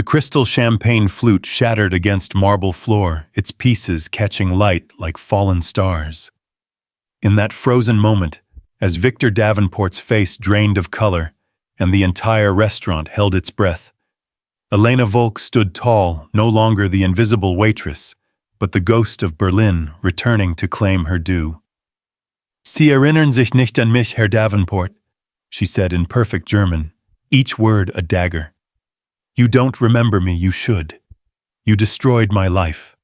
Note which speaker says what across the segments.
Speaker 1: The crystal champagne flute shattered against marble floor, its pieces catching light like fallen stars. In that frozen moment, as Victor Davenport's face drained of color and the entire restaurant held its breath, Elena Volk stood tall, no longer the invisible waitress, but the ghost of Berlin returning to claim her due. Sie erinnern sich nicht an mich, Herr Davenport, she said in perfect German, each word a dagger. You don't remember me, you should. You destroyed my life.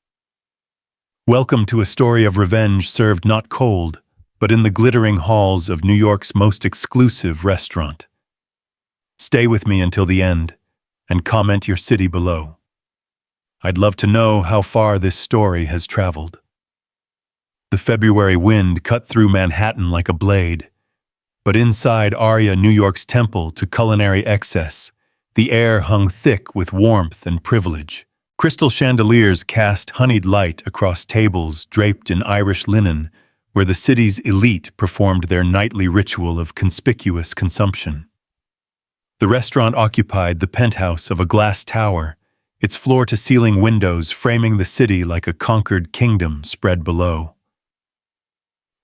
Speaker 1: Welcome to a story of revenge served not cold, but in the glittering halls of New York's most exclusive restaurant. Stay with me until the end, and comment your city below. I'd love to know how far this story has traveled. The February wind cut through Manhattan like a blade, but inside Aria, New York's temple to culinary excess, the air hung thick with warmth and privilege. Crystal chandeliers cast honeyed light across tables draped in Irish linen, where the city's elite performed their nightly ritual of conspicuous consumption. The restaurant occupied the penthouse of a glass tower, its floor-to-ceiling windows framing the city like a conquered kingdom spread below.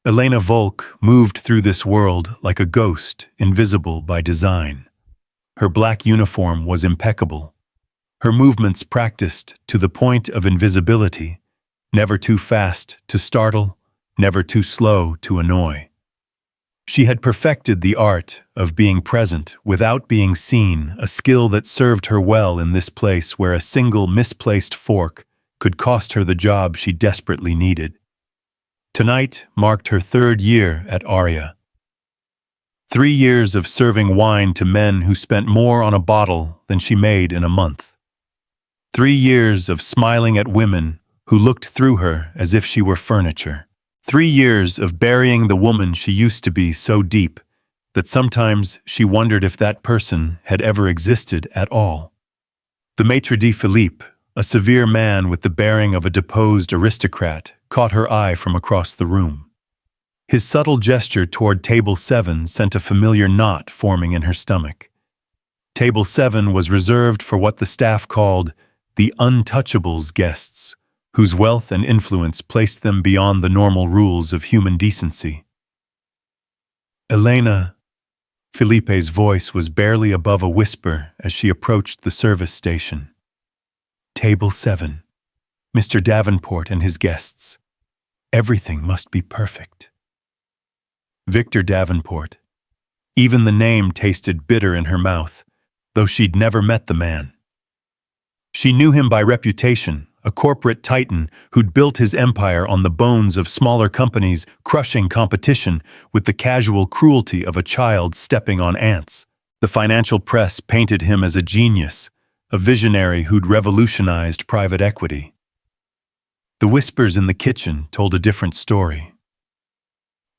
Speaker 1: Elena Volk moved through this world like a ghost, invisible by design. Her black uniform was impeccable, her movements practiced to the point of invisibility, never too fast to startle, never too slow to annoy. She had perfected the art of being present without being seen, a skill that served her well in this place where a single misplaced fork could cost her the job she desperately needed. Tonight marked her 3rd year at Aria. 3 years of serving wine to men who spent more on a bottle than she made in a month. 3 years of smiling at women who looked through her as if she were furniture. 3 years of burying the woman she used to be so deep that sometimes she wondered if that person had ever existed at all. The maitre d', a severe man with the bearing of a deposed aristocrat, caught her eye from across the room. His subtle gesture toward Table 7 sent a familiar knot forming in her stomach. Table 7 was reserved for what the staff called the untouchables guests, whose wealth and influence placed them beyond the normal rules of human decency. Elena, Felipe's voice was barely above a whisper as she approached the service station. Table 7, Mr. Davenport and his guests. Everything must be perfect. Victor Davenport. Even the name tasted bitter in her mouth, though she'd never met the man. She knew him by reputation, a corporate titan who'd built his empire on the bones of smaller companies, crushing competition with the casual cruelty of a child stepping on ants. The financial press painted him as a genius, a visionary who'd revolutionized private equity. The whispers in the kitchen told a different story.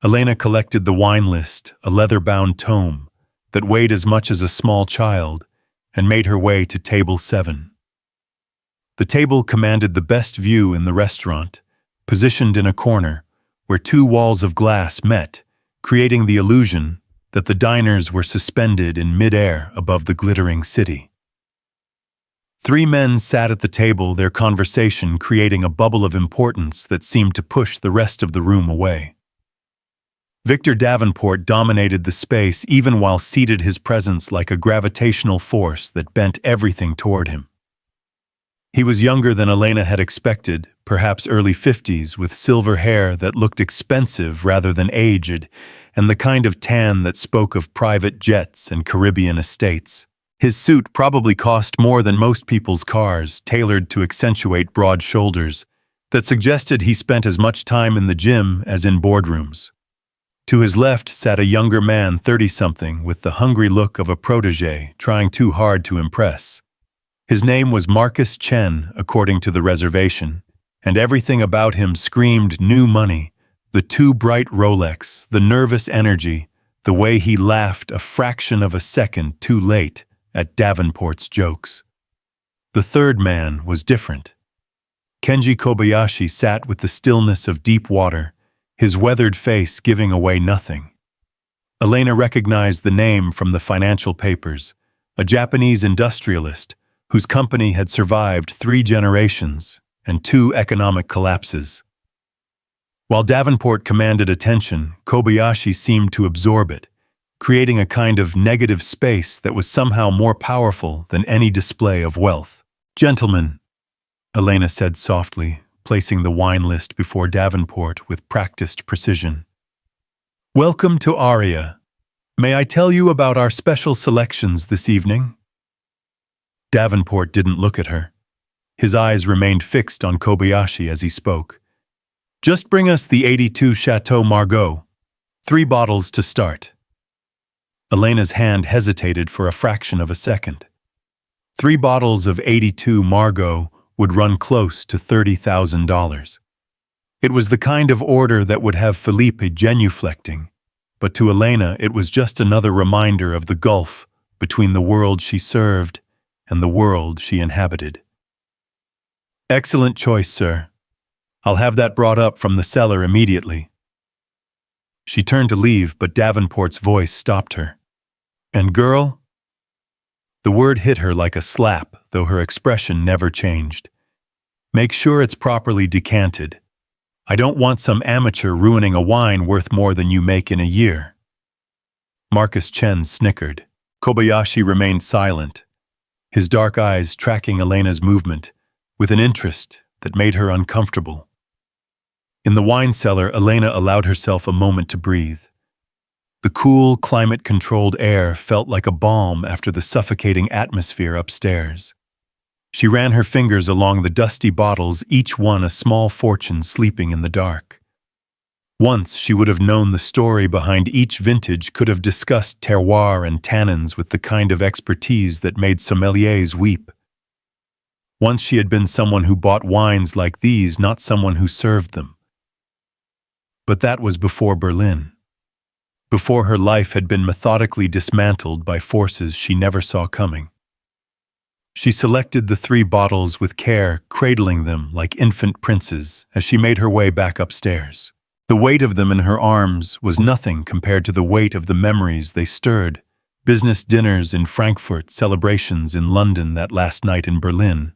Speaker 1: Elena collected the wine list, a leather-bound tome that weighed as much as a small child, and made her way to Table 7. The table commanded the best view in the restaurant, positioned in a corner where 2 walls of glass met, creating the illusion that the diners were suspended in mid-air above the glittering city. 3 men sat at the table, their conversation creating a bubble of importance that seemed to push the rest of the room away. Victor Davenport dominated the space even while seated, his presence like a gravitational force that bent everything toward him. He was younger than Elena had expected, perhaps early 50s, with silver hair that looked expensive rather than aged, and the kind of tan that spoke of private jets and Caribbean estates. His suit probably cost more than most people's cars, tailored to accentuate broad shoulders, that suggested he spent as much time in the gym as in boardrooms. To his left sat a younger man, 30-something, with the hungry look of a protege trying too hard to impress. His name was Marcus Chen, according to the reservation, and everything about him screamed new money, the too bright Rolex, the nervous energy, the way he laughed a fraction of a second too late at Davenport's jokes. The third man was different. Kenji Kobayashi sat with the stillness of deep water, his weathered face giving away nothing. Elena recognized the name from the financial papers, a Japanese industrialist whose company had survived 3 generations and 2 economic collapses. While Davenport commanded attention, Kobayashi seemed to absorb it, creating a kind of negative space that was somehow more powerful than any display of wealth. "Gentlemen," Elena said softly, placing the wine list before Davenport with practiced precision. "Welcome to Aria. May I tell you about our special selections this evening?" Davenport didn't look at her. His eyes remained fixed on Kobayashi as he spoke. "Just bring us the 82 Chateau Margaux. 3 bottles to start." Elena's hand hesitated for a fraction of a second. 3 bottles of 82 Margaux would run close to $30,000. It was the kind of order that would have Felipe genuflecting, but to Elena it was just another reminder of the gulf between the world she served and the world she inhabited. "Excellent choice, sir. I'll have that brought up from the cellar immediately." She turned to leave, but Davenport's voice stopped her. "And girl?" The word hit her like a slap, though her expression never changed. "Make sure it's properly decanted. I don't want some amateur ruining a wine worth more than you make in a year." Marcus Chen snickered. Kobayashi remained silent, his dark eyes tracking Elena's movement with an interest that made her uncomfortable. In the wine cellar, Elena allowed herself a moment to breathe. The cool, climate-controlled air felt like a balm after the suffocating atmosphere upstairs. She ran her fingers along the dusty bottles, each one a small fortune sleeping in the dark. Once she would have known the story behind each vintage, could have discussed terroir and tannins with the kind of expertise that made sommeliers weep. Once she had been someone who bought wines like these, not someone who served them. But that was before Berlin. Before her life had been methodically dismantled by forces she never saw coming. She selected the 3 bottles with care, cradling them like infant princes as she made her way back upstairs. The weight of them in her arms was nothing compared to the weight of the memories they stirred. Business dinners in Frankfurt, celebrations in London, that last night in Berlin,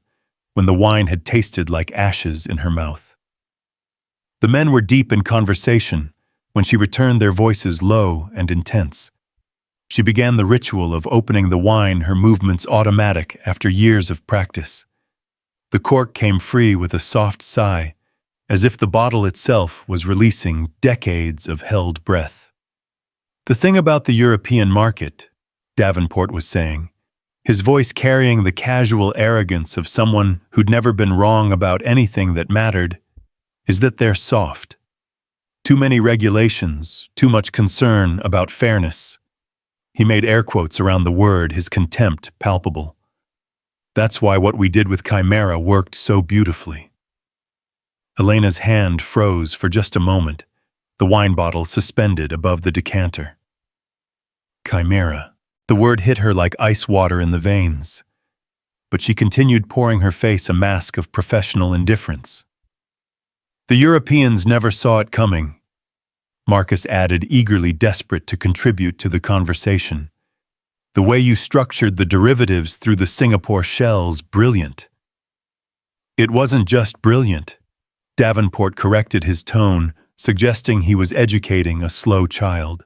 Speaker 1: when the wine had tasted like ashes in her mouth. The men were deep in conversation when she returned, their voices low and intense. She began the ritual of opening the wine, her movements automatic after years of practice. The cork came free with a soft sigh, as if the bottle itself was releasing decades of held breath. "The thing about the European market," Davenport was saying, his voice carrying the casual arrogance of someone who'd never been wrong about anything that mattered, "is that they're soft. Too many regulations, too much concern about fairness." He made air quotes around the word, his contempt palpable. "That's why what we did with Chimera worked so beautifully." Elena's hand froze for just a moment, the wine bottle suspended above the decanter. Chimera. The word hit her like ice water in the veins, but she continued, pouring her face a mask of professional indifference. "The Europeans never saw it coming," Marcus added, eagerly desperate to contribute to the conversation. "The way you structured the derivatives through the Singapore shells, brilliant." "It wasn't just brilliant," Davenport corrected his tone, suggesting he was educating a slow child.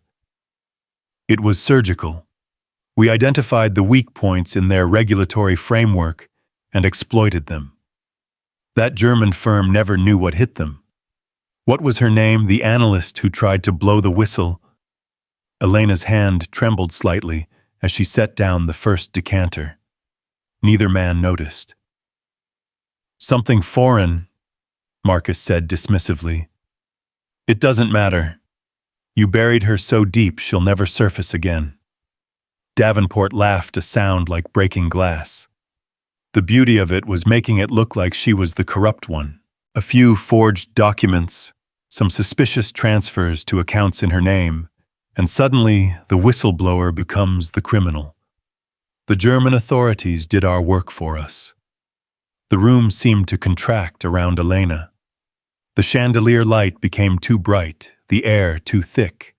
Speaker 1: "It was surgical. We identified the weak points in their regulatory framework and exploited them. That German firm never knew what hit them. What was her name, the analyst who tried to blow the whistle?" Elena's hand trembled slightly as she set down the first decanter. Neither man noticed. "Something foreign," Marcus said dismissively. "It doesn't matter. You buried her so deep she'll never surface again." Davenport laughed, a sound like breaking glass. The beauty of it was making it look like she was the corrupt one. A few forged documents, some suspicious transfers to accounts in her name, and suddenly the whistleblower becomes the criminal. The German authorities did our work for us. The room seemed to contract around Elena. The chandelier light became too bright, the air too thick.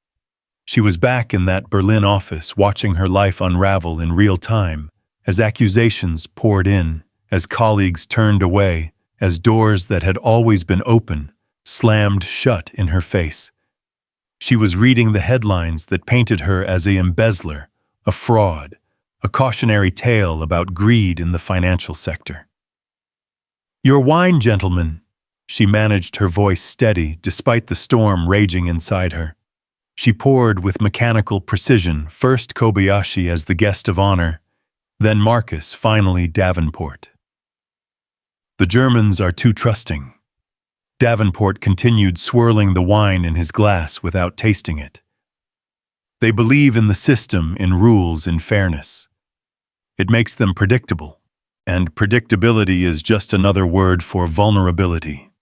Speaker 1: She was back in that Berlin office, watching her life unravel in real time, as accusations poured in, as colleagues turned away, as doors that had always been open slammed shut in her face. She was reading the headlines that painted her as an embezzler, a fraud, a cautionary tale about greed in the financial sector. "Your wine, gentlemen," she managed her voice steady despite the storm raging inside her. She poured with mechanical precision, first Kobayashi as the guest of honor, then Marcus, finally Davenport. "The Germans are too trusting." Davenport continued swirling the wine in his glass without tasting it. "They believe in the system, in rules, in fairness. It makes them predictable, and predictability is just another word for vulnerability."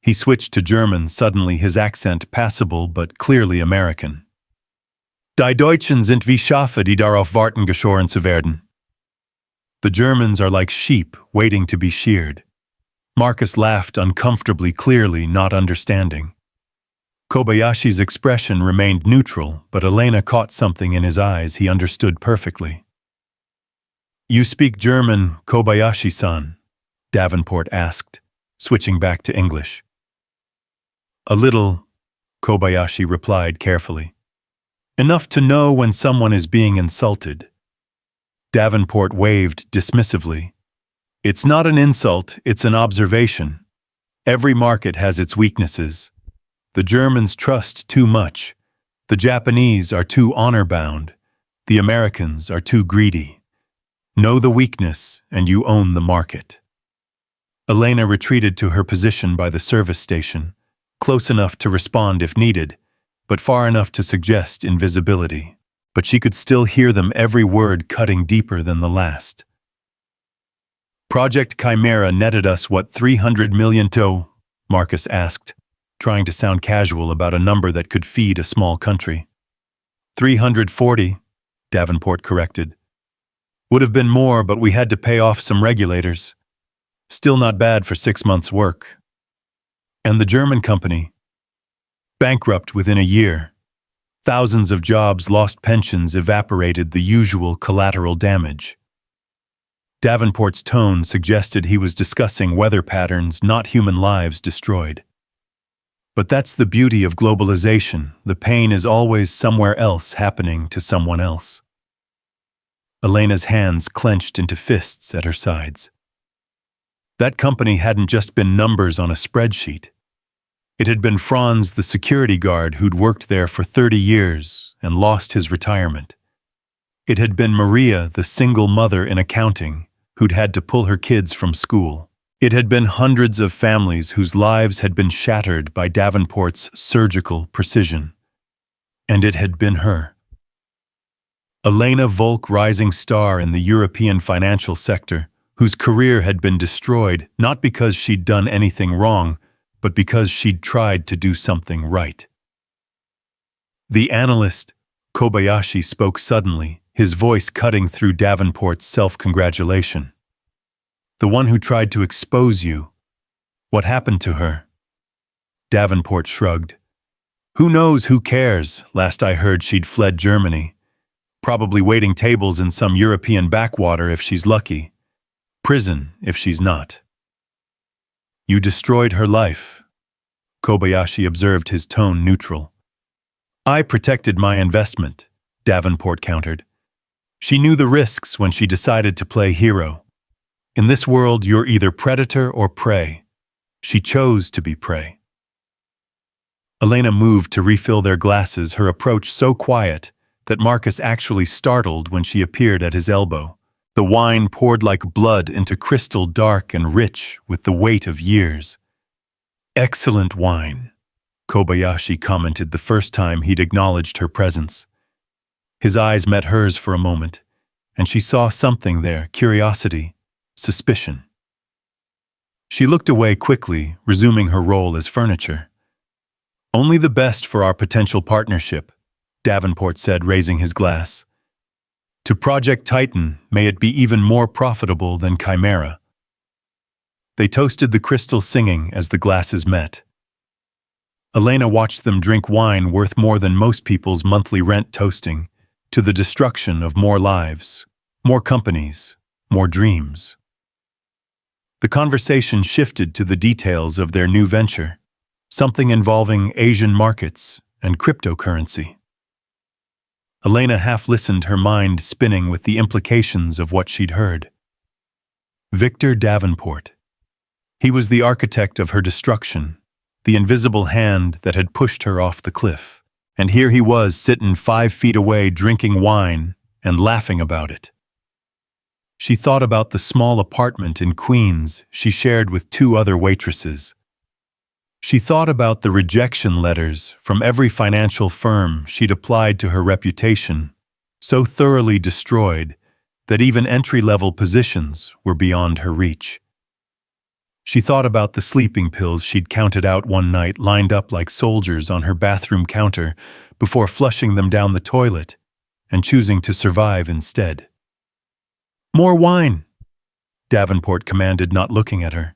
Speaker 1: He switched to German, suddenly his accent passable but clearly American. "Die Deutschen sind wie Schafe, die darauf warten, geschoren zu werden." The Germans are like sheep waiting to be sheared. Marcus laughed uncomfortably, clearly not understanding. Kobayashi's expression remained neutral, but Elena caught something in his eyes he understood perfectly. "You speak German, Kobayashi-san?" Davenport asked, switching back to English. "A little," Kobayashi replied carefully. "Enough to know when someone is being insulted." Davenport waved dismissively. "It's not an insult, it's an observation. Every market has its weaknesses. The Germans trust too much. The Japanese are too honor-bound. The Americans are too greedy. Know the weakness, and you own the market." Elena retreated to her position by the service station, close enough to respond if needed, but far enough to suggest invisibility. But she could still hear them, every word cutting deeper than the last. "Project Chimera netted us what, 300 million to?" Marcus asked, trying to sound casual about a number that could feed a small country. 340, Davenport corrected. "Would have been more, but we had to pay off some regulators. Still not bad for 6 months' work." "And the German company?" "Bankrupt within a year. Thousands of jobs lost, pensions evaporated, the usual collateral damage." Davenport's tone suggested he was discussing weather patterns, not human lives destroyed. But that's the beauty of globalization. The pain is always somewhere else, happening to someone else. Elena's hands clenched into fists at her sides. That company hadn't just been numbers on a spreadsheet. It had been Franz, the security guard who'd worked there for 30 years and lost his retirement. It had been Maria, the single mother in accounting, who'd had to pull her kids from school. It had been hundreds of families whose lives had been shattered by Davenport's surgical precision. And it had been her. Elena Volk, rising star in the European financial sector, whose career had been destroyed not because she'd done anything wrong, but because she'd tried to do something right. The analyst, Kobayashi, spoke suddenly, his voice cutting through Davenport's self-congratulation. "The one who tried to expose you. What happened to her?" Davenport shrugged. "Who knows, who cares? Last I heard she'd fled Germany. Probably waiting tables in some European backwater if she's lucky. Prison if she's not." "You destroyed her life," Kobayashi observed, his tone neutral. "I protected my investment," Davenport countered. "She knew the risks when she decided to play hero. In this world, you're either predator or prey. She chose to be prey." Elena moved to refill their glasses, her approach so quiet that Marcus actually startled when she appeared at his elbow. The wine poured like blood into crystal, dark and rich with the weight of years. "Excellent wine," Kobayashi commented the first time he'd acknowledged her presence. His eyes met hers for a moment, and she saw something there, curiosity, suspicion. She looked away quickly, resuming her role as furniture. "Only the best for our potential partnership," Davenport said, raising his glass. "To Project Titan, may it be even more profitable than Chimera." They toasted the crystal, singing as the glasses met. Elena watched them drink wine worth more than most people's monthly rent, toasting to the destruction of more lives, More companies, more dreams. The conversation shifted to the details of their new venture, something involving Asian markets and cryptocurrency. Elena half listened, her mind spinning with the implications of what she'd heard. Victor Davenport. He was the architect of her destruction, the invisible hand that had pushed her off the cliff. And here he was, sitting 5 feet away, drinking wine and laughing about it. She thought about the small apartment in Queens she shared with 2 other waitresses. She thought about the rejection letters from every financial firm she'd applied to her reputation, so thoroughly destroyed that even entry-level positions were beyond her reach. She thought about the sleeping pills she'd counted out one night, lined up like soldiers on her bathroom counter before flushing them down the toilet and choosing to survive instead. "More wine," Davenport commanded, not looking at her.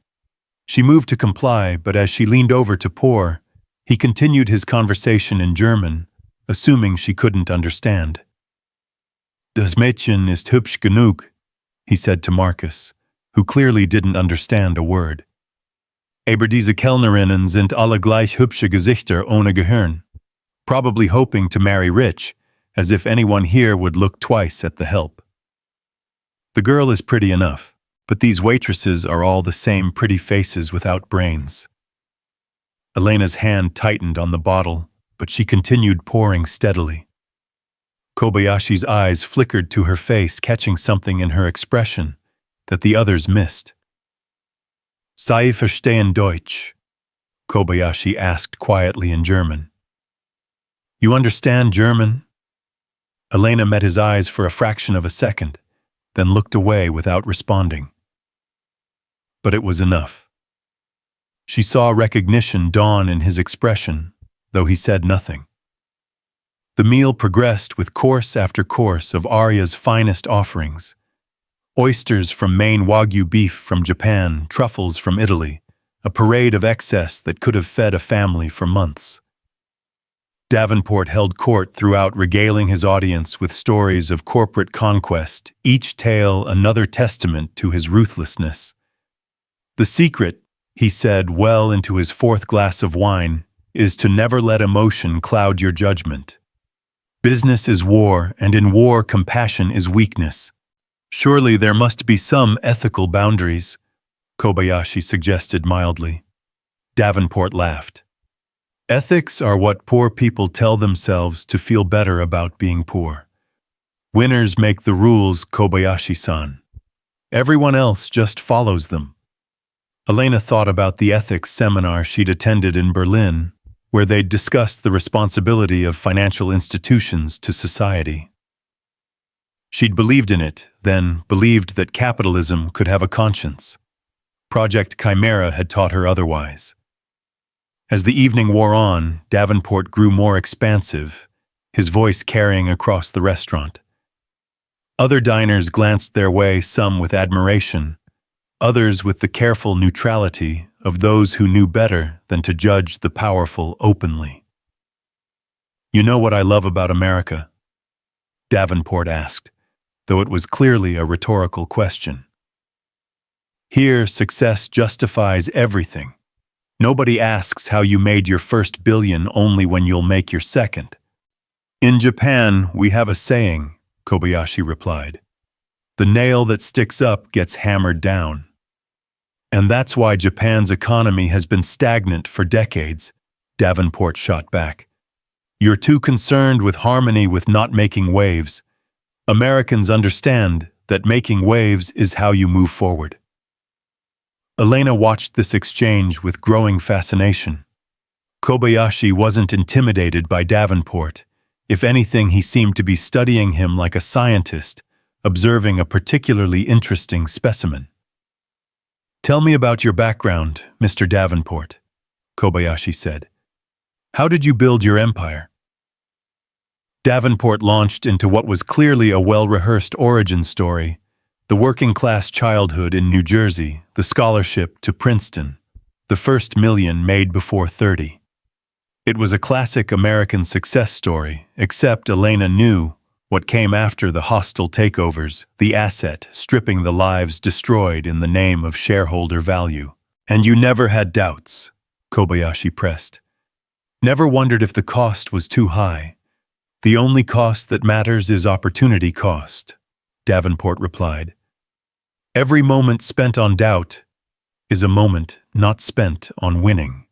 Speaker 1: She moved to comply, but as she leaned over to pour, he continued his conversation in German, assuming she couldn't understand. "Das Mädchen ist hübsch genug," he said to Marcus, who clearly didn't understand a word. "Aber diese Kellnerinnen sind alle gleich hübsche Gesichter ohne Gehirn," probably hoping to marry rich, as if anyone here would look twice at the help. "The girl is pretty enough, but these waitresses are all the same pretty faces without brains." Elena's hand tightened on the bottle, but she continued pouring steadily. Kobayashi's eyes flickered to her face, catching something in her expression that the others missed. "Sie verstehen Deutsch?" Kobayashi asked quietly in German. "You understand German?" Elena met his eyes for a fraction of a second, then looked away without responding. But it was enough. She saw recognition dawn in his expression, though he said nothing. The meal progressed with course after course of Arya's finest offerings. Oysters from Maine, Wagyu beef from Japan, truffles from Italy, a parade of excess that could have fed a family for months. Davenport held court throughout, regaling his audience with stories of corporate conquest, each tale another testament to his ruthlessness. "The secret," he said well into his 4th glass of wine, "is to never let emotion cloud your judgment. Business is war, and in war compassion is weakness. Surely there must be some ethical boundaries," Kobayashi suggested mildly. Davenport laughed. "Ethics are what poor people tell themselves to feel better about being poor. Winners make the rules, Kobayashi-san. Everyone else just follows them." Elena thought about the ethics seminar she'd attended in Berlin, where they'd discussed the responsibility of financial institutions to society. She'd believed in it, then believed that capitalism could have a conscience. Project Chimera had taught her otherwise. As the evening wore on, Davenport grew more expansive, his voice carrying across the restaurant. Other diners glanced their way, some with admiration, others with the careful neutrality of those who knew better than to judge the powerful openly. "You know what I love about America?" Davenport asked, though it was clearly a rhetorical question. "Here, success justifies everything. Nobody asks how you made your first billion, only when you'll make your second." "In Japan, we have a saying," Kobayashi replied. "The nail that sticks up gets hammered down." "And that's why Japan's economy has been stagnant for decades," Davenport shot back. "You're too concerned with harmony, with not making waves. Americans understand that making waves is how you move forward." Elena watched this exchange with growing fascination. Kobayashi wasn't intimidated by Davenport. If anything, he seemed to be studying him like a scientist, observing a particularly interesting specimen. "Tell me about your background, Mr. Davenport," Kobayashi said. "How did you build your empire?" Davenport launched into what was clearly a well-rehearsed origin story: the working-class childhood in New Jersey, the scholarship to Princeton, the first million made before 30. It was a classic American success story, except Elena knew, What came after the hostile takeovers, the asset stripping the lives destroyed in the name of shareholder value. And you never had doubts, Kobayashi pressed. Never wondered if the cost was too high. The only cost that matters is opportunity cost, Davenport replied. Every moment spent on doubt is a moment not spent on winning.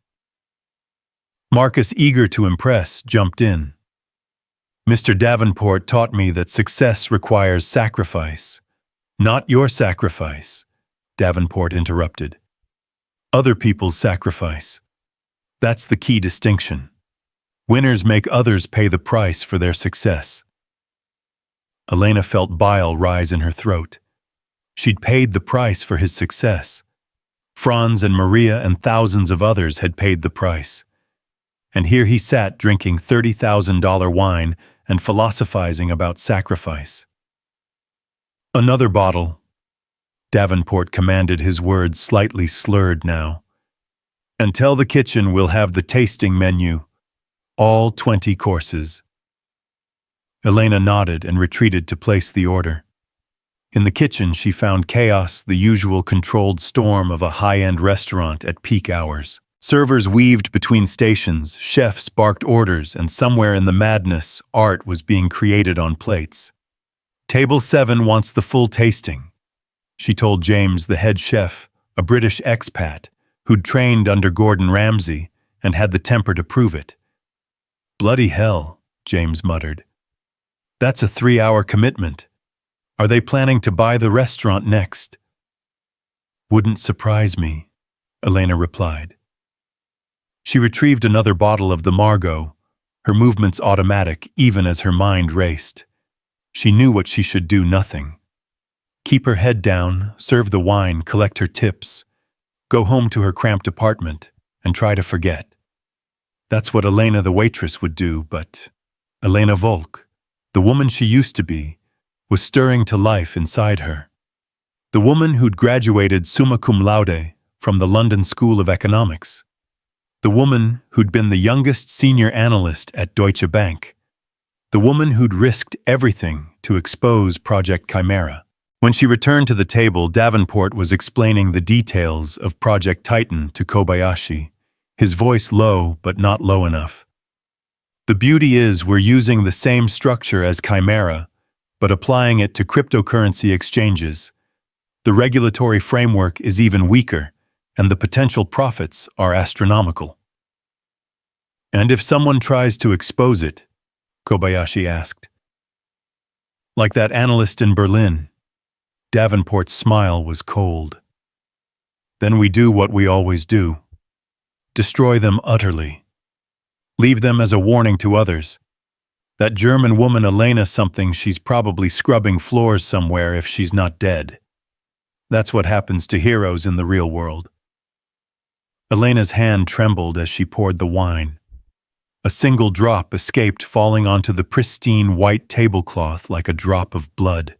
Speaker 1: Marcus, eager to impress, jumped in. Mr. Davenport taught me that success requires sacrifice. Not your sacrifice, Davenport interrupted. Other people's sacrifice. That's the key distinction. Winners make others pay the price for their success. Elena felt bile rise in her throat. She'd paid the price for his success. Franz and Maria and thousands of others had paid the price. And here he sat drinking $30,000 wine and philosophizing about sacrifice. Another bottle, Davenport commanded, his words slightly slurred now. And tell the kitchen we'll have the tasting menu, all 20 courses. Elena nodded and retreated to place the order. In the kitchen, she found chaos, the usual controlled storm of a high-end restaurant at peak hours. Servers weaved between stations, chefs barked orders, and somewhere in the madness, art was being created on plates. Table 7 wants the full tasting, she told James, the head chef, a British expat, who'd trained under Gordon Ramsay and had the temper to prove it. Bloody hell, James muttered. That's a 3-hour commitment. Are they planning to buy the restaurant next? Wouldn't surprise me, Elena replied. She retrieved another bottle of the Margot, her movements automatic even as her mind raced. She knew what she should do: nothing. Keep her head down, serve the wine, collect her tips, go home to her cramped apartment, and try to forget. That's what Elena the waitress would do, but Elena Volk, the woman she used to be, was stirring to life inside her. The woman who'd graduated summa cum laude from the London School of Economics. The woman who'd been the youngest senior analyst at Deutsche Bank. The woman who'd risked everything to expose Project Chimera. When she returned to the table, Davenport was explaining the details of Project Titan to Kobayashi, his voice low but not low enough. The beauty is we're using the same structure as Chimera, but applying it to cryptocurrency exchanges. The regulatory framework is even weaker, and the potential profits are astronomical. And if someone tries to expose it, Kobayashi asked. Like that analyst in Berlin. Davenport's smile was cold. Then we do what we always do. Destroy them utterly. Leave them as a warning to others. That German woman Elena something, she's probably scrubbing floors somewhere if she's not dead. That's what happens to heroes in the real world. Elena's hand trembled as she poured the wine. A single drop escaped, falling onto the pristine white tablecloth like a drop of blood.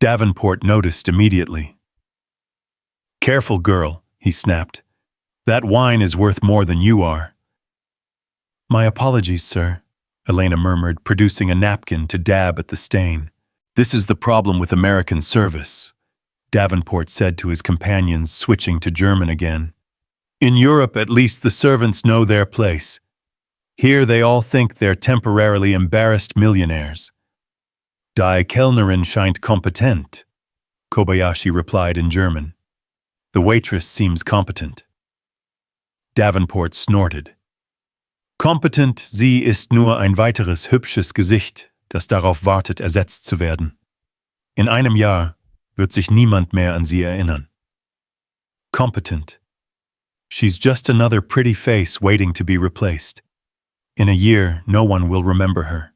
Speaker 1: Davenport noticed immediately. Careful, girl, he snapped. That wine is worth more than you are. My apologies, sir, Elena murmured, producing a napkin to dab at the stain. This is the problem with American service, Davenport said to his companions, switching to German again. In Europe, at least, the servants know their place. Here they all think they're temporarily embarrassed millionaires. Die Kellnerin scheint kompetent, Kobayashi replied in German. The waitress seems competent. Davenport snorted. Kompetent, sie ist nur ein weiteres hübsches Gesicht, das darauf wartet, ersetzt zu werden. In einem Jahr wird sich niemand mehr an sie erinnern. Competent. She's just another pretty face waiting to be replaced. In a year, no one will remember her.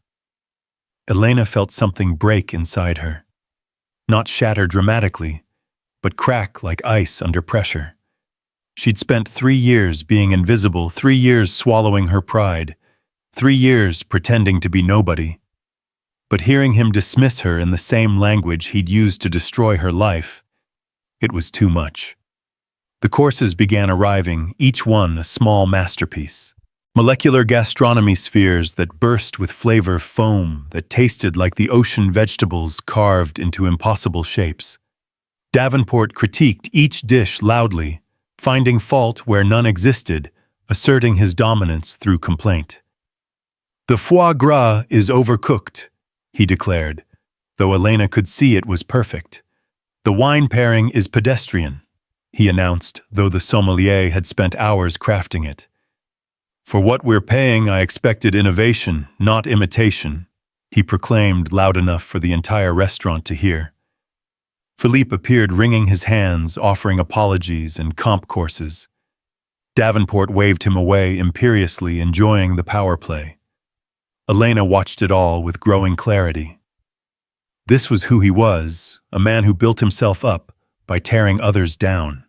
Speaker 1: Elena felt something break inside her. Not shatter dramatically, but crack like ice under pressure. She'd spent 3 years being invisible, 3 years swallowing her pride, 3 years pretending to be nobody. But hearing him dismiss her in the same language he'd used to destroy her life, it was too much. The courses began arriving, each one a small masterpiece. Molecular gastronomy spheres that burst with flavor foam that tasted like the ocean vegetables carved into impossible shapes. Davenport critiqued each dish loudly, finding fault where none existed, asserting his dominance through complaint. "The foie gras is overcooked," he declared, though Elena could see it was perfect. "The wine pairing is pedestrian," he announced, though the sommelier had spent hours crafting it. "For what we're paying, I expected innovation, not imitation," he proclaimed loud enough for the entire restaurant to hear. Philippe appeared wringing his hands, offering apologies and comp courses. Davenport waved him away imperiously, enjoying the power play. Elena watched it all with growing clarity. This was who he was, a man who built himself up by tearing others down.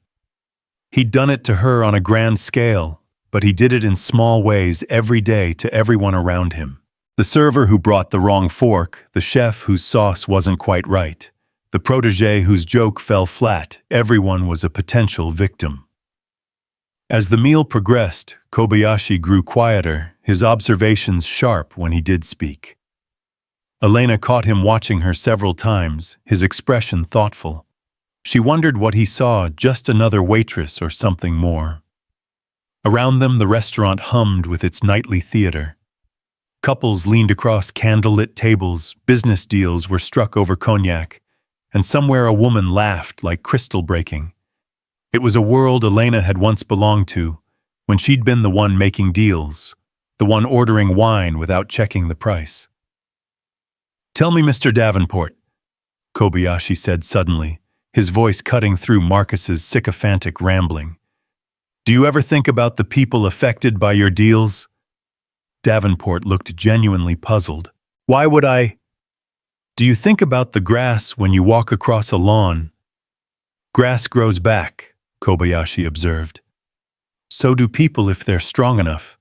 Speaker 1: He'd done it to her on a grand scale, but he did it in small ways every day to everyone around him. The server who brought the wrong fork, the chef whose sauce wasn't quite right, the protégé whose joke fell flat, everyone was a potential victim. As the meal progressed, Kobayashi grew quieter, his observations sharp when he did speak. Elena caught him watching her several times, his expression thoughtful. She wondered what he saw, just another waitress or something more. Around them, the restaurant hummed with its nightly theater. Couples leaned across candlelit tables, business deals were struck over cognac, and somewhere a woman laughed like crystal breaking. It was a world Elena had once belonged to, when she'd been the one making deals, the one ordering wine without checking the price. "Tell me, Mr. Davenport," Kobayashi said suddenly, his voice cutting through Marcus's sycophantic rambling. "Do you ever think about the people affected by your deals?" Davenport looked genuinely puzzled. "Why would I?" "Do you think about the grass when you walk across a lawn?" "Grass grows back," Kobayashi observed. "So do people if they're strong enough.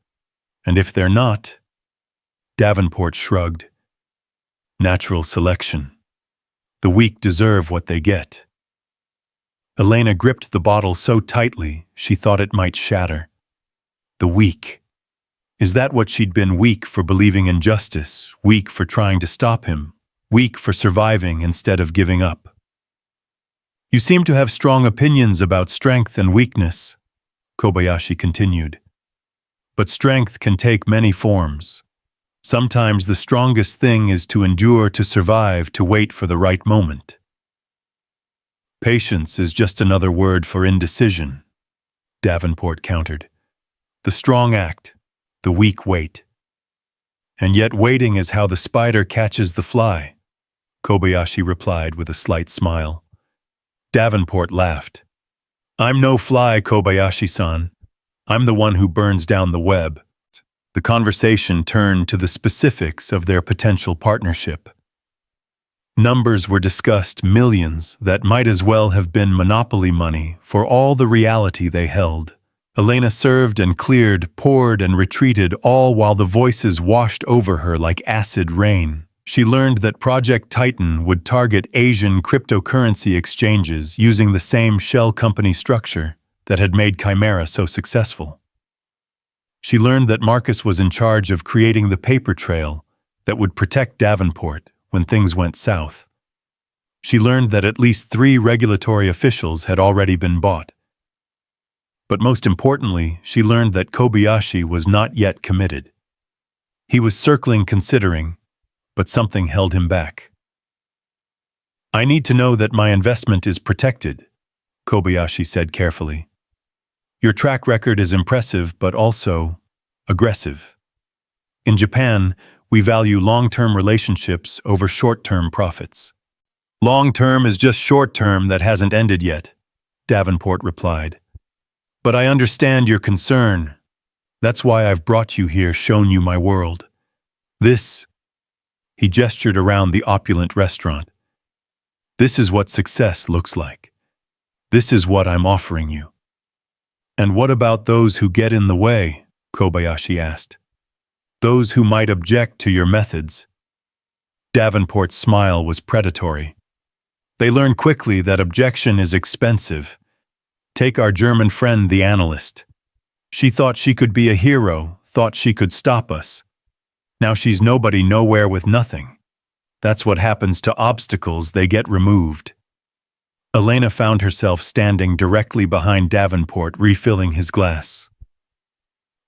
Speaker 1: And if they're not?" Davenport shrugged. "Natural selection. The weak deserve what they get." Elena gripped the bottle so tightly she thought it might shatter. The weak. Is that what she'd been? Weak for believing in justice, weak for trying to stop him, weak for surviving instead of giving up? "You seem to have strong opinions about strength and weakness," Kobayashi continued. "But strength can take many forms. Sometimes the strongest thing is to endure, to survive, to wait for the right moment. Patience is just another word for indecision," Davenport countered. "The strong act, the weak wait. And yet waiting is how the spider catches the fly," Kobayashi replied with a slight smile. Davenport laughed. "I'm no fly, Kobayashi-san. I'm the one who burns down the web." The conversation turned to the specifics of their potential partnership. Numbers were discussed, millions that might as well have been monopoly money for all the reality they held. Elena served and cleared, poured and retreated, all while the voices washed over her like acid rain. She learned that Project Titan would target Asian cryptocurrency exchanges using the same shell company structure that had made Chimera so successful. She learned that Marcus was in charge of creating the paper trail that would protect Davenport when things went south. She learned that at least 3 regulatory officials had already been bought. But most importantly, she learned that Kobayashi was not yet committed. He was circling, considering, but something held him back. "I need to know that my investment is protected," Kobayashi said carefully. "Your track record is impressive, but also aggressive. In Japan, we value long-term relationships over short-term profits." "Long-term is just short-term that hasn't ended yet," Davenport replied. "But I understand your concern. That's why I've brought you here, shown you my world. This," he gestured around the opulent restaurant, "this is what success looks like. This is what I'm offering you." "And what about those who get in the way?" Kobayashi asked. "Those who might object to your methods?" Davenport's smile was predatory. "They learn quickly that objection is expensive. Take our German friend, the analyst. She thought she could be a hero, thought she could stop us. Now she's nobody nowhere with nothing. That's what happens to obstacles, they get removed. Elena found herself standing directly behind Davenport, refilling his glass.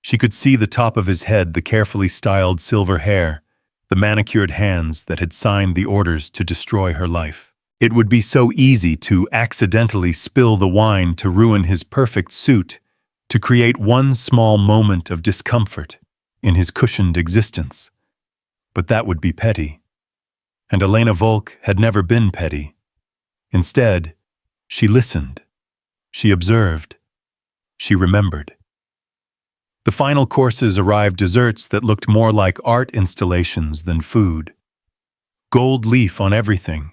Speaker 1: She could see the top of his head, the carefully styled silver hair, the manicured hands that had signed the orders to destroy her life. It would be so easy to accidentally spill the wine to ruin his perfect suit, to create one small moment of discomfort in his cushioned existence. But that would be petty. And Elena Volk had never been petty. Instead, she listened. She observed. She remembered. The final courses arrived, desserts that looked more like art installations than food. Gold leaf on everything,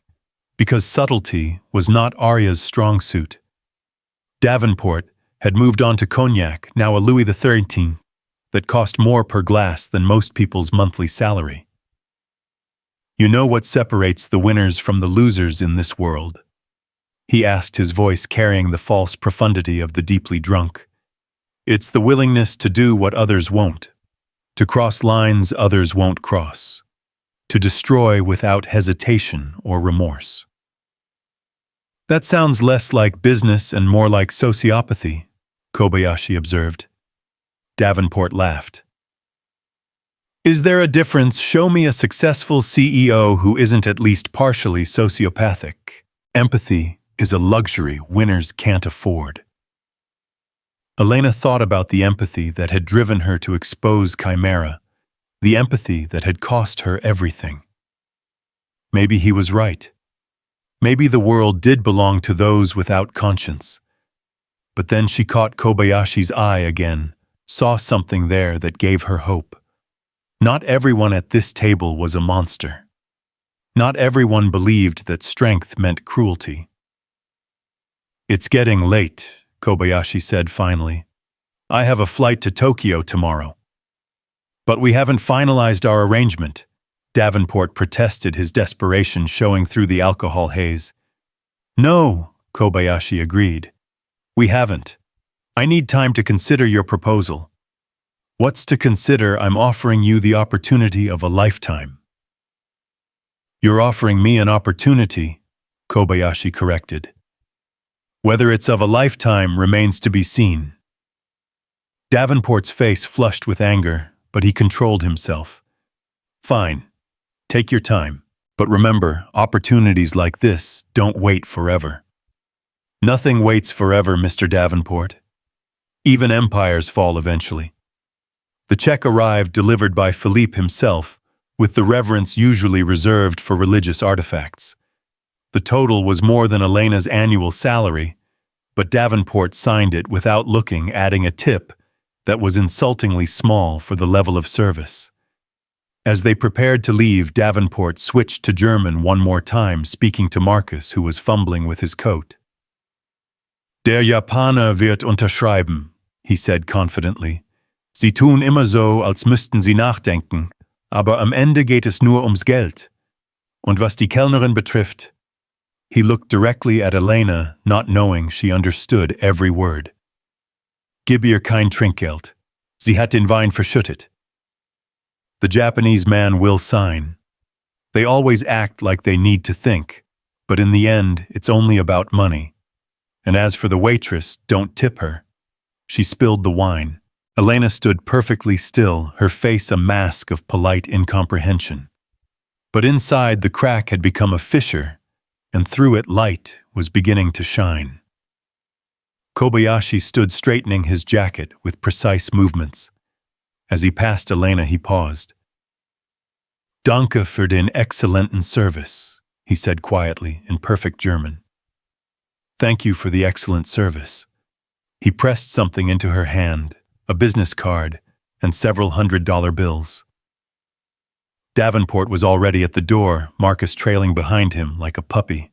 Speaker 1: because subtlety was not Arya's strong suit. Davenport had moved on to cognac, now a Louis XIII, that cost more per glass than most people's monthly salary. You know what separates the winners from the losers in this world? He asked, his voice carrying the false profundity of the deeply drunk. It's the willingness to do what others won't, to cross lines others won't cross, to destroy without hesitation or remorse. That sounds less like business and more like sociopathy, Kobayashi observed. Davenport laughed. Is there a difference? Show me a successful CEO who isn't at least partially sociopathic. Empathy is a luxury winners can't afford. Elena thought about the empathy that had driven her to expose Chimera, the empathy that had cost her everything. Maybe he was right. Maybe the world did belong to those without conscience. But then she caught Kobayashi's eye again, saw something there that gave her hope. Not everyone at this table was a monster. Not everyone believed that strength meant cruelty. It's getting late, Kobayashi said finally. I have a flight to Tokyo tomorrow. But we haven't finalized our arrangement, Davenport protested, his desperation showing through the alcohol haze. No, Kobayashi agreed. We haven't. I need time to consider your proposal. What's to consider? I'm offering you the opportunity of a lifetime. You're offering me an opportunity, Kobayashi corrected. Whether it's of a lifetime remains to be seen. Davenport's face flushed with anger, but he controlled himself. Fine. Take your time. But remember, opportunities like this don't wait forever. Nothing waits forever, Mr. Davenport. Even empires fall eventually. The check arrived, delivered by Philippe himself, with the reverence usually reserved for religious artifacts. The total was more than Elena's annual salary, but Davenport signed it without looking, adding a tip that was insultingly small for the level of service. As they prepared to leave, Davenport switched to German one more time, speaking to Marcus, who was fumbling with his coat. Der Japaner wird unterschreiben, he said confidently. Sie tun immer so, als müssten sie nachdenken, aber am Ende geht es nur ums Geld. Und was die Kellnerin betrifft, he looked directly at Elena, not knowing she understood every word. Gib ihr kein Trinkgeld. Sie hat den Wein verschüttet. The Japanese man will sign. They always act like they need to think, but in the end, it's only about money. And as for the waitress, don't tip her. She spilled the wine. Elena stood perfectly still, her face a mask of polite incomprehension. But inside, the crack had become a fissure, and through it light was beginning to shine. Kobayashi stood straightening his jacket with precise movements. As he passed Elena, he paused. Danke für den exzellenten Service, he said quietly in perfect German. Thank you for the excellent service. He pressed something into her hand, a business card, and several $100 bills. Davenport was already at the door, Marcus trailing behind him like a puppy.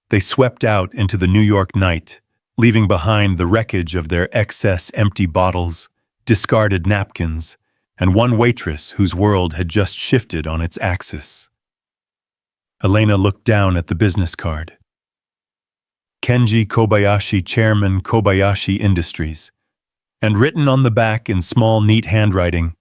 Speaker 1: They swept out into the New York night, leaving behind the wreckage of their excess empty bottles, discarded napkins, and one waitress whose world had just shifted on its axis. Elena looked down at the business card. Kenji Kobayashi, Chairman, Kobayashi Industries. And written on the back in small, neat handwriting,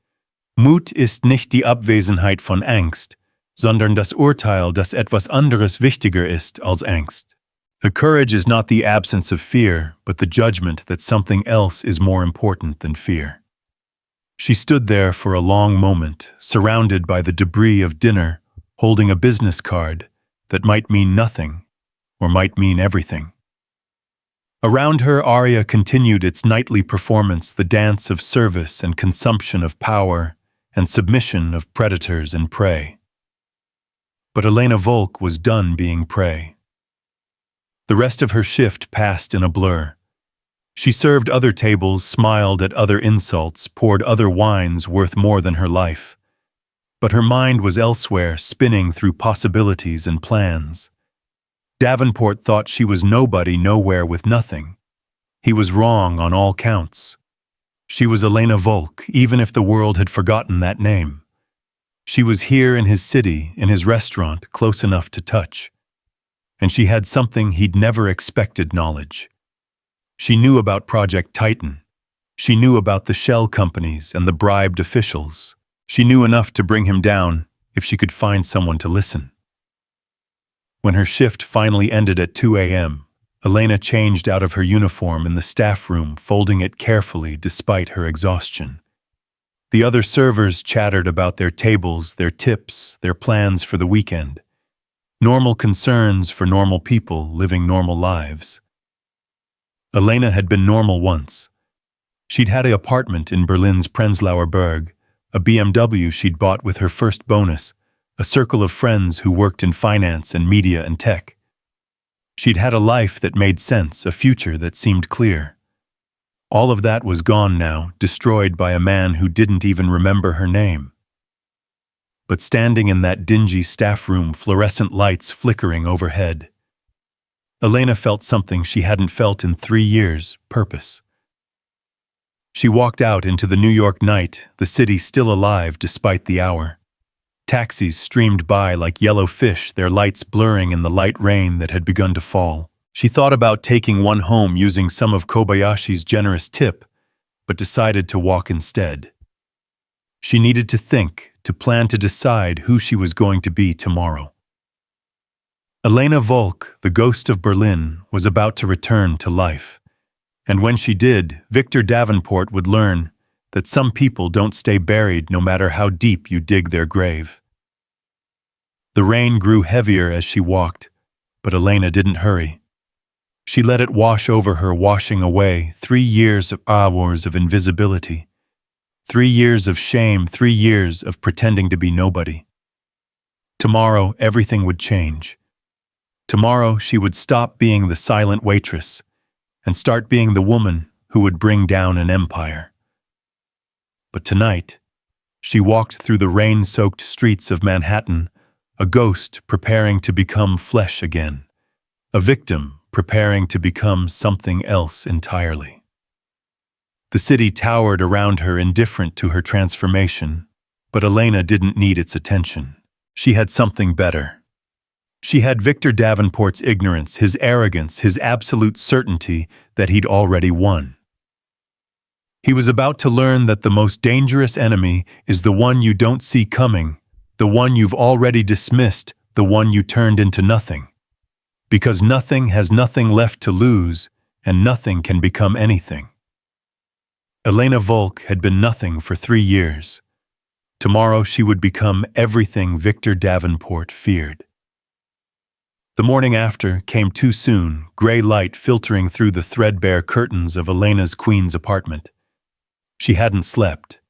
Speaker 1: Mut ist nicht die Abwesenheit von Angst, sondern das Urteil, dass etwas anderes wichtiger ist als Angst. The courage is not the absence of fear, but the judgment that something else is more important than fear. She stood there for a long moment, surrounded by the debris of dinner, holding a business card that might mean nothing, or might mean everything. Around her, aria continued its nightly performance, the dance of service and consumption of power, and submission of predators and prey. But Elena Volk was done being prey. The rest of her shift passed in a blur. She served other tables, smiled at other insults, poured other wines worth more than her life. But her mind was elsewhere, spinning through possibilities and plans. Davenport thought she was nobody nowhere with nothing. He was wrong on all counts. She was Elena Volk, even if the world had forgotten that name. She was here in his city, in his restaurant, close enough to touch. And she had something he'd never expected knowledge. She knew about Project Titan. She knew about the shell companies and the bribed officials. She knew enough to bring him down if she could find someone to listen. When her shift finally ended at 2 a.m., Elena changed out of her uniform in the staff room, folding it carefully despite her exhaustion. The other servers chattered about their tables, their tips, their plans for the weekend. Normal concerns for normal people living normal lives. Elena had been normal once. She'd had an apartment in Berlin's Prenzlauer Berg, a BMW she'd bought with her first bonus, a circle of friends who worked in finance and media and tech. She'd had a life that made sense, a future that seemed clear. All of that was gone now, destroyed by a man who didn't even remember her name. But standing in that dingy staff room, fluorescent lights flickering overhead, Elena felt something she hadn't felt in 3 years, purpose. She walked out into the New York night, the city still alive despite the hour. Taxis streamed by like yellow fish, their lights blurring in the light rain that had begun to fall. She thought about taking one home using some of Kobayashi's generous tip, but decided to walk instead. She needed to think, to plan, to decide who she was going to be tomorrow. Elena Volk, the ghost of Berlin, was about to return to life. And when she did, Victor Davenport would learn that some people don't stay buried no matter how deep you dig their grave. The rain grew heavier as she walked, but Elena didn't hurry. She let it wash over her, washing away 3 years of hours of invisibility. 3 years of shame, 3 years of pretending to be nobody. Tomorrow, everything would change. Tomorrow, she would stop being the silent waitress and start being the woman who would bring down an empire. But tonight, she walked through the rain-soaked streets of Manhattan, a ghost preparing to become flesh again, a victim preparing to become something else entirely. The city towered around her, indifferent to her transformation, but Elena didn't need its attention. She had something better. She had Victor Davenport's ignorance, his arrogance, his absolute certainty that he'd already won. He was about to learn that the most dangerous enemy is the one you don't see coming, the one you've already dismissed, the one you turned into nothing. Because nothing has nothing left to lose, and nothing can become anything. Elena Volk had been nothing for 3 years. Tomorrow she would become everything Victor Davenport feared. The morning after came too soon, gray light filtering through the threadbare curtains of Elena's queen's apartment. She hadn't slept.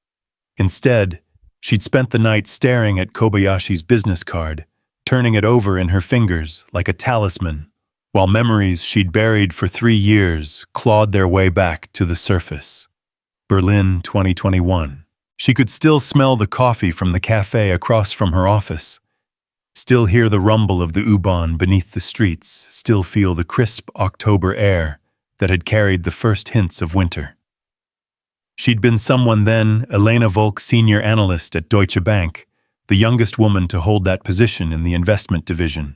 Speaker 1: Instead, she'd spent the night staring at Kobayashi's business card, turning it over in her fingers like a talisman, while memories she'd buried for 3 years clawed their way back to the surface. Berlin 2021. She could still smell the coffee from the cafe across from her office, still hear the rumble of the U-Bahn beneath the streets, still feel the crisp October air that had carried the first hints of winter. She'd been someone then, Elena Volk, senior analyst at Deutsche Bank, the youngest woman to hold that position in the investment division.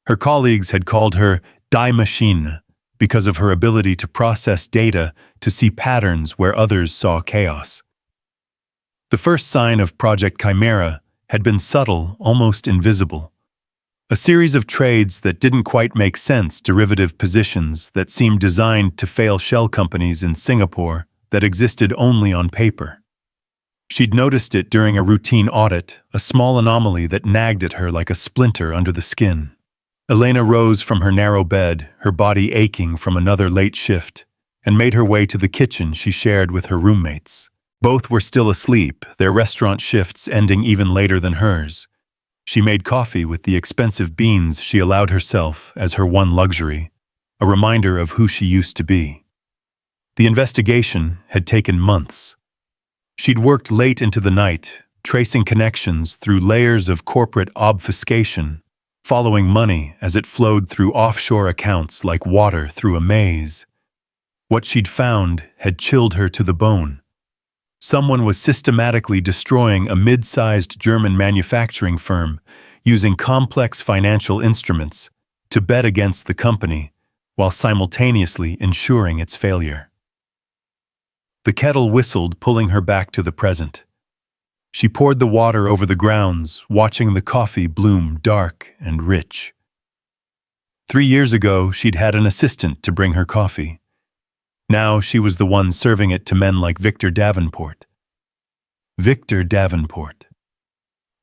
Speaker 1: Her colleagues had called her Die Maschine, because of her ability to process data to see patterns where others saw chaos. The first sign of Project Chimera had been subtle, almost invisible. A series of trades that didn't quite make sense, derivative positions that seemed designed to fail shell companies in Singapore that existed only on paper. She'd noticed it during a routine audit, a small anomaly that nagged at her like a splinter under the skin. Elena rose from her narrow bed, her body aching from another late shift, and made her way to the kitchen she shared with her roommates. Both were still asleep, their restaurant shifts ending even later than hers. She made coffee with the expensive beans she allowed herself as her one luxury, a reminder of who she used to be. The investigation had taken months. She'd worked late into the night, tracing connections through layers of corporate obfuscation, following money as it flowed through offshore accounts like water through a maze. What she'd found had chilled her to the bone. Someone was systematically destroying a mid-sized German manufacturing firm using complex financial instruments to bet against the company while simultaneously ensuring its failure. The kettle whistled, pulling her back to the present. She poured the water over the grounds, watching the coffee bloom dark and rich. 3 years ago, she'd had an assistant to bring her coffee. Now she was the one serving it to men like Victor Davenport. Victor Davenport.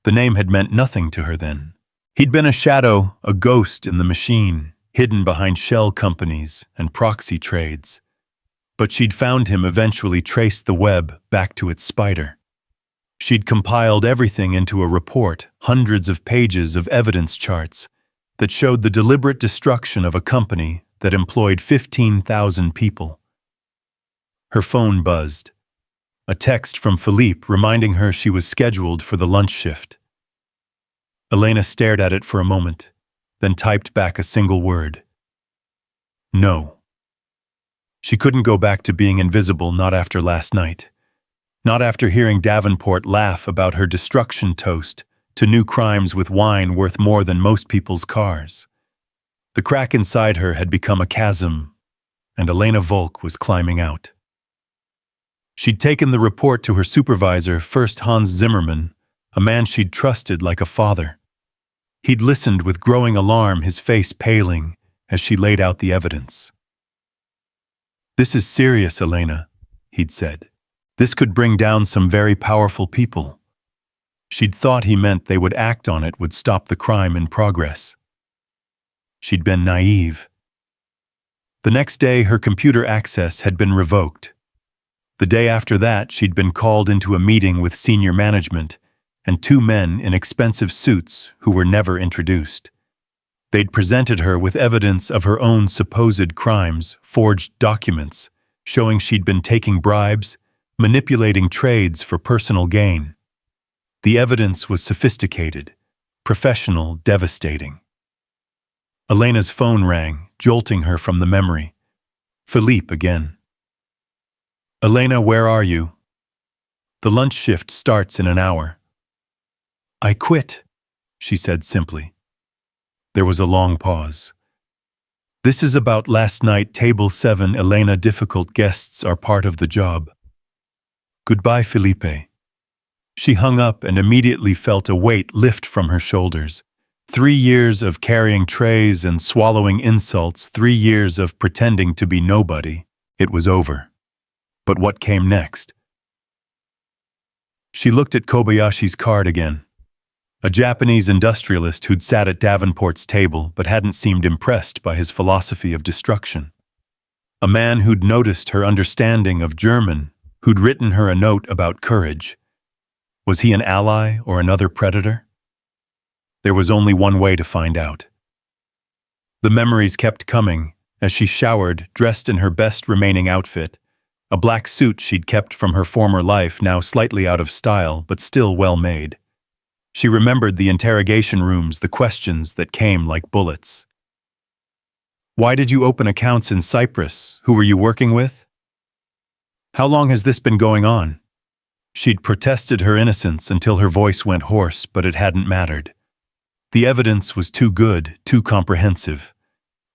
Speaker 1: The name had meant nothing to her then. He'd been a shadow, a ghost in the machine, hidden behind shell companies and proxy trades. But she'd found him, eventually traced the web back to its spider. She'd compiled everything into a report, hundreds of pages of evidence charts that showed the deliberate destruction of a company that employed 15,000 people. Her phone buzzed. A text from Philippe reminding her she was scheduled for the lunch shift. Elena stared at it for a moment, then typed back a single word. No. She couldn't go back to being invisible, not after last night. Not after hearing Davenport laugh about her destruction toast to new crimes with wine worth more than most people's cars. The crack inside her had become a chasm, and Elena Volk was climbing out. She'd taken the report to her supervisor, first Hans Zimmermann, a man she'd trusted like a father. He'd listened with growing alarm, his face paling as she laid out the evidence. "This is serious, Elena," he'd said. "This could bring down some very powerful people." She'd thought he meant they would act on it, would stop the crime in progress. She'd been naive. The next day, her computer access had been revoked. The day after that, she'd been called into a meeting with senior management and 2 men in expensive suits who were never introduced. They'd presented her with evidence of her own supposed crimes, forged documents, showing she'd been taking bribes, manipulating trades for personal gain. The evidence was sophisticated, professional, devastating. Elena's phone rang, jolting her from the memory. Philippe again. "Elena, where are you? The lunch shift starts in an hour." "I quit," she said simply. There was a long pause. "This is about last night, table 7, Elena. Difficult guests are part of the job. Goodbye, Felipe." She hung up and immediately felt a weight lift from her shoulders. 3 years of carrying trays and swallowing insults, 3 years of pretending to be nobody. It was over. But what came next? She looked at Kobayashi's card again. A Japanese industrialist who'd sat at Davenport's table but hadn't seemed impressed by his philosophy of destruction. A man who'd noticed her understanding of German, who'd written her a note about courage. Was he an ally or another predator? There was only one way to find out. The memories kept coming as she showered, dressed in her best remaining outfit, a black suit she'd kept from her former life, now slightly out of style but still well made. She remembered the interrogation rooms, the questions that came like bullets. "Why did you open accounts in Cyprus? Who were you working with? How long has this been going on?" She'd protested her innocence until her voice went hoarse, but it hadn't mattered. The evidence was too good, too comprehensive.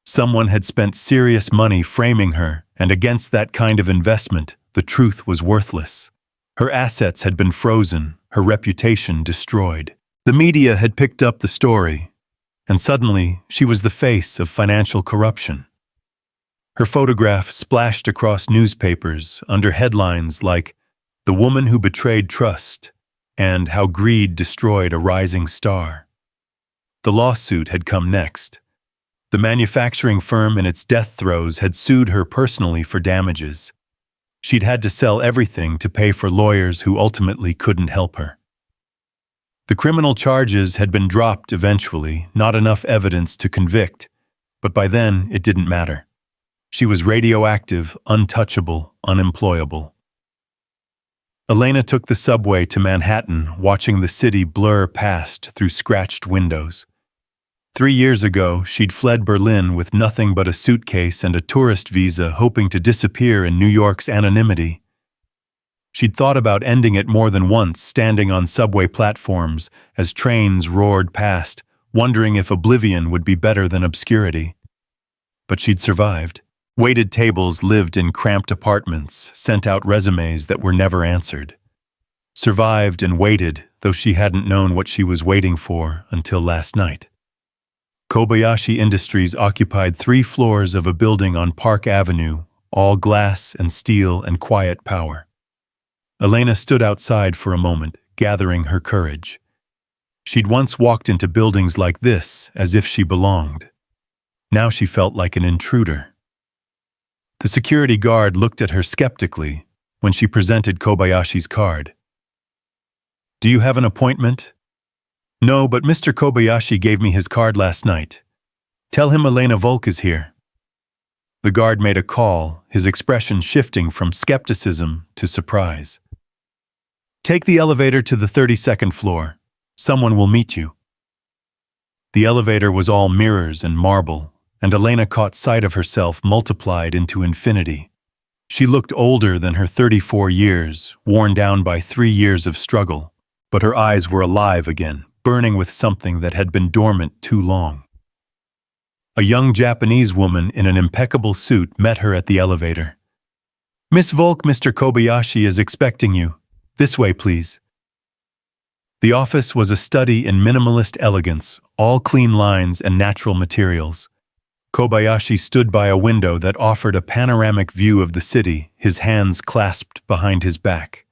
Speaker 1: Someone had spent serious money framing her, and against that kind of investment, the truth was worthless. Her assets had been frozen, her reputation destroyed. The media had picked up the story, and suddenly she was the face of financial corruption. Her photograph splashed across newspapers under headlines like "The Woman Who Betrayed Trust" and "How Greed Destroyed a Rising Star." The lawsuit had come next. The manufacturing firm in its death throes had sued her personally for damages. She'd had to sell everything to pay for lawyers who ultimately couldn't help her. The criminal charges had been dropped eventually, not enough evidence to convict, but by then it didn't matter. She was radioactive, untouchable, unemployable. Elena took the subway to Manhattan, watching the city blur past through scratched windows. 3 years ago, she'd fled Berlin with nothing but a suitcase and a tourist visa, hoping to disappear in New York's anonymity. She'd thought about ending it more than once, standing on subway platforms as trains roared past, wondering if oblivion would be better than obscurity. But she'd survived. Waited tables, lived in cramped apartments, sent out resumes that were never answered. Survived and waited, though she hadn't known what she was waiting for until last night. Kobayashi Industries occupied 3 floors of a building on Park Avenue, all glass and steel and quiet power. Elena stood outside for a moment, gathering her courage. She'd once walked into buildings like this as if she belonged. Now she felt like an intruder. The security guard looked at her skeptically when she presented Kobayashi's card. "Do you have an appointment?" "No, but Mr. Kobayashi gave me his card last night. Tell him Elena Volk is here." The guard made a call, his expression shifting from skepticism to surprise. "Take the elevator to the 32nd floor. Someone will meet you." The elevator was all mirrors and marble, and Elena caught sight of herself multiplied into infinity. She looked older than her 34 years, worn down by 3 years of struggle, but her eyes were alive again, burning with something that had been dormant too long. A young Japanese woman in an impeccable suit met her at the elevator. "Miss Volk, Mr. Kobayashi is expecting you. This way, please." The office was a study in minimalist elegance, all clean lines and natural materials. Kobayashi stood by a window that offered a panoramic view of the city, his hands clasped behind his back.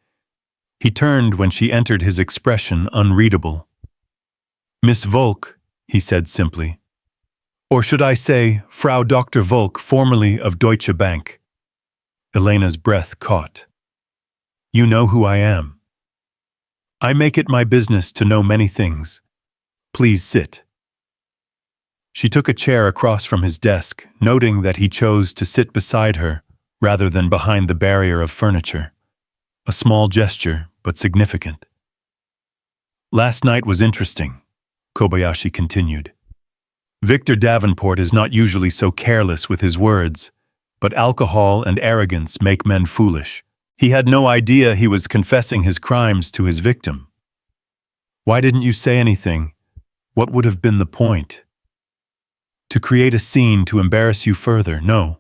Speaker 1: He turned when she entered, his expression unreadable. "Miss Volk," he said simply. "Or should I say, Frau Dr. Volk, formerly of Deutsche Bank." Elena's breath caught. "You know who I am." "I make it my business to know many things. Please sit." She took a chair across from his desk, noting that he chose to sit beside her rather than behind the barrier of furniture. A small gesture, but significant. "Last night was interesting," Kobayashi continued. "Victor Davenport is not usually so careless with his words, but alcohol and arrogance make men foolish. He had no idea he was confessing his crimes to his victim. Why didn't you say anything? What would have been the point? To create a scene to embarrass you further? No.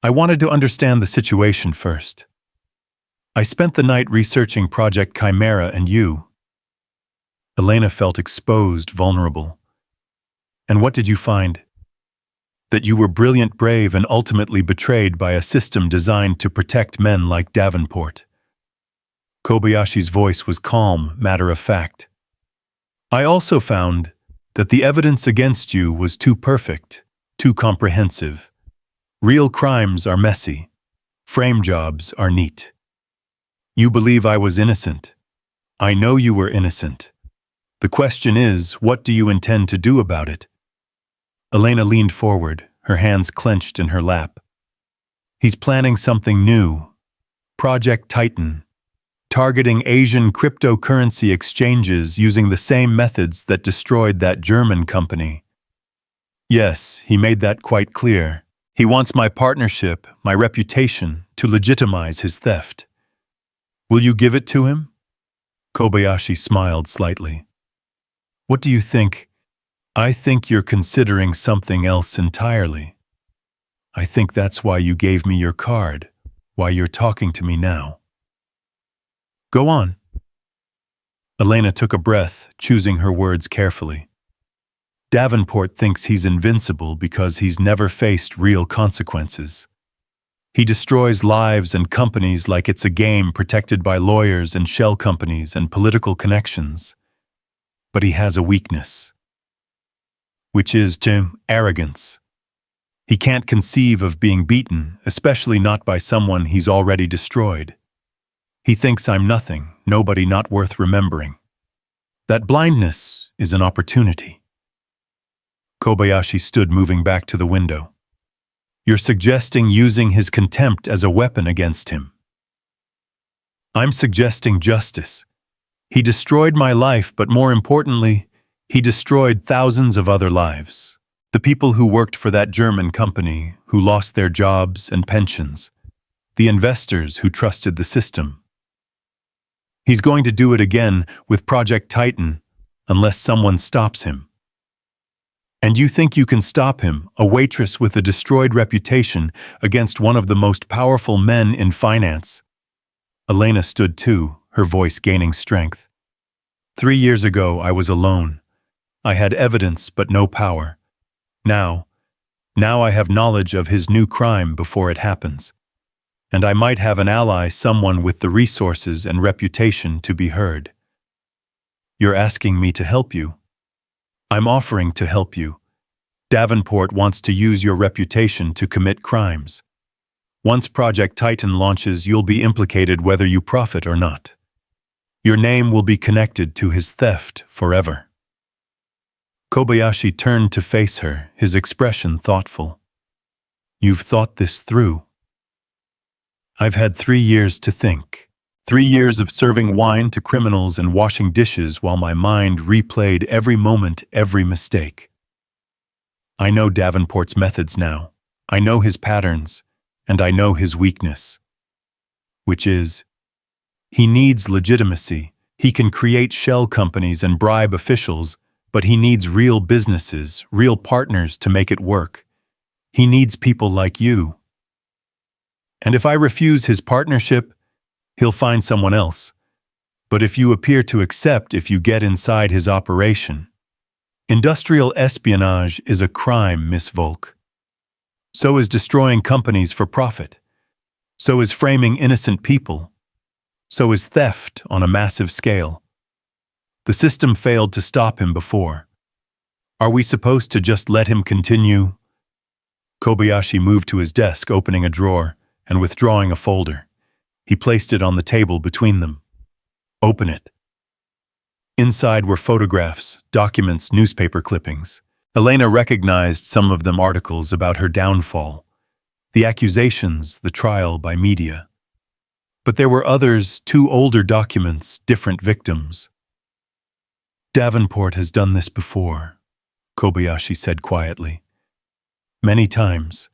Speaker 1: I wanted to understand the situation first. I spent the night researching Project Chimera and you." Elena felt exposed, vulnerable. "And what did you find?" "That you were brilliant, brave, and ultimately betrayed by a system designed to protect men like Davenport." Kobayashi's voice was calm, matter-of-fact. "I also found that the evidence against you was too perfect, too comprehensive. Real crimes are messy. Frame jobs are neat. You believe I was innocent. I know you were innocent. The question is, what do you intend to do about it?" Elena leaned forward, her hands clenched in her lap. "He's planning something new. Project Titan. Targeting Asian cryptocurrency exchanges using the same methods that destroyed that German company. Yes, he made that quite clear. He wants my partnership, my reputation, to legitimize his theft. Will you give it to him?" Kobayashi smiled slightly. "What do you think? I think you're considering something else entirely. I think that's why you gave me your card, why you're talking to me now. Go on. Elena took a breath, choosing her words carefully. Davenport thinks he's invincible because he's never faced real consequences. He destroys lives and companies like it's a game protected by lawyers and shell companies and political connections. But he has a weakness, which is arrogance. He can't conceive of being beaten, especially not by someone he's already destroyed. He thinks I'm nothing, nobody not worth remembering. That blindness is an opportunity. Kobayashi stood moving back to the window. You're suggesting using his contempt as a weapon against him. I'm suggesting justice. He destroyed my life, but more importantly, he destroyed thousands of other lives. The people who worked for that German company, who lost their jobs and pensions. The investors who trusted the system. He's going to do it again with Project Titan, unless someone stops him. And you think you can stop him, a waitress with a destroyed reputation, against one of the most powerful men in finance? Elena stood too, her voice gaining strength. 3 years ago, I was alone. I had evidence but no power. Now I have knowledge of his new crime before it happens. And I might have an ally, someone with the resources and reputation to be heard. You're asking me to help you. I'm offering to help you. Davenport wants to use your reputation to commit crimes. Once Project Titan launches, you'll be implicated whether you profit or not. Your name will be connected to his theft forever. Kobayashi turned to face her, his expression thoughtful. You've thought this through. I've had 3 years to think. 3 years of serving wine to criminals and washing dishes while my mind replayed every moment, every mistake. I know Davenport's methods now. I know his patterns, and I know his weakness. Which is, he needs legitimacy. He can create shell companies and bribe officials, but he needs real businesses, real partners to make it work. He needs people like you. And if I refuse his partnership, he'll find someone else. But if you appear to accept, if you get inside his operation. Industrial espionage is a crime, Miss Volk. So is destroying companies for profit. So is framing innocent people. So is theft on a massive scale. The system failed to stop him before. Are we supposed to just let him continue? Kobayashi moved to his desk, opening a drawer and withdrawing a folder. He placed it on the table between them. Open it. Inside were photographs, documents, newspaper clippings. Elena recognized some of them articles about her downfall, the accusations, the trial by media. But there were others, 2 older documents, different victims. Davenport has done this before, Kobayashi said quietly. Many times.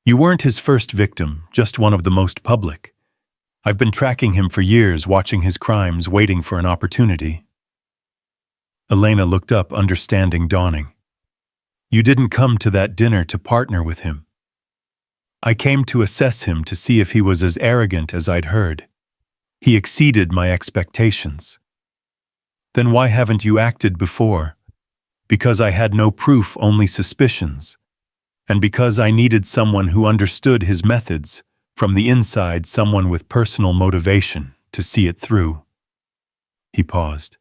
Speaker 1: You weren't his first victim, just one of the most public. I've been tracking him for years, watching his crimes, waiting for an opportunity. Elena looked up, understanding dawning. You didn't come to that dinner to partner with him. I came to assess him to see if he was as arrogant as I'd heard. He exceeded my expectations. Then why haven't you acted before? Because I had no proof, only suspicions. And because I needed someone who understood his methods, from the inside, someone with personal motivation to see it through. He paused.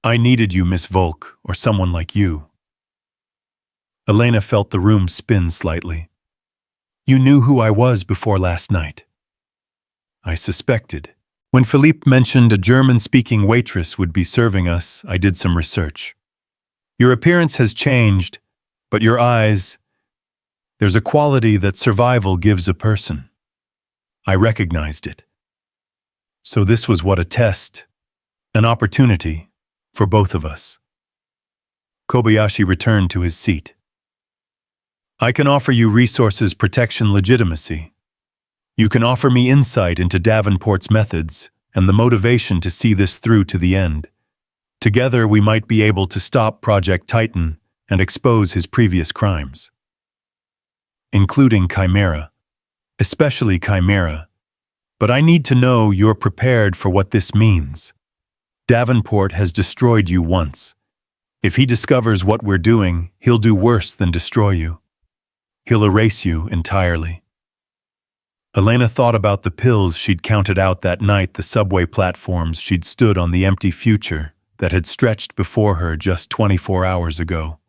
Speaker 1: I needed you, Miss Volk, or someone like you. Elena felt the room spin slightly. You knew who I was before last night. I suspected. When Philippe mentioned a German-speaking waitress would be serving us, I did some research. Your appearance has changed, but your eyes... There's a quality that survival gives a person. I recognized it. So this was what a test, an opportunity for both of us. Kobayashi returned to his seat. I can offer you resources, protection, legitimacy. You can offer me insight into Davenport's methods and the motivation to see this through to the end, Together, we might be able to stop Project Titan and expose his previous crimes, including Chimera, especially Chimera. But I need to know you're prepared for what this means. Davenport has destroyed you once. If he discovers what we're doing, he'll do worse than destroy you. He'll erase you entirely. Elena thought about the pills she'd counted out that night, the subway platforms she'd stood on, the empty future that had stretched before her just 24 hours ago.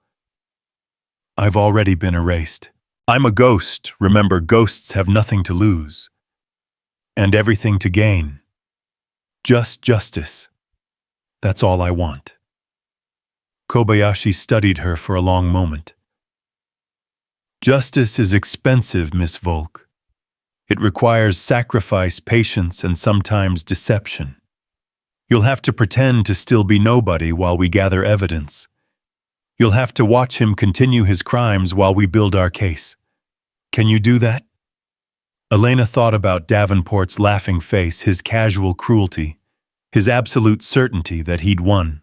Speaker 1: I've already been erased. I'm a ghost. Remember, ghosts have nothing to lose and everything to gain. Just justice. That's all I want. Kobayashi studied her for a long moment. Justice is expensive, Miss Volk. It requires sacrifice, patience, and sometimes deception. You'll have to pretend to still be nobody while we gather evidence. You'll have to watch him continue his crimes while we build our case. Can you do that? Elena thought about Davenport's laughing face, his casual cruelty, his absolute certainty that he'd won.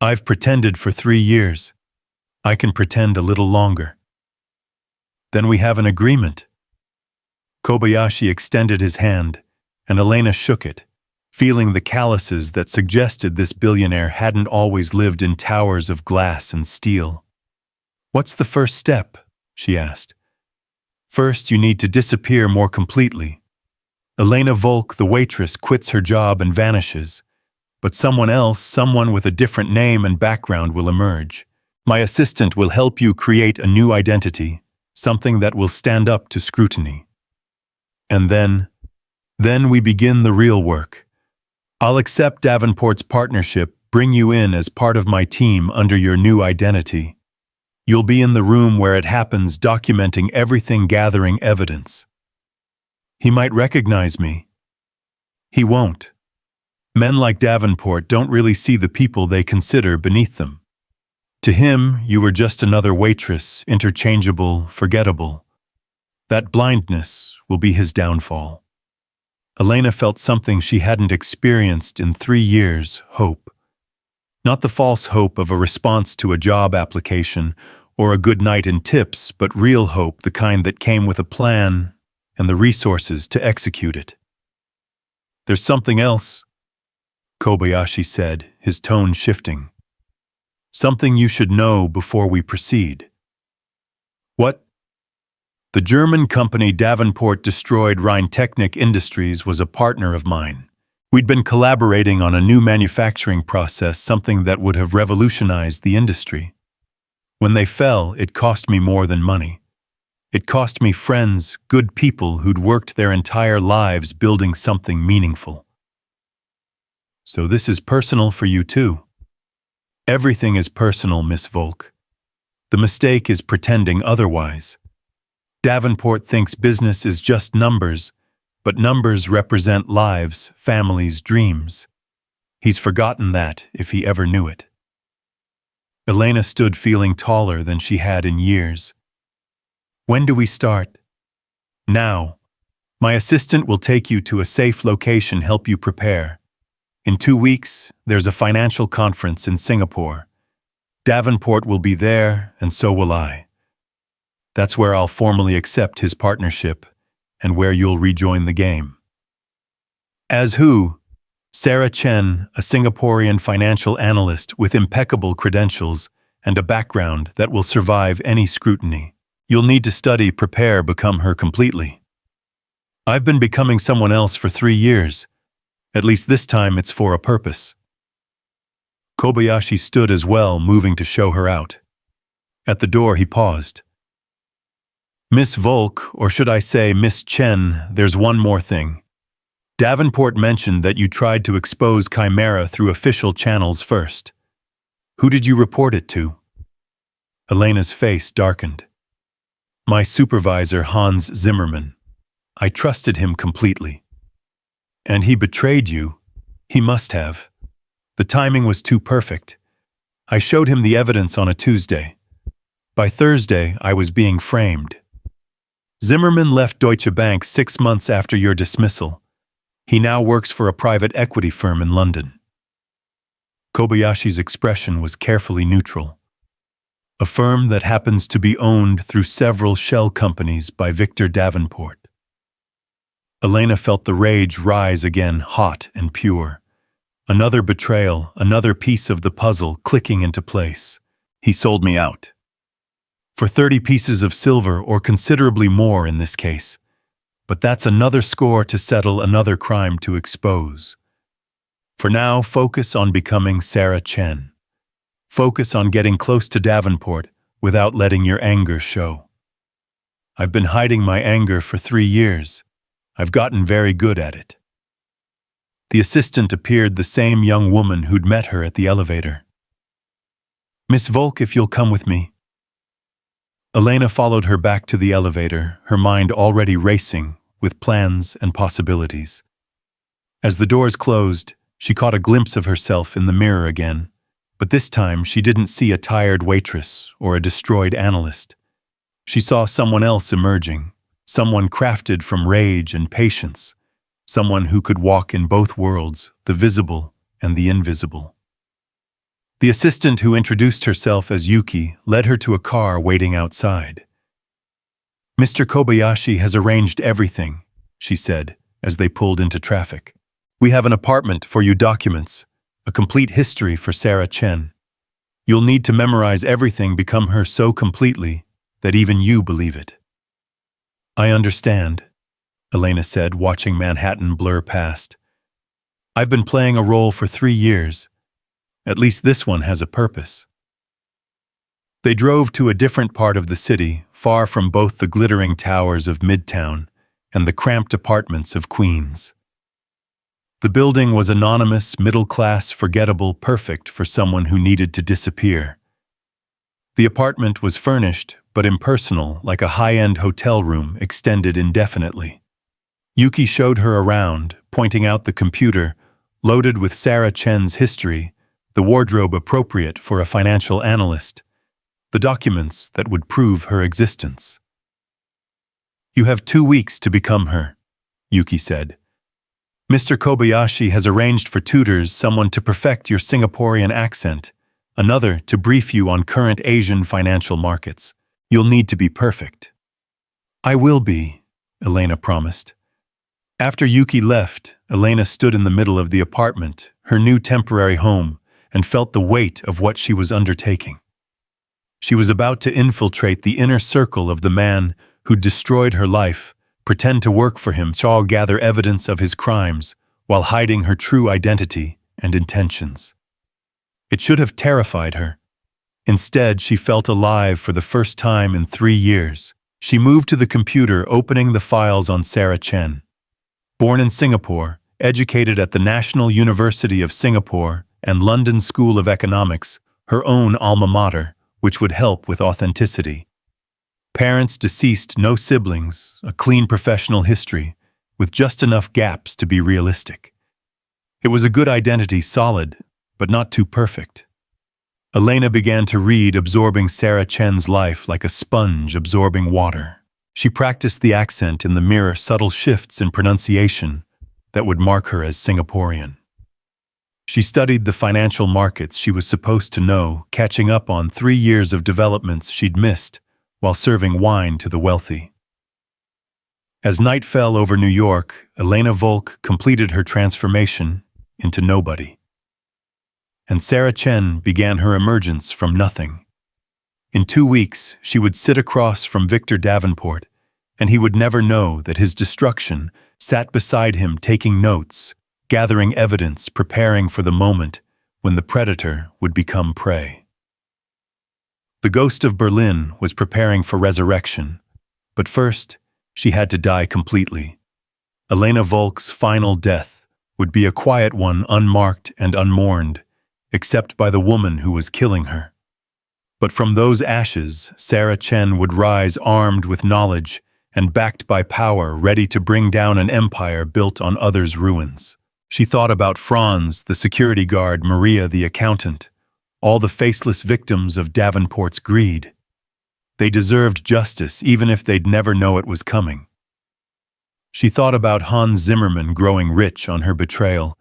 Speaker 1: I've pretended for 3 years. I can pretend a little longer. Then we have an agreement. Kobayashi extended his hand, and Elena shook it, feeling the calluses that suggested this billionaire hadn't always lived in towers of glass and steel. What's the first step? She asked. First, you need to disappear more completely. Elena Volk, the waitress, quits her job and vanishes, but someone else, someone with a different name and background, will emerge. My assistant will help you create a new identity, something that will stand up to scrutiny. And then we begin the real work. I'll accept Davenport's partnership, bring you in as part of my team under your new identity. You'll be in the room where it happens, documenting everything, gathering evidence. He might recognize me. He won't. Men like Davenport don't really see the people they consider beneath them. To him, you were just another waitress, interchangeable, forgettable. That blindness will be his downfall. Elena felt something she hadn't experienced in 3 years: hope. Not the false hope of a response to a job application or a good night in tips, but real hope, the kind that came with a plan and the resources to execute it. There's something else, Kobayashi said, his tone shifting. Something you should know before we proceed. What? The German company Davenport destroyed, Rhein-Technik Industries, was a partner of mine. We'd been collaborating on a new manufacturing process, something that would have revolutionized the industry. When they fell, it cost me more than money. It cost me friends, good people who'd worked their entire lives building something meaningful. So this is personal for you too. Everything is personal, Miss Volk. The mistake is pretending otherwise. Davenport thinks business is just numbers, but numbers represent lives, families, dreams. He's forgotten that, if he ever knew it. Elena stood feeling taller than she had in years. When do we start? Now. My assistant will take you to a safe location, help you prepare. In 2 weeks, there's a financial conference in Singapore. Davenport will be there, and so will I. That's where I'll formally accept his partnership, and where you'll rejoin the game. As who? Sarah Chen, a Singaporean financial analyst with impeccable credentials and a background that will survive any scrutiny. You'll need to study, prepare, become her completely. I've been becoming someone else for 3 years. At least this time it's for a purpose. Kobayashi stood as well, moving to show her out. At the door he paused. Miss Volk, or should I say Miss Chen, there's one more thing. Davenport mentioned that you tried to expose Chimera through official channels first. Who did you report it to? Elena's face darkened. My supervisor, Hans Zimmermann. I trusted him completely. And he betrayed you? He must have. The timing was too perfect. I showed him the evidence on a Tuesday. By Thursday, I was being framed. Zimmermann left Deutsche Bank 6 months after your dismissal. He now works for a private equity firm in London. Kobayashi's expression was carefully neutral. A firm that happens to be owned through several shell companies by Victor Davenport. Elena felt the rage rise again, hot and pure. Another betrayal, another piece of the puzzle clicking into place. He sold me out. For 30 pieces of silver, or considerably more in this case. But that's another score to settle, another crime to expose. For now, focus on becoming Sarah Chen. Focus on getting close to Davenport without letting your anger show. I've been hiding my anger for 3 years. I've gotten very good at it. The assistant appeared, the same young woman who'd met her at the elevator. Miss Volk, if you'll come with me. Elena followed her back to the elevator, her mind already racing with plans and possibilities. As the doors closed, she caught a glimpse of herself in the mirror again, but this time she didn't see a tired waitress or a destroyed analyst. She saw someone else emerging, someone crafted from rage and patience, someone who could walk in both worlds, the visible and the invisible. The assistant, who introduced herself as Yuki, led her to a car waiting outside. Mr. Kobayashi has arranged everything, she said, as they pulled into traffic. We have an apartment for you, documents, a complete history for Sarah Chen. You'll need to memorize everything, become her so completely that even you believe it. I understand, Elena said, watching Manhattan blur past. I've been playing a role for 3 years. At least this one has a purpose. They drove to a different part of the city, far from both the glittering towers of Midtown and the cramped apartments of Queens. The building was anonymous, middle-class, forgettable, perfect for someone who needed to disappear. The apartment was furnished, but impersonal, like a high-end hotel room extended indefinitely. Yuki showed her around, pointing out the computer, loaded with Sarah Chen's history, the wardrobe appropriate for a financial analyst, the documents that would prove her existence. You have 2 weeks to become her, Yuki said. Mr. Kobayashi has arranged for tutors, someone to perfect your Singaporean accent, another to brief you on current Asian financial markets. You'll need to be perfect. I will be, Elena promised. After Yuki left, Elena stood in the middle of the apartment, her new temporary home, and felt the weight of what she was undertaking. She was about to infiltrate the inner circle of the man who destroyed her life, pretend to work for him, gather evidence of his crimes, while hiding her true identity and intentions. It should have terrified her. Instead, she felt alive for the first time in 3 years. She moved to the computer, opening the files on Sarah Chen. Born in Singapore, educated at the National University of Singapore and London School of Economics, her own alma mater, which would help with authenticity. Parents deceased, no siblings, a clean professional history, with just enough gaps to be realistic. It was a good identity, solid, but not too perfect. Elena began to read, absorbing Sarah Chen's life like a sponge absorbing water. She practiced the accent in the mirror, subtle shifts in pronunciation that would mark her as Singaporean. She studied the financial markets she was supposed to know, catching up on 3 years of developments she'd missed while serving wine to the wealthy. As night fell over New York, Elena Volk completed her transformation into nobody. And Sarah Chen began her emergence from nothing. In 2 weeks, she would sit across from Victor Davenport, and he would never know that his destruction sat beside him, taking notes, gathering evidence, preparing for the moment when the predator would become prey. The ghost of Berlin was preparing for resurrection, but first, she had to die completely. Elena Volk's final death would be a quiet one, unmarked and unmourned, except by the woman who was killing her. But from those ashes, Sarah Chen would rise, armed with knowledge and backed by power, ready to bring down an empire built on others' ruins. She thought about Franz, the security guard, Maria, the accountant, all the faceless victims of Davenport's greed. They deserved justice, even if they'd never know it was coming. She thought about Hans Zimmerman growing rich on her betrayal,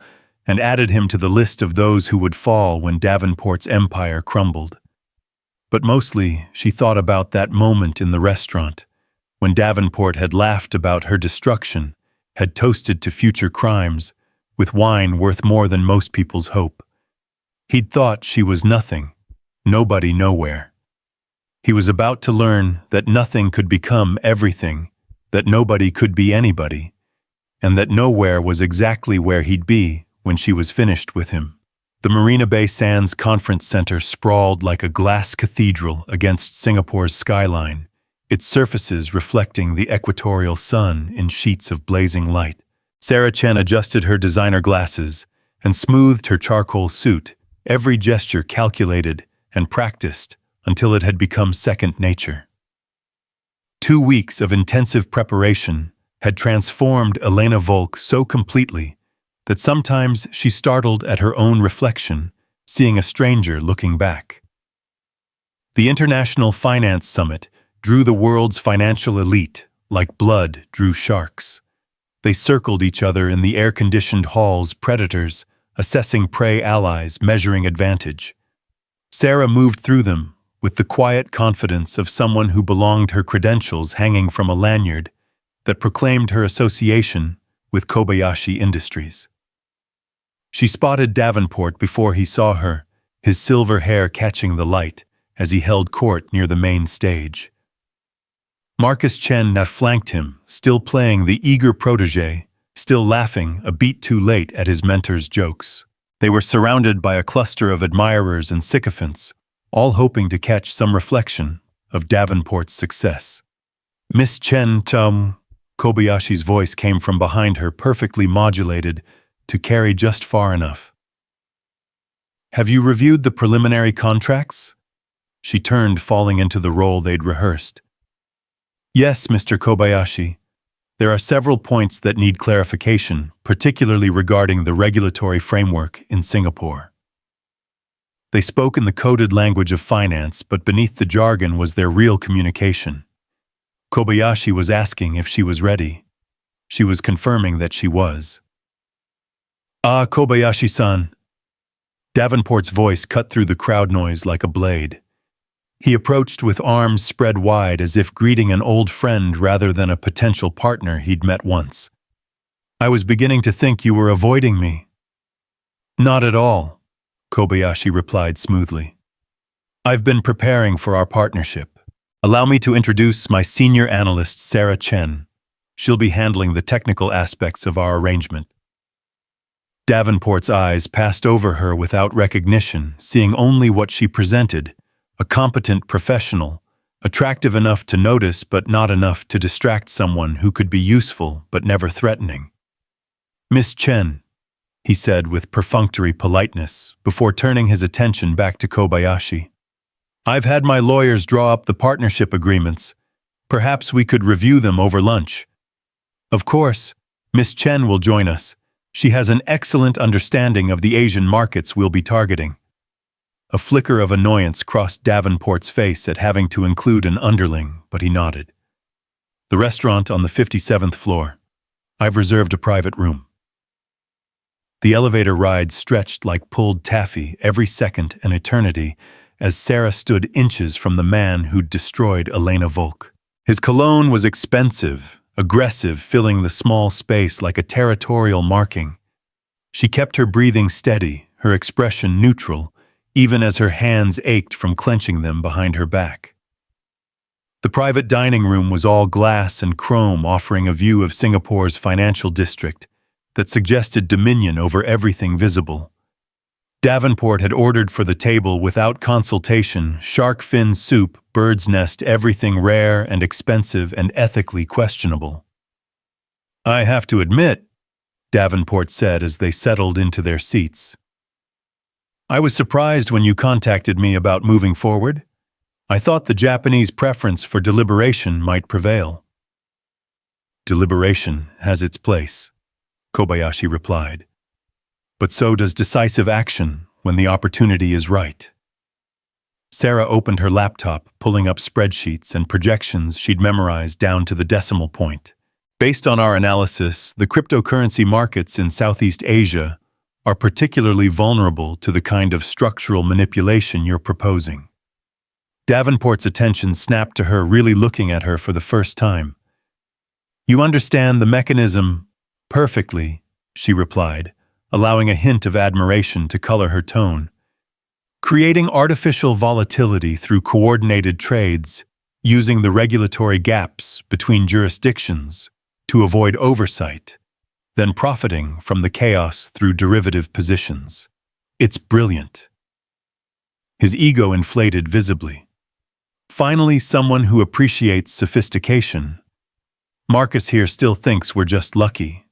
Speaker 1: and added him to the list of those who would fall when Davenport's empire crumbled. But mostly, she thought about that moment in the restaurant, when Davenport had laughed about her destruction, had toasted to future crimes, with wine worth more than most people's hope. He'd thought she was nothing, nobody nowhere. He was about to learn that nothing could become everything, that nobody could be anybody, and that nowhere was exactly where he'd be when she was finished with him. The Marina Bay Sands Conference Center sprawled like a glass cathedral against Singapore's skyline, its surfaces reflecting the equatorial sun in sheets of blazing light. Sarah Chen adjusted her designer glasses and smoothed her charcoal suit, every gesture calculated and practiced until it had become second nature. 2 weeks of intensive preparation had transformed Elena Volk so completely that sometimes she startled at her own reflection, seeing a stranger looking back. The International Finance Summit drew the world's financial elite like blood drew sharks. They circled each other in the air-conditioned halls, predators, assessing prey allies, measuring advantage. Sarah moved through them with the quiet confidence of someone who belonged, her credentials hanging from a lanyard that proclaimed her association with Kobayashi Industries. She spotted Davenport before he saw her, his silver hair catching the light as he held court near the main stage. Marcus Chen now flanked him, still playing the eager protégé, still laughing a beat too late at his mentor's jokes. They were surrounded by a cluster of admirers and sycophants, all hoping to catch some reflection of Davenport's success. "Miss Chen, Kobayashi's voice came from behind her, perfectly modulated to carry just far enough. "Have you reviewed the preliminary contracts?" She turned, falling into the role they'd rehearsed. "Yes, Mr. Kobayashi. There are several points that need clarification, particularly regarding the regulatory framework in Singapore." They spoke in the coded language of finance, but beneath the jargon was their real communication. Kobayashi was asking if she was ready. She was confirming that she was. "Ah, Kobayashi-san." Davenport's voice cut through the crowd noise like a blade. He approached with arms spread wide as if greeting an old friend rather than a potential partner he'd met once. "I was beginning to think you were avoiding me." "Not at all," Kobayashi replied smoothly. "I've been preparing for our partnership. Allow me to introduce my senior analyst, Sarah Chen. She'll be handling the technical aspects of our arrangement." Davenport's eyes passed over her without recognition, seeing only what she presented, a competent professional, attractive enough to notice but not enough to distract someone who could be useful but never threatening. "Miss Chen," he said with perfunctory politeness, before turning his attention back to Kobayashi. "I've had my lawyers draw up the partnership agreements. Perhaps we could review them over lunch." "Of course, Miss Chen will join us. She has an excellent understanding of the Asian markets we'll be targeting." A flicker of annoyance crossed Davenport's face at having to include an underling, but he nodded. "The restaurant on the 57th floor. I've reserved a private room." The elevator ride stretched like pulled taffy, every second an eternity, as Sarah stood inches from the man who'd destroyed Elena Volk. His cologne was expensive, aggressive, filling the small space like a territorial marking. She kept her breathing steady, her expression neutral, even as her hands ached from clenching them behind her back. The private dining room was all glass and chrome, offering a view of Singapore's financial district that suggested dominion over everything visible. Davenport had ordered for the table without consultation, shark fin soup, bird's nest, everything rare and expensive and ethically questionable. "I have to admit," Davenport said as they settled into their seats, "I was surprised when you contacted me about moving forward. I thought the Japanese preference for deliberation might prevail." "Deliberation has its place," Kobayashi replied. "But so does decisive action when the opportunity is right." Sarah opened her laptop, pulling up spreadsheets and projections she'd memorized down to the decimal point. "Based on our analysis, the cryptocurrency markets in Southeast Asia are particularly vulnerable to the kind of structural manipulation you're proposing. Davenport's attention snapped to her, really looking at her for the first time. You understand the mechanism perfectly, she replied, allowing a hint of admiration to color her tone. Creating artificial volatility through coordinated trades, using the regulatory gaps between jurisdictions to avoid oversight, then profiting from the chaos through derivative positions. It's brilliant. His ego inflated visibly. Finally, someone who appreciates sophistication. Marcus here still thinks we're just lucky.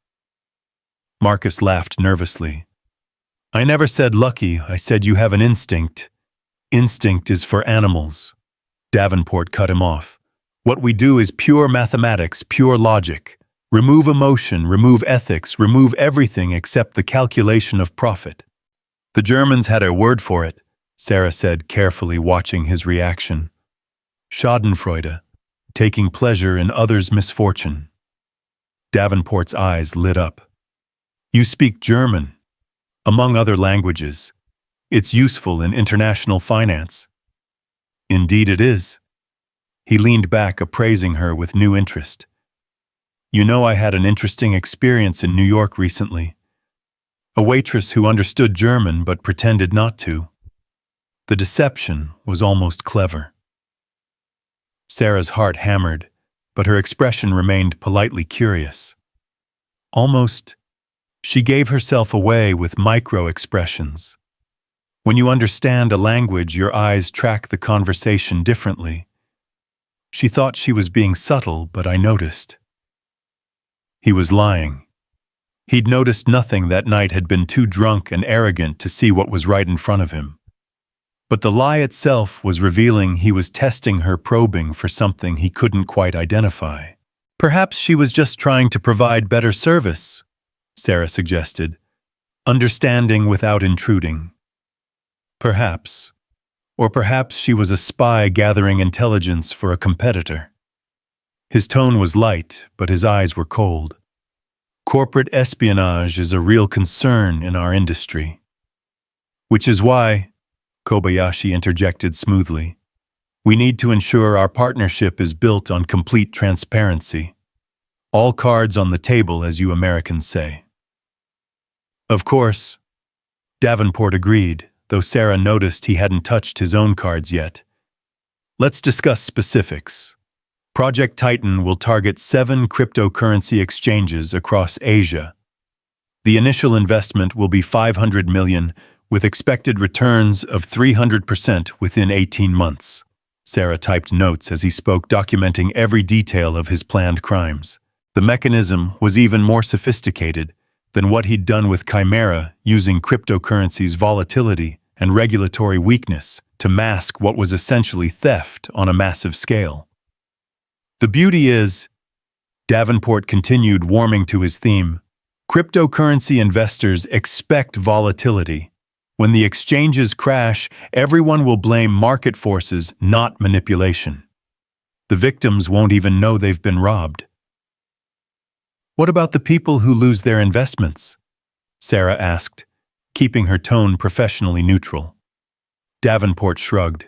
Speaker 1: Marcus laughed nervously. I never said lucky, I said you have an instinct. Instinct is for animals. Davenport cut him off. What we do is pure mathematics, pure logic. Remove emotion, remove ethics, remove everything except the calculation of profit. The Germans had a word for it, Sarah said, carefully watching his reaction. Schadenfreude, taking pleasure in others' misfortune. Davenport's eyes lit up. You speak German, among other languages. It's useful in international finance. Indeed it is. He leaned back, appraising her with new interest. You know, I had an interesting experience in New York recently. A waitress who understood German but pretended not to. The deception was almost clever. Sarah's heart hammered, but her expression remained politely curious. Almost, she gave herself away with micro-expressions. When you understand a language, your eyes track the conversation differently. She thought she was being subtle, but I noticed. He was lying. He'd noticed nothing that night, had been too drunk and arrogant to see what was right in front of him. But the lie itself was revealing he was testing her, probing for something he couldn't quite identify. Perhaps she was just trying to provide better service, Sarah suggested, understanding without intruding. Perhaps. Or perhaps she was a spy gathering intelligence for a competitor. His tone was light, but his eyes were cold. Corporate espionage is a real concern in our industry. Which is why, Kobayashi interjected smoothly, we need to ensure our partnership is built on complete transparency. All cards on the table, as you Americans say. Of course, Davenport agreed, though Sarah noticed he hadn't touched his own cards yet. Let's discuss specifics. Project Titan will target 7 cryptocurrency exchanges across Asia. The initial investment will be $500 million, with expected returns of 300% within 18 months. Sarah typed notes as he spoke, documenting every detail of his planned crimes. The mechanism was even more sophisticated than what he'd done with Chimera, using cryptocurrency's volatility and regulatory weakness to mask what was essentially theft on a massive scale. The beauty is, Davenport continued, warming to his theme, cryptocurrency investors expect volatility. When the exchanges crash, everyone will blame market forces, not manipulation. The victims won't even know they've been robbed. What about the people who lose their investments? Sarah asked, keeping her tone professionally neutral. Davenport shrugged.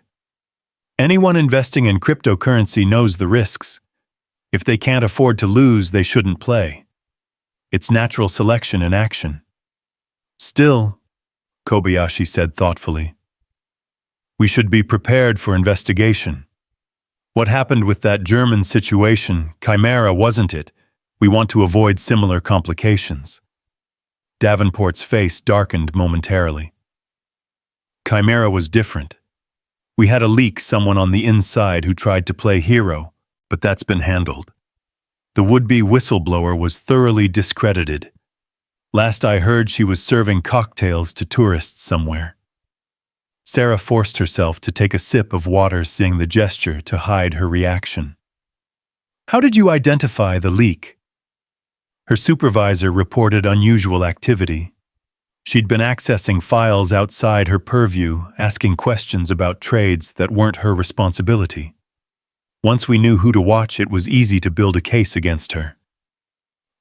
Speaker 1: Anyone investing in cryptocurrency knows the risks. If they can't afford to lose, they shouldn't play. It's natural selection in action. Still, Kobayashi said thoughtfully, we should be prepared for investigation. What happened with that German situation, Chimera, wasn't it? We want to avoid similar complications. Davenport's face darkened momentarily. Chimera was different. We had a leak, someone on the inside who tried to play hero, but that's been handled. The would-be whistleblower was thoroughly discredited. Last I heard, she was serving cocktails to tourists somewhere. Sarah forced herself to take a sip of water, seeing the gesture to hide her reaction. How did you identify the leak? Her supervisor reported unusual activity. She'd been accessing files outside her purview, asking questions about trades that weren't her responsibility. Once we knew who to watch, it was easy to build a case against her.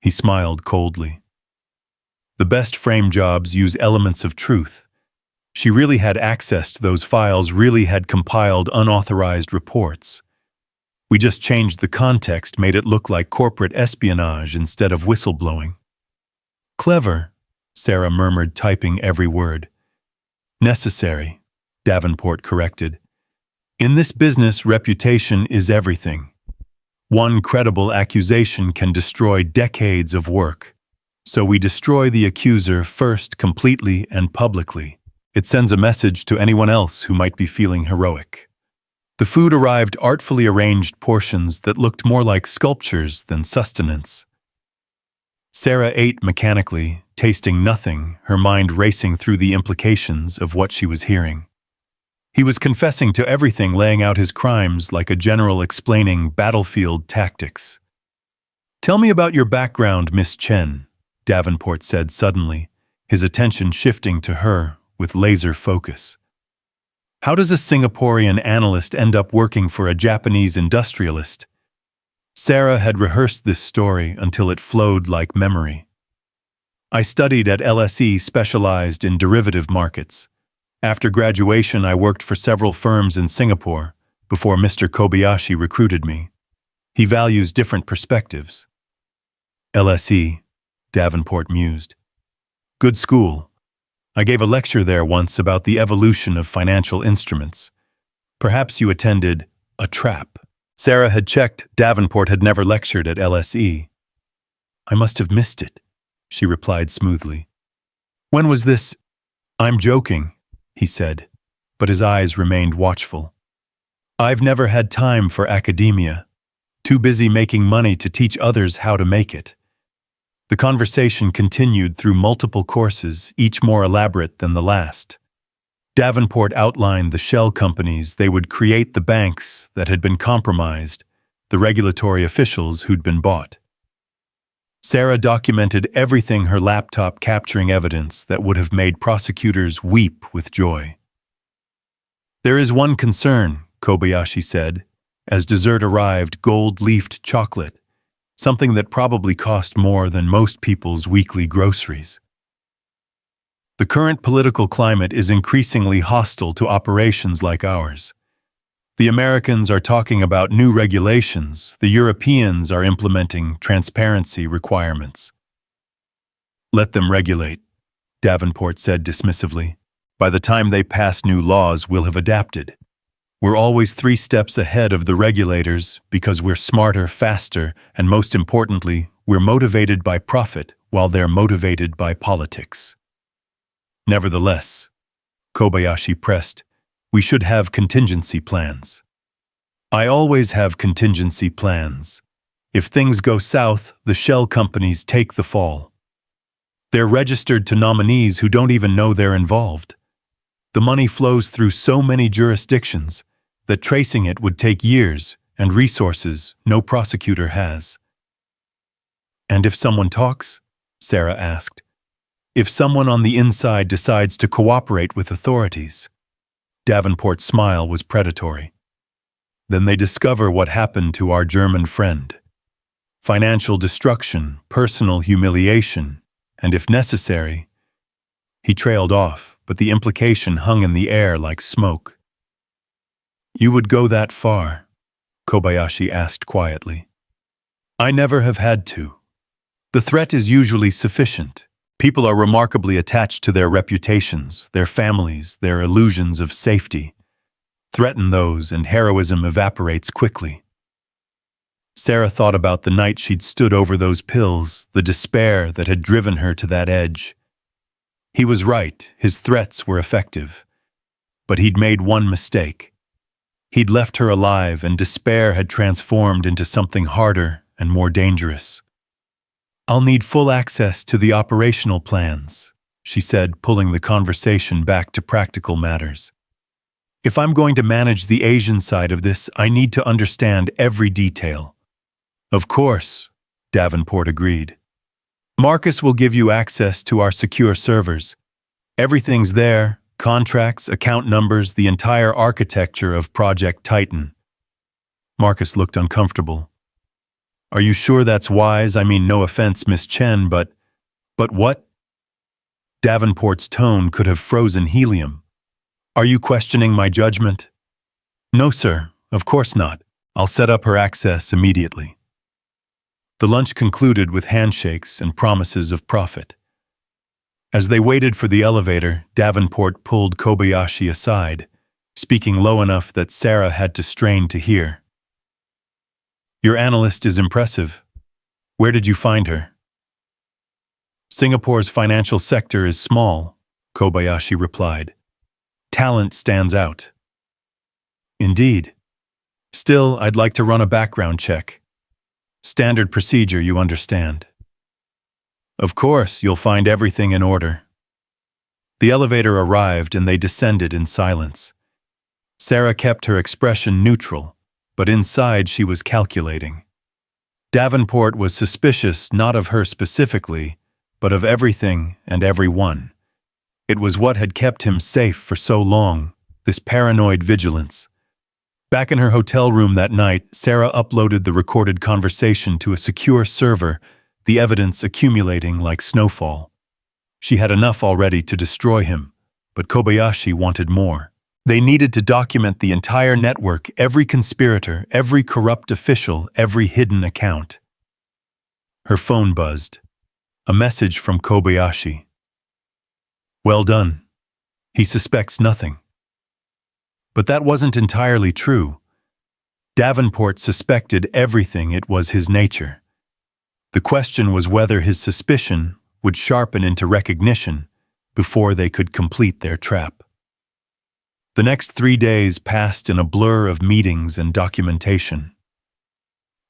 Speaker 1: He smiled coldly. The best frame jobs use elements of truth. She really had access to those files, really had compiled unauthorized reports. We just changed the context, made it look like corporate espionage instead of whistleblowing. Clever, Sarah murmured, typing every word. Necessary, Davenport corrected. In this business, reputation is everything. One credible accusation can destroy decades of work. So we destroy the accuser first, completely and publicly. It sends a message to anyone else who might be feeling heroic. The food arrived, artfully arranged portions that looked more like sculptures than sustenance. Sarah ate mechanically, tasting nothing, her mind racing through the implications of what she was hearing. He was confessing to everything, laying out his crimes like a general explaining battlefield tactics. "Tell me about your background, Miss Chen," Davenport said suddenly, his attention shifting to her with laser focus. "How does a Singaporean analyst end up working for a Japanese industrialist?" Sarah had rehearsed this story until it flowed like memory. "I studied at LSE, specialized in derivative markets. After graduation, I worked for several firms in Singapore before Mr. Kobayashi recruited me. He values different perspectives." "LSE," Davenport mused. "Good school. I gave a lecture there once about the evolution of financial instruments. Perhaps you attended a trap." Sarah had checked. Davenport had never lectured at LSE. "I must have missed it," she replied smoothly. "When was this?" "I'm joking," he said, but his eyes remained watchful. "I've never had time for academia. Too busy making money to teach others how to make it." The conversation continued through multiple courses, each more elaborate than the last. Davenport outlined the shell companies they would create, the banks that had been compromised, the regulatory officials who'd been bought. Sarah documented everything, her laptop capturing evidence that would have made prosecutors weep with joy. "There is one concern," Kobayashi said, as dessert arrived, gold-leafed chocolate, something that probably cost more than most people's weekly groceries. "The current political climate is increasingly hostile to operations like ours. The Americans are talking about new regulations. The Europeans are implementing transparency requirements." "Let them regulate," Davenport said dismissively. "By the time they pass new laws, we'll have adapted. We're always 3 steps ahead of the regulators because we're smarter, faster, and most importantly, we're motivated by profit while they're motivated by politics." "Nevertheless," Kobayashi pressed, "we should have contingency plans." "I always have contingency plans. If things go south, the shell companies take the fall. They're registered to nominees who don't even know they're involved. The money flows through so many jurisdictions that tracing it would take years and resources no prosecutor has." "And if someone talks?" Sarah asked. "If someone on the inside decides to cooperate with authorities?" Davenport's smile was predatory. "Then they discover what happened to our German friend. Financial destruction, personal humiliation, and if necessary—" He trailed off, but the implication hung in the air like smoke. "You would go that far?" Kobayashi asked quietly. "I never have had to. The threat is usually sufficient. People are remarkably attached to their reputations, their families, their illusions of safety. Threaten those and heroism evaporates quickly." Sarah thought about the night she'd stood over those pills, the despair that had driven her to that edge. He was right, his threats were effective. But he'd made one mistake. He'd left her alive, and despair had transformed into something harder and more dangerous. "I'll need full access to the operational plans," she said, pulling the conversation back to practical matters. "If I'm going to manage the Asian side of this, I need to understand every detail." "Of course," Davenport agreed. "Marcus will give you access to our secure servers. Everything's there, contracts, account numbers, the entire architecture of Project Titan." Marcus looked uncomfortable. "Are you sure that's wise? I mean, no offense, Miss Chen, but what?" Davenport's tone could have frozen helium. "Are you questioning my judgment?" "No, sir, of course not. I'll set up her access immediately." The lunch concluded with handshakes and promises of profit. As they waited for the elevator, Davenport pulled Kobayashi aside, speaking low enough that Sarah had to strain to hear. "Your analyst is impressive. Where did you find her?" "Singapore's financial sector is small," Kobayashi replied. "Talent stands out." "Indeed. Still, I'd like to run a background check. Standard procedure, you understand." "Of course, you'll find everything in order." The elevator arrived and they descended in silence. Sarah kept her expression neutral, but inside she was calculating. Davenport was suspicious not of her specifically, but of everything and everyone. It was what had kept him safe for so long, this paranoid vigilance. Back in her hotel room that night, Sarah uploaded the recorded conversation to a secure server, the evidence accumulating like snowfall. She had enough already to destroy him, but Kobayashi wanted more. They needed to document the entire network, every conspirator, every corrupt official, every hidden account. Her phone buzzed. A message from Kobayashi. "Well done. He suspects nothing." But that wasn't entirely true. Davenport suspected everything. It was his nature. The question was whether his suspicion would sharpen into recognition before they could complete their trap. The next 3 days passed in a blur of meetings and documentation.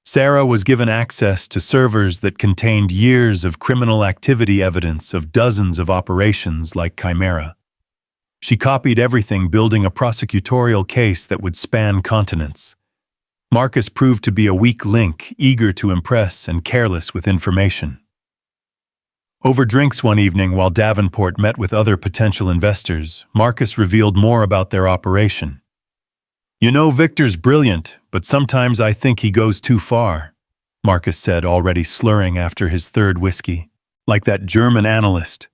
Speaker 1: Sarah was given access to servers that contained years of criminal activity evidence of dozens of operations like Chimera. She copied everything, building a prosecutorial case that would span continents. Marcus proved to be a weak link, eager to impress and careless with information. Over drinks one evening, while Davenport met with other potential investors, Marcus revealed more about their operation. "You know, Victor's brilliant, but sometimes I think he goes too far," Marcus said, already slurring after his third whiskey. "Like that German analyst.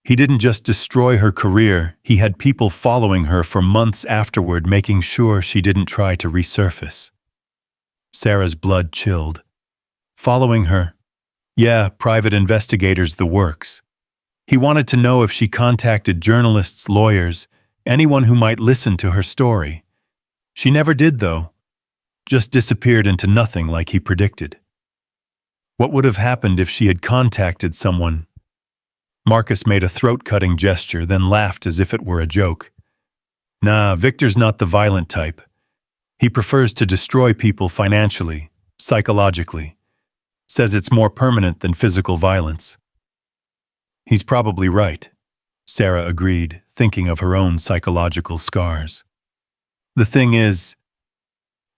Speaker 1: He didn't just destroy her career, he had people following her for months afterward, making sure she didn't try to resurface." Sarah's blood chilled. "Following her? Yeah, private investigators, the works. He wanted to know if she contacted journalists, lawyers, anyone who might listen to her story. She never did, though. Just disappeared into nothing like he predicted." What would have happened if she had contacted someone? Marcus made a throat-cutting gesture, then laughed as if it were a joke. "Nah, Victor's not the violent type. He prefers to destroy people financially, psychologically. Says it's more permanent than physical violence." "He's probably right," Sarah agreed, thinking of her own psychological scars. "The thing is,"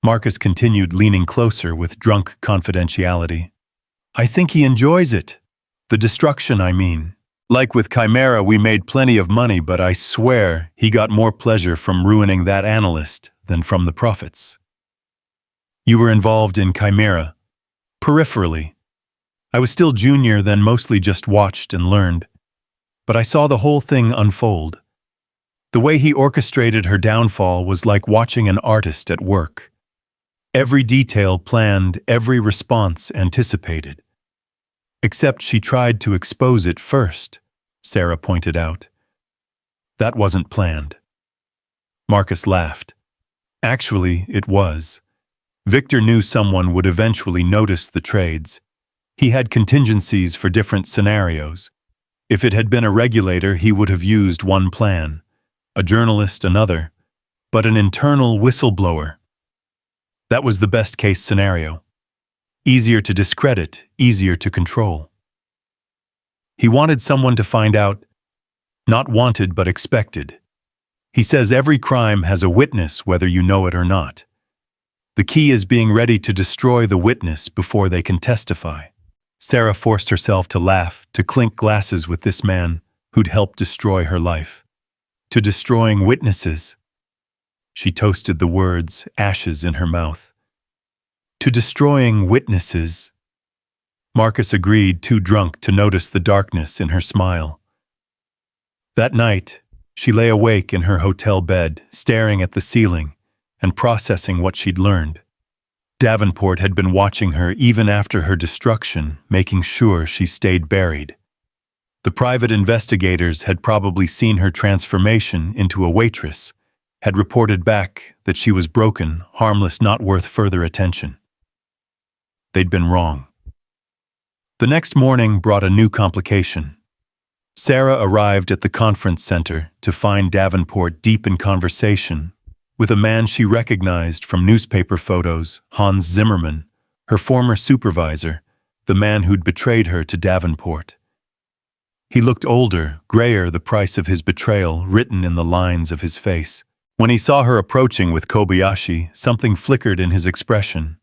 Speaker 1: Marcus continued, leaning closer with drunk confidentiality, "I think he enjoys it. The destruction, I mean. Like with Chimera, we made plenty of money, but I swear he got more pleasure from ruining that analyst than from the profits." "You were involved in Chimera?" "Peripherally. I was still junior, then mostly just watched and learned. But I saw the whole thing unfold. The way he orchestrated her downfall was like watching an artist at work. Every detail planned, every response anticipated. Except she tried to expose it first," Sarah pointed out. "That wasn't planned." Marcus laughed. "Actually, it was. Victor knew someone would eventually notice the trades. He had contingencies for different scenarios. If it had been a regulator, he would have used one plan, a journalist another, but an internal whistleblower. That was the best-case scenario. Easier to discredit, easier to control. He wanted someone to find out, not wanted but expected. He says every crime has a witness, whether you know it or not. The key is being ready to destroy the witness before they can testify." Sarah forced herself to laugh, to clink glasses with this man who'd helped destroy her life. To destroying witnesses. She toasted the words, ashes in her mouth. To destroying witnesses. Marcus agreed, too drunk to notice the darkness in her smile. That night, she lay awake in her hotel bed, staring at the ceiling and processing what she'd learned. Davenport had been watching her even after her destruction, making sure she stayed buried. The private investigators had probably seen her transformation into a waitress, had reported back that she was broken, harmless, not worth further attention. They'd been wrong. The next morning brought a new complication. Sarah arrived at the conference center to find Davenport deep in conversation with a man she recognized from newspaper photos, Hans Zimmerman, her former supervisor, the man who'd betrayed her to Davenport. He looked older, grayer, the price of his betrayal written in the lines of his face. When he saw her approaching with Kobayashi, something flickered in his expression.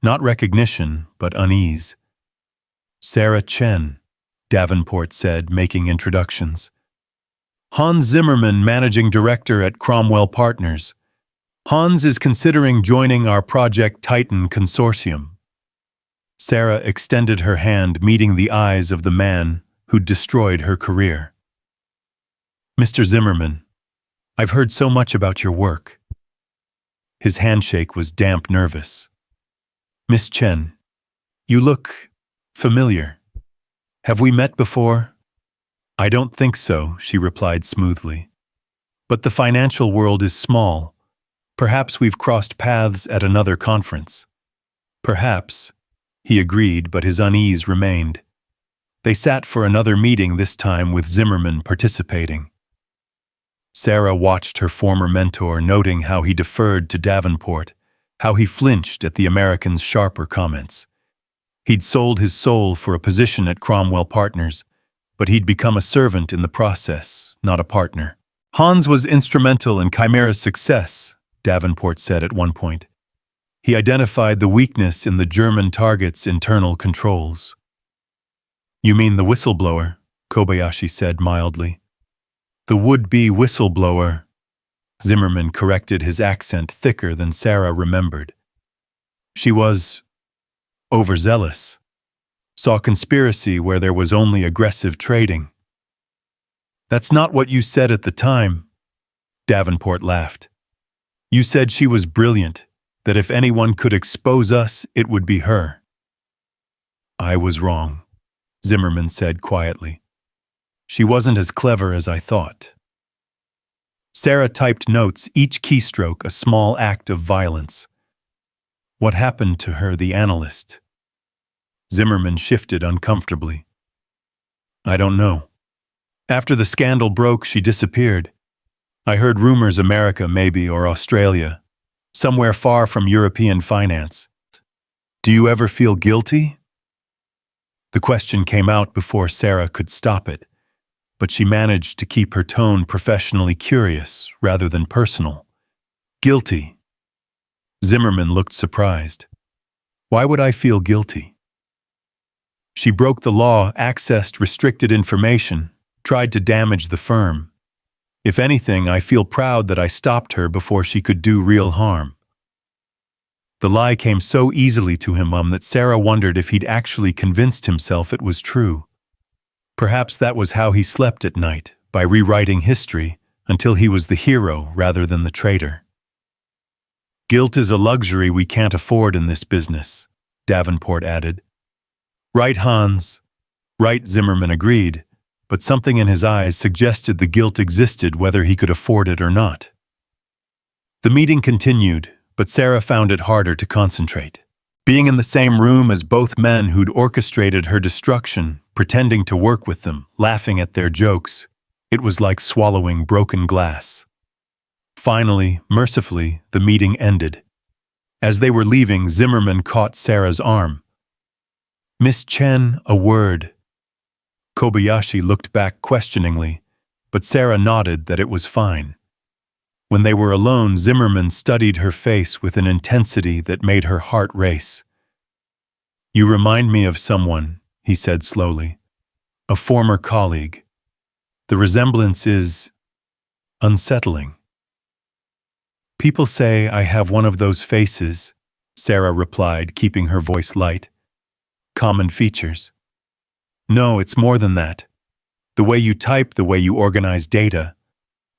Speaker 1: Not recognition, but unease. "Sarah Chen," Davenport said, making introductions. "Hans Zimmerman, managing director at Cromwell Partners. Hans is considering joining our Project Titan consortium." Sarah extended her hand, meeting the eyes of the man who'd destroyed her career. "Mr. Zimmerman, I've heard so much about your work." His handshake was damp, nervous. "Miss Chen, you look familiar. Have we met before?" "I don't think so," she replied smoothly. "But the financial world is small. Perhaps we've crossed paths at another conference." "Perhaps," he agreed, but his unease remained. They sat for another meeting, this time with Zimmerman participating. Sarah watched her former mentor, noting how he deferred to Davenport, how he flinched at the American's sharper comments. He'd sold his soul for a position at Cromwell Partners, but he'd become a servant in the process, not a partner. "Hans was instrumental in Chimera's success," Davenport said at one point. "He identified the weakness in the German target's internal controls." "You mean the whistleblower?" Kobayashi said mildly. "The would-be whistleblower," Zimmerman corrected, his accent thicker than Sarah remembered. "She was overzealous. Saw conspiracy where there was only aggressive trading." "That's not what you said at the time," Davenport laughed. "You said she was brilliant, that if anyone could expose us, it would be her." "I was wrong," Zimmerman said quietly. "She wasn't as clever as I thought." Sarah typed notes, each keystroke a small act of violence. "What happened to her, the analyst?" Zimmerman shifted uncomfortably. "I don't know. After the scandal broke, she disappeared. I heard rumors America, maybe, or Australia, somewhere far from European finance. Do you ever feel guilty?" The question came out before Sarah could stop it, but she managed to keep her tone professionally curious rather than personal. "Guilty?" Zimmerman looked surprised. "Why would I feel guilty?" "She broke the law, accessed restricted information, tried to damage the firm. If anything, I feel proud that I stopped her before she could do real harm." The lie came so easily to him that Sarah wondered if he'd actually convinced himself it was true. Perhaps that was how he slept at night, by rewriting history until he was the hero rather than the traitor. "Guilt is a luxury we can't afford in this business," Davenport added. "Right, Hans?" "Right," Zimmerman agreed, but something in his eyes suggested the guilt existed whether he could afford it or not. The meeting continued, but Sarah found it harder to concentrate. Being in the same room as both men who'd orchestrated her destruction, pretending to work with them, laughing at their jokes, it was like swallowing broken glass. Finally, mercifully, the meeting ended. As they were leaving, Zimmerman caught Sarah's arm. "Miss Chen, a word." Kobayashi looked back questioningly, but Sarah nodded that it was fine. When they were alone, Zimmerman studied her face with an intensity that made her heart race. "You remind me of someone," he said slowly. "A former colleague. The resemblance is unsettling." "People say I have one of those faces," Sarah replied, keeping her voice light. "Common features." "No, it's more than that. The way you type, the way you organize data.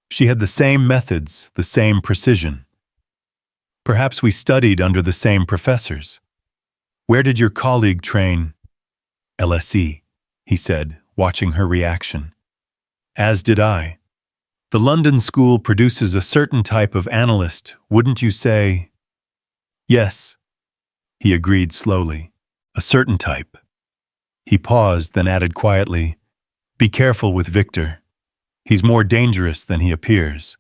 Speaker 1: She had the same methods, the same precision. Perhaps we studied under the same professors. Where did your colleague train? LSE, he said, watching her reaction. As did I. The London school produces a certain type of analyst, wouldn't you say? Yes, he agreed slowly. A certain type. He paused, then added quietly, be careful with Victor. He's more dangerous than he appears.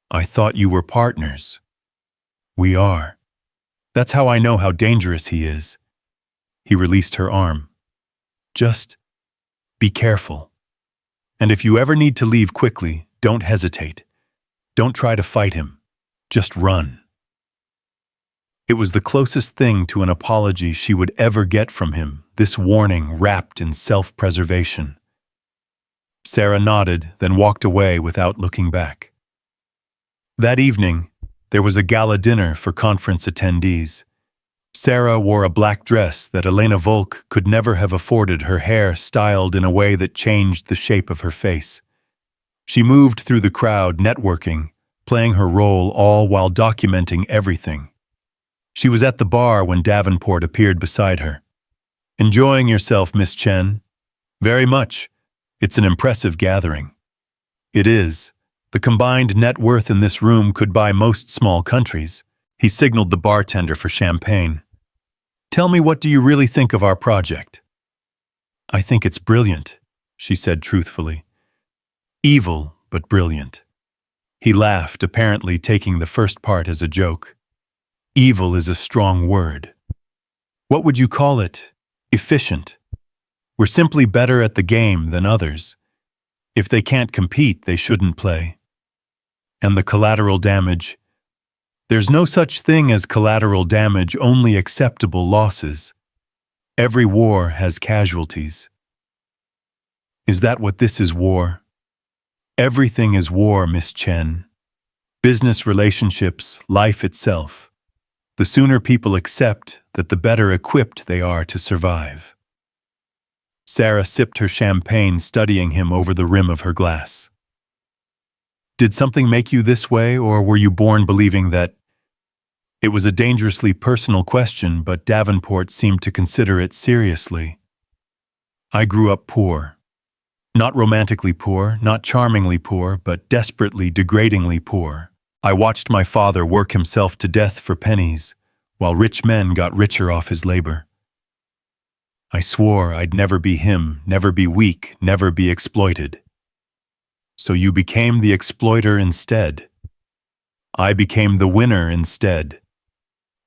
Speaker 1: I thought you were partners. We are. That's how I know how dangerous he is. He released her arm. Just be careful. And if you ever need to leave quickly, don't hesitate. Don't try to fight him. Just run. It was the closest thing to an apology she would ever get from him, this warning wrapped in self-preservation. Sarah nodded, then walked away without looking back. That evening, there was a gala dinner for conference attendees. Sarah wore a black dress that Elena Volk could never have afforded, her hair styled in a way that changed the shape of her face. She moved through the crowd, networking, playing her role, all while documenting everything. She was at the bar when Davenport appeared beside her. Enjoying yourself, Miss Chen? Very much. It's an impressive gathering. It is. The combined net worth in this room could buy most small countries. He signaled the bartender for champagne. Tell me, what do you really think of our project? I think it's brilliant, she said truthfully. Evil, but brilliant. He laughed, apparently taking the first part as a joke. Evil is a strong word. What would you call it? Efficient. We're simply better at the game than others. If they can't compete, they shouldn't play. And the collateral damage? There's no such thing as collateral damage, only acceptable losses. Every war has casualties. Is that what this is, war? Everything is war, Miss Chen. Business relationships, life itself. The sooner people accept that, the better equipped they are to survive. Sarah sipped her champagne, studying him over the rim of her glass. Did something make you this way, or were you born believing that? It was a dangerously personal question, but Davenport seemed to consider it seriously. I grew up poor. Not romantically poor, not charmingly poor, but desperately, degradingly poor. I watched my father work himself to death for pennies, while rich men got richer off his labor. I swore I'd never be him, never be weak, never be exploited. So you became the exploiter instead. I became the winner instead.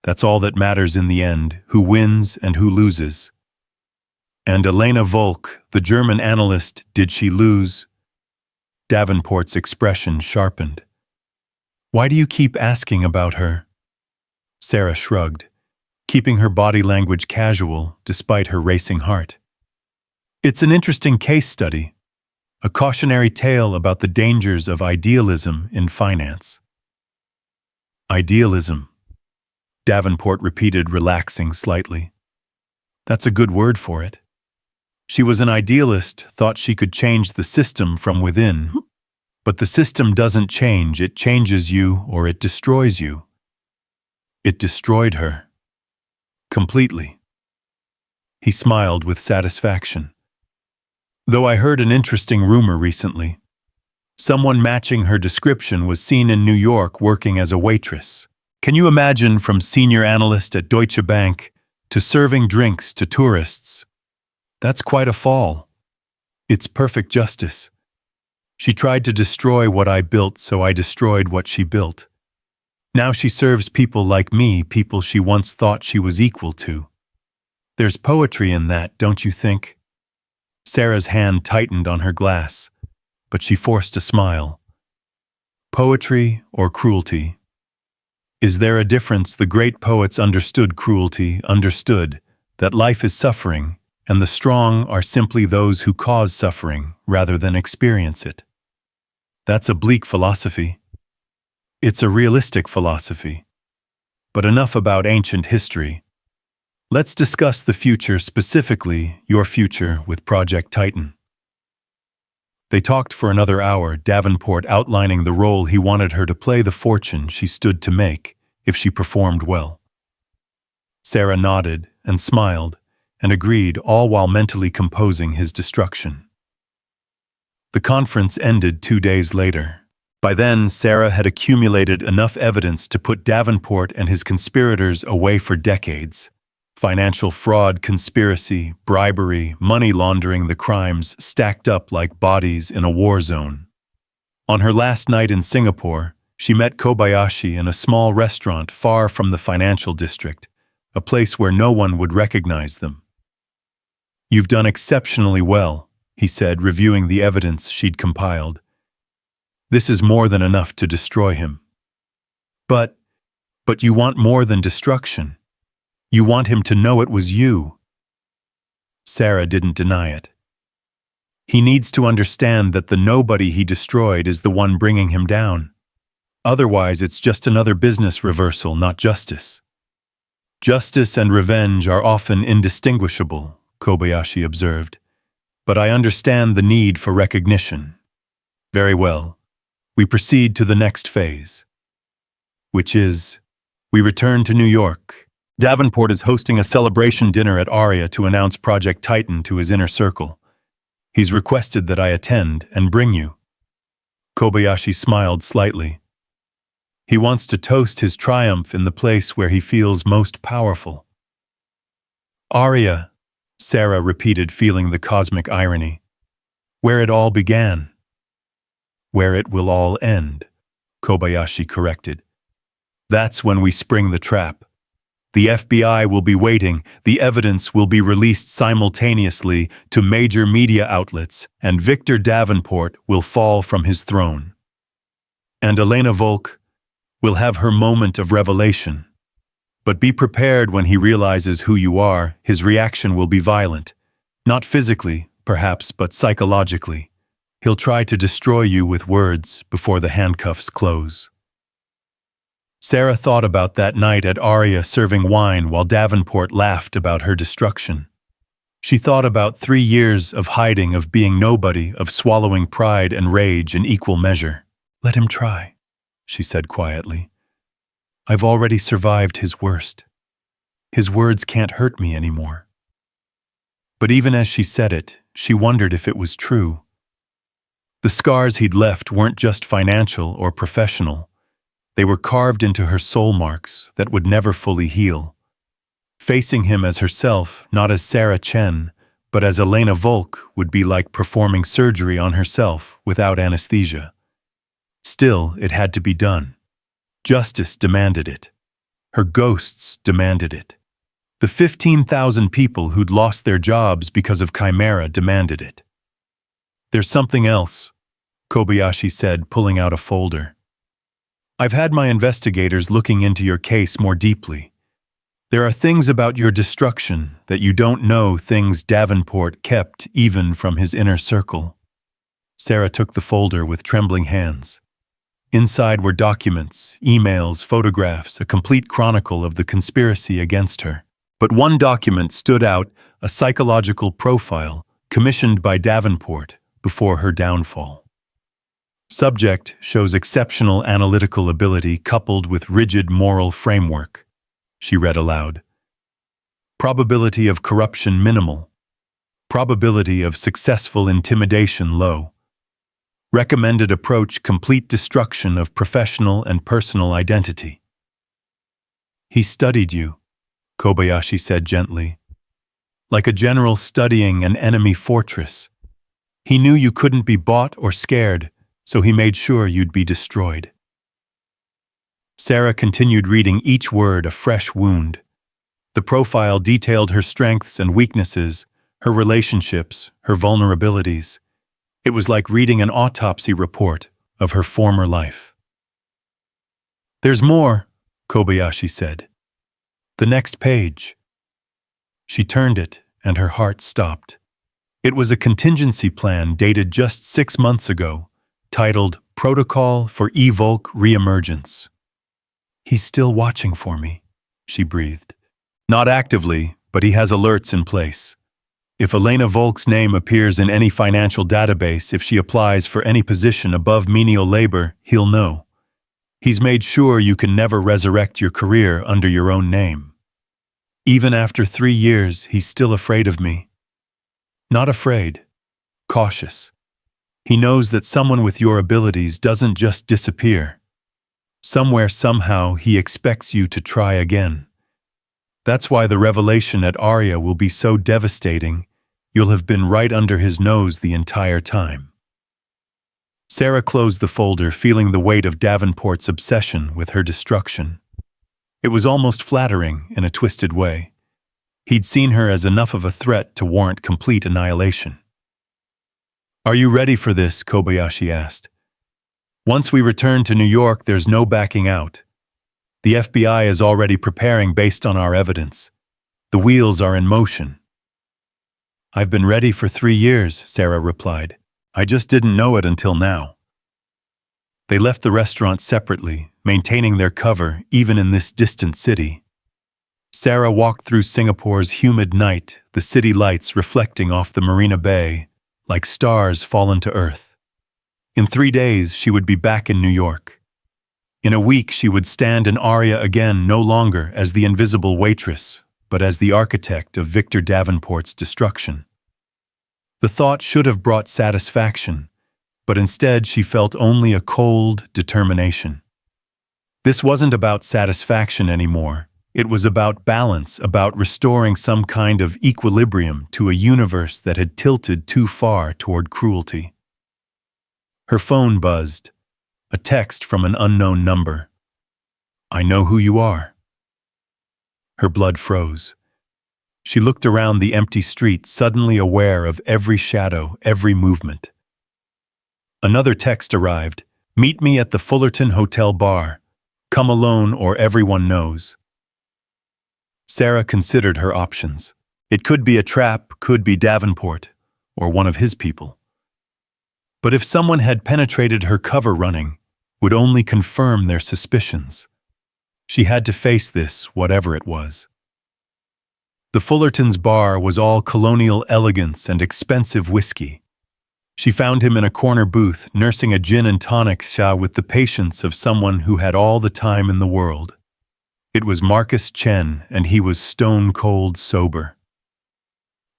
Speaker 1: That's all that matters in the end, who wins and who loses. And Elena Volk, the German analyst, did she lose? Davenport's expression sharpened. Why do you keep asking about her? Sarah shrugged, keeping her body language casual despite her racing heart. It's an interesting case study, a cautionary tale about the dangers of idealism in finance. Idealism, Davenport repeated, relaxing slightly. That's a good word for it. She was an idealist, thought she could change the system from within. But the system doesn't change, it changes you or it destroys you. It destroyed her. Completely. He smiled with satisfaction. Though I heard an interesting rumor recently. Someone matching her description was seen in New York working as a waitress. Can you imagine, from senior analyst at Deutsche Bank to serving drinks to tourists? That's quite a fall. It's perfect justice. She tried to destroy what I built, so I destroyed what she built. Now she serves people like me, people she once thought she was equal to. There's poetry in that, don't you think? Sarah's hand tightened on her glass, but she forced a smile. Poetry or cruelty? Is there a difference? The great poets understood cruelty, understood that life is suffering, and the strong are simply those who cause suffering rather than experience it. That's a bleak philosophy. It's a realistic philosophy. But enough about ancient history. Let's discuss the future, specifically your future with Project Titan. They talked for another hour, Davenport outlining the role he wanted her to play, the fortune she stood to make if she performed well. Sarah nodded and smiled and agreed, all while mentally composing his destruction. The conference ended 2 days later. By then, Sarah had accumulated enough evidence to put Davenport and his conspirators away for decades. Financial fraud, conspiracy, bribery, money laundering, the crimes stacked up like bodies in a war zone. On her last night in Singapore, she met Kobayashi in a small restaurant far from the financial district, a place where no one would recognize them. "You've done exceptionally well," he said, reviewing the evidence she'd compiled. "This is more than enough to destroy him." But you want more than destruction. You want him to know it was you." Sarah didn't deny it. "He needs to understand that the nobody he destroyed is the one bringing him down. Otherwise, it's just another business reversal, not justice." "Justice and revenge are often indistinguishable," Kobayashi observed. "But I understand the need for recognition." "Very well. We proceed to the next phase." "Which is?" "We return to New York. Davenport is hosting a celebration dinner at Aria to announce Project Titan to his inner circle. He's requested that I attend and bring you." Kobayashi smiled slightly. "He wants to toast his triumph in the place where he feels most powerful." "Aria," Sarah repeated, feeling the cosmic irony. "Where it all began." "Where it will all end," Kobayashi corrected. "That's when we spring the trap. The FBI will be waiting, the evidence will be released simultaneously to major media outlets, and Victor Davenport will fall from his throne. And Elena Volk will have her moment of revelation. But be prepared when he realizes who you are, his reaction will be violent. Not physically, perhaps, but psychologically. He'll try to destroy you with words before the handcuffs close." Sarah thought about that night at Aria serving wine while Davenport laughed about her destruction. She thought about 3 years of hiding, of being nobody, of swallowing pride and rage in equal measure. "Let him try," she said quietly. "I've already survived his worst. His words can't hurt me anymore." But even as she said it, she wondered if it was true. The scars he'd left weren't just financial or professional. They were carved into her soul marks that would never fully heal. Facing him as herself, not as Sarah Chen, but as Elena Volk, would be like performing surgery on herself without anesthesia. Still, it had to be done. Justice demanded it. Her ghosts demanded it. The 15,000 people who'd lost their jobs because of Chimera demanded it. "There's something else," Kobayashi said, pulling out a folder. "I've had my investigators looking into your case more deeply. There are things about your destruction that you don't know, things Davenport kept even from his inner circle." Sarah took the folder with trembling hands. Inside were documents, emails, photographs, a complete chronicle of the conspiracy against her. But one document stood out, a psychological profile commissioned by Davenport before her downfall. Subject shows exceptional analytical ability coupled with rigid moral framework, she read aloud. Probability of corruption minimal. Probability of successful intimidation low. Recommended approach complete destruction of professional and personal identity. "He studied you," Kobayashi said gently. "Like a general studying an enemy fortress. He knew you couldn't be bought or scared, so he made sure you'd be destroyed." Sarah continued reading, each word a fresh wound. The profile detailed her strengths and weaknesses, her relationships, her vulnerabilities. It was like reading an autopsy report of her former life. "There's more," Kobayashi said. "The next page." She turned it, and her heart stopped. It was a contingency plan dated just 6 months ago, titled Protocol for Volk Reemergence. "He's still watching for me," she breathed. "Not actively, but he has alerts in place. If Elena Volk's name appears in any financial database, if she applies for any position above menial labor, he'll know. He's made sure you can never resurrect your career under your own name. Even after 3 years, he's still afraid of me. Not afraid, cautious. He knows that someone with your abilities doesn't just disappear. Somewhere, somehow, he expects you to try again. That's why the revelation at Aria will be so devastating. You'll have been right under his nose the entire time. Sarah closed the folder, feeling the weight of Davenport's obsession with her destruction. It was almost flattering in a twisted way. He'd seen her as enough of a threat to warrant complete annihilation. "Are you ready for this?" Kobayashi asked. "Once we return to New York, there's no backing out. The FBI is already preparing based on our evidence. The wheels are in motion." "I've been ready for 3 years," Sarah replied. "I just didn't know it until now." They left the restaurant separately, maintaining their cover even in this distant city. Sarah walked through Singapore's humid night, the city lights reflecting off the Marina Bay, like stars fallen to earth. In 3 days, she would be back in New York. In a week, she would stand in Aria again, no longer as the invisible waitress, but as the architect of Victor Davenport's destruction. The thought should have brought satisfaction, but instead she felt only a cold determination. This wasn't about satisfaction anymore. It was about balance, about restoring some kind of equilibrium to a universe that had tilted too far toward cruelty. Her phone buzzed. A text from an unknown number. "I know who you are." Her blood froze. She looked around the empty street, suddenly aware of every shadow, every movement. Another text arrived. "Meet me at the Fullerton Hotel bar. Come alone or everyone knows." Sarah considered her options. It could be a trap, could be Davenport, or one of his people. But if someone had penetrated her cover running, would only confirm their suspicions. She had to face this, whatever it was. The Fullerton's bar was all colonial elegance and expensive whiskey. She found him in a corner booth, nursing a gin and tonic shot with the patience of someone who had all the time in the world. It was Marcus Chen, and he was stone-cold sober.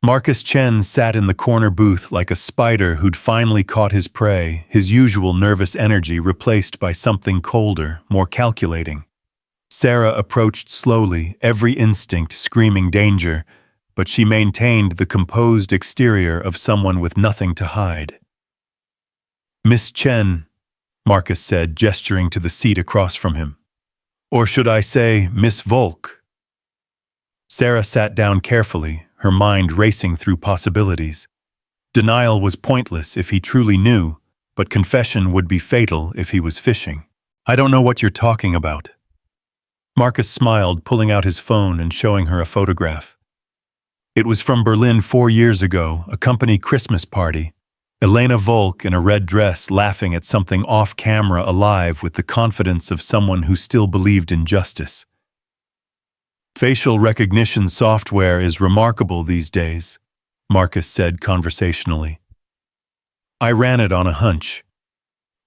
Speaker 1: Marcus Chen sat in the corner booth like a spider who'd finally caught his prey, his usual nervous energy replaced by something colder, more calculating. Sarah approached slowly, every instinct screaming danger, but she maintained the composed exterior of someone with nothing to hide. "Miss Chen," Marcus said, gesturing to the seat across from him. "Or should I say, Miss Volk?" Sarah sat down carefully, her mind racing through possibilities. Denial was pointless if he truly knew, but confession would be fatal if he was fishing. "I don't know what you're talking about." Marcus smiled, pulling out his phone and showing her a photograph. It was from Berlin 4 years ago, a company Christmas party. Elena Volk in a red dress laughing at something off-camera, alive with the confidence of someone who still believed in justice. "Facial recognition software is remarkable these days," Marcus said conversationally. "I ran it on a hunch.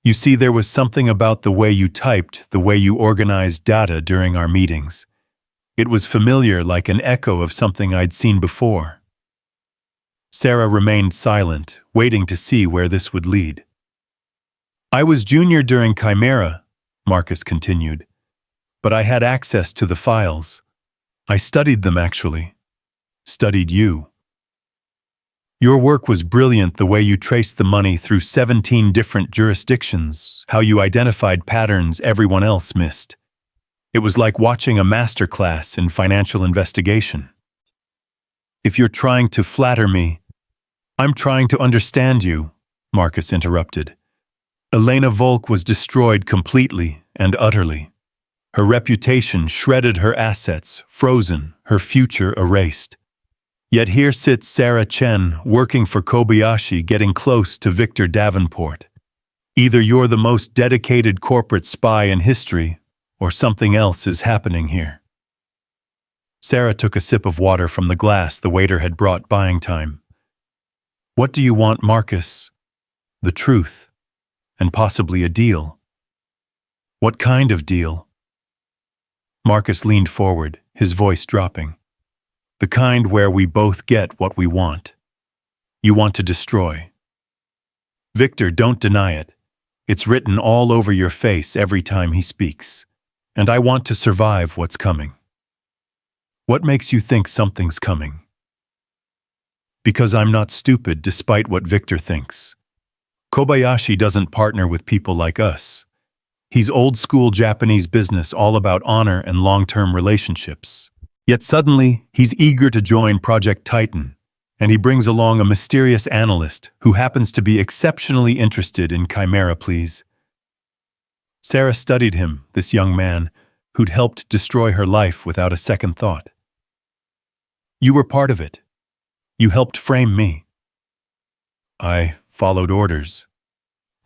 Speaker 1: You see, there was something about the way you typed, the way you organized data during our meetings. It was familiar, like an echo of something I'd seen before." Sarah remained silent, waiting to see where this would lead. "I was junior during Chimera," Marcus continued, "but I had access to the files. I studied them, actually. Studied you. Your work was brilliant, the way you traced the money through 17 different jurisdictions, how you identified patterns everyone else missed. It was like watching a masterclass in financial investigation. If you're trying to flatter me, I'm trying to understand you," Marcus interrupted. "Elena Volk was destroyed completely and utterly. Her reputation shredded, her assets frozen, her future erased. Yet here sits Sarah Chen, working for Kobayashi, getting close to Victor Davenport. Either you're the most dedicated corporate spy in history, or something else is happening here." Sarah took a sip of water from the glass the waiter had brought, buying time. What do you want, Marcus? The truth, and possibly a deal. What kind of deal? Marcus leaned forward, his voice dropping. The kind where we both get what we want. You want to destroy. Victor, don't deny it. It's written all over your face every time he speaks. And I want to survive what's coming. What makes you think something's coming? Because I'm not stupid despite what Victor thinks. Kobayashi doesn't partner with people like us. He's old-school Japanese business all about honor and long-term relationships. Yet suddenly, he's eager to join Project Titan, and he brings along a mysterious analyst who happens to be exceptionally interested in Chimera, please. Sarah studied him, this young man, who'd helped destroy her life without a second thought. You were part of it. You helped frame me. I followed orders,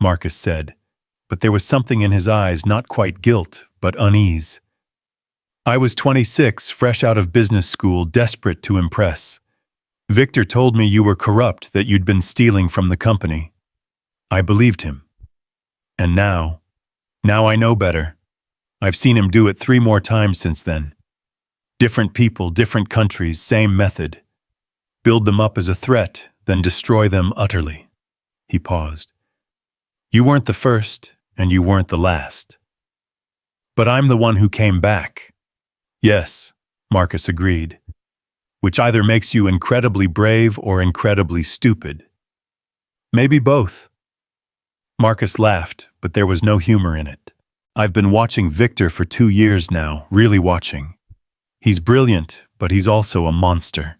Speaker 1: Marcus said, but there was something in his eyes, not quite guilt, but unease. I was 26, fresh out of business school, desperate to impress. Victor told me you were corrupt, that you'd been stealing from the company. I believed him. And now I know better. I've seen him do it 3 more times since then. Different people, different countries, same method. Build them up as a threat, then destroy them utterly. He paused. You weren't the first, and you weren't the last. But I'm the one who came back. Yes, Marcus agreed. Which either makes you incredibly brave or incredibly stupid. Maybe both. Marcus laughed, but there was no humor in it. I've been watching Victor for 2 years now, really watching. He's brilliant, but he's also a monster.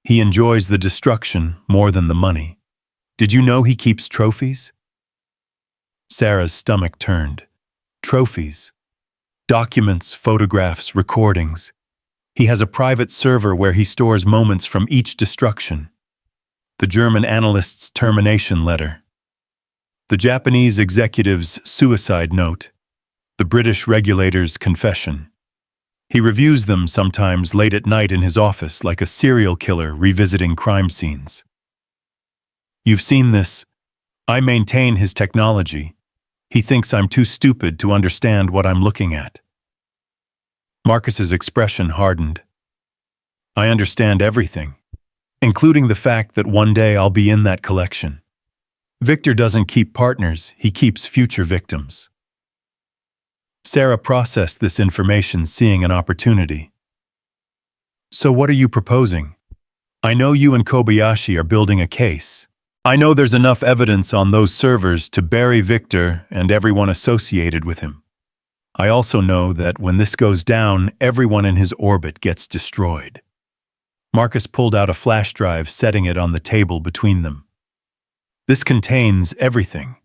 Speaker 1: He enjoys the destruction more than the money. Did you know he keeps trophies? Sarah's stomach turned. Trophies. Documents, photographs, recordings. He has a private server where he stores moments from each destruction. The German analyst's termination letter. The Japanese executive's suicide note. The British regulator's confession. He reviews them sometimes late at night in his office like a serial killer revisiting crime scenes. You've seen this. I maintain his technology. He thinks I'm too stupid to understand what I'm looking at. Marcus's expression hardened. I understand everything, including the fact that one day I'll be in that collection. Victor doesn't keep partners, he keeps future victims. Sarah processed this information, seeing an opportunity. So what are you proposing? I know you and Kobayashi are building a case. I know there's enough evidence on those servers to bury Victor and everyone associated with him. I also know that when this goes down, everyone in his orbit gets destroyed. Marcus pulled out a flash drive, setting it on the table between them. This contains everything.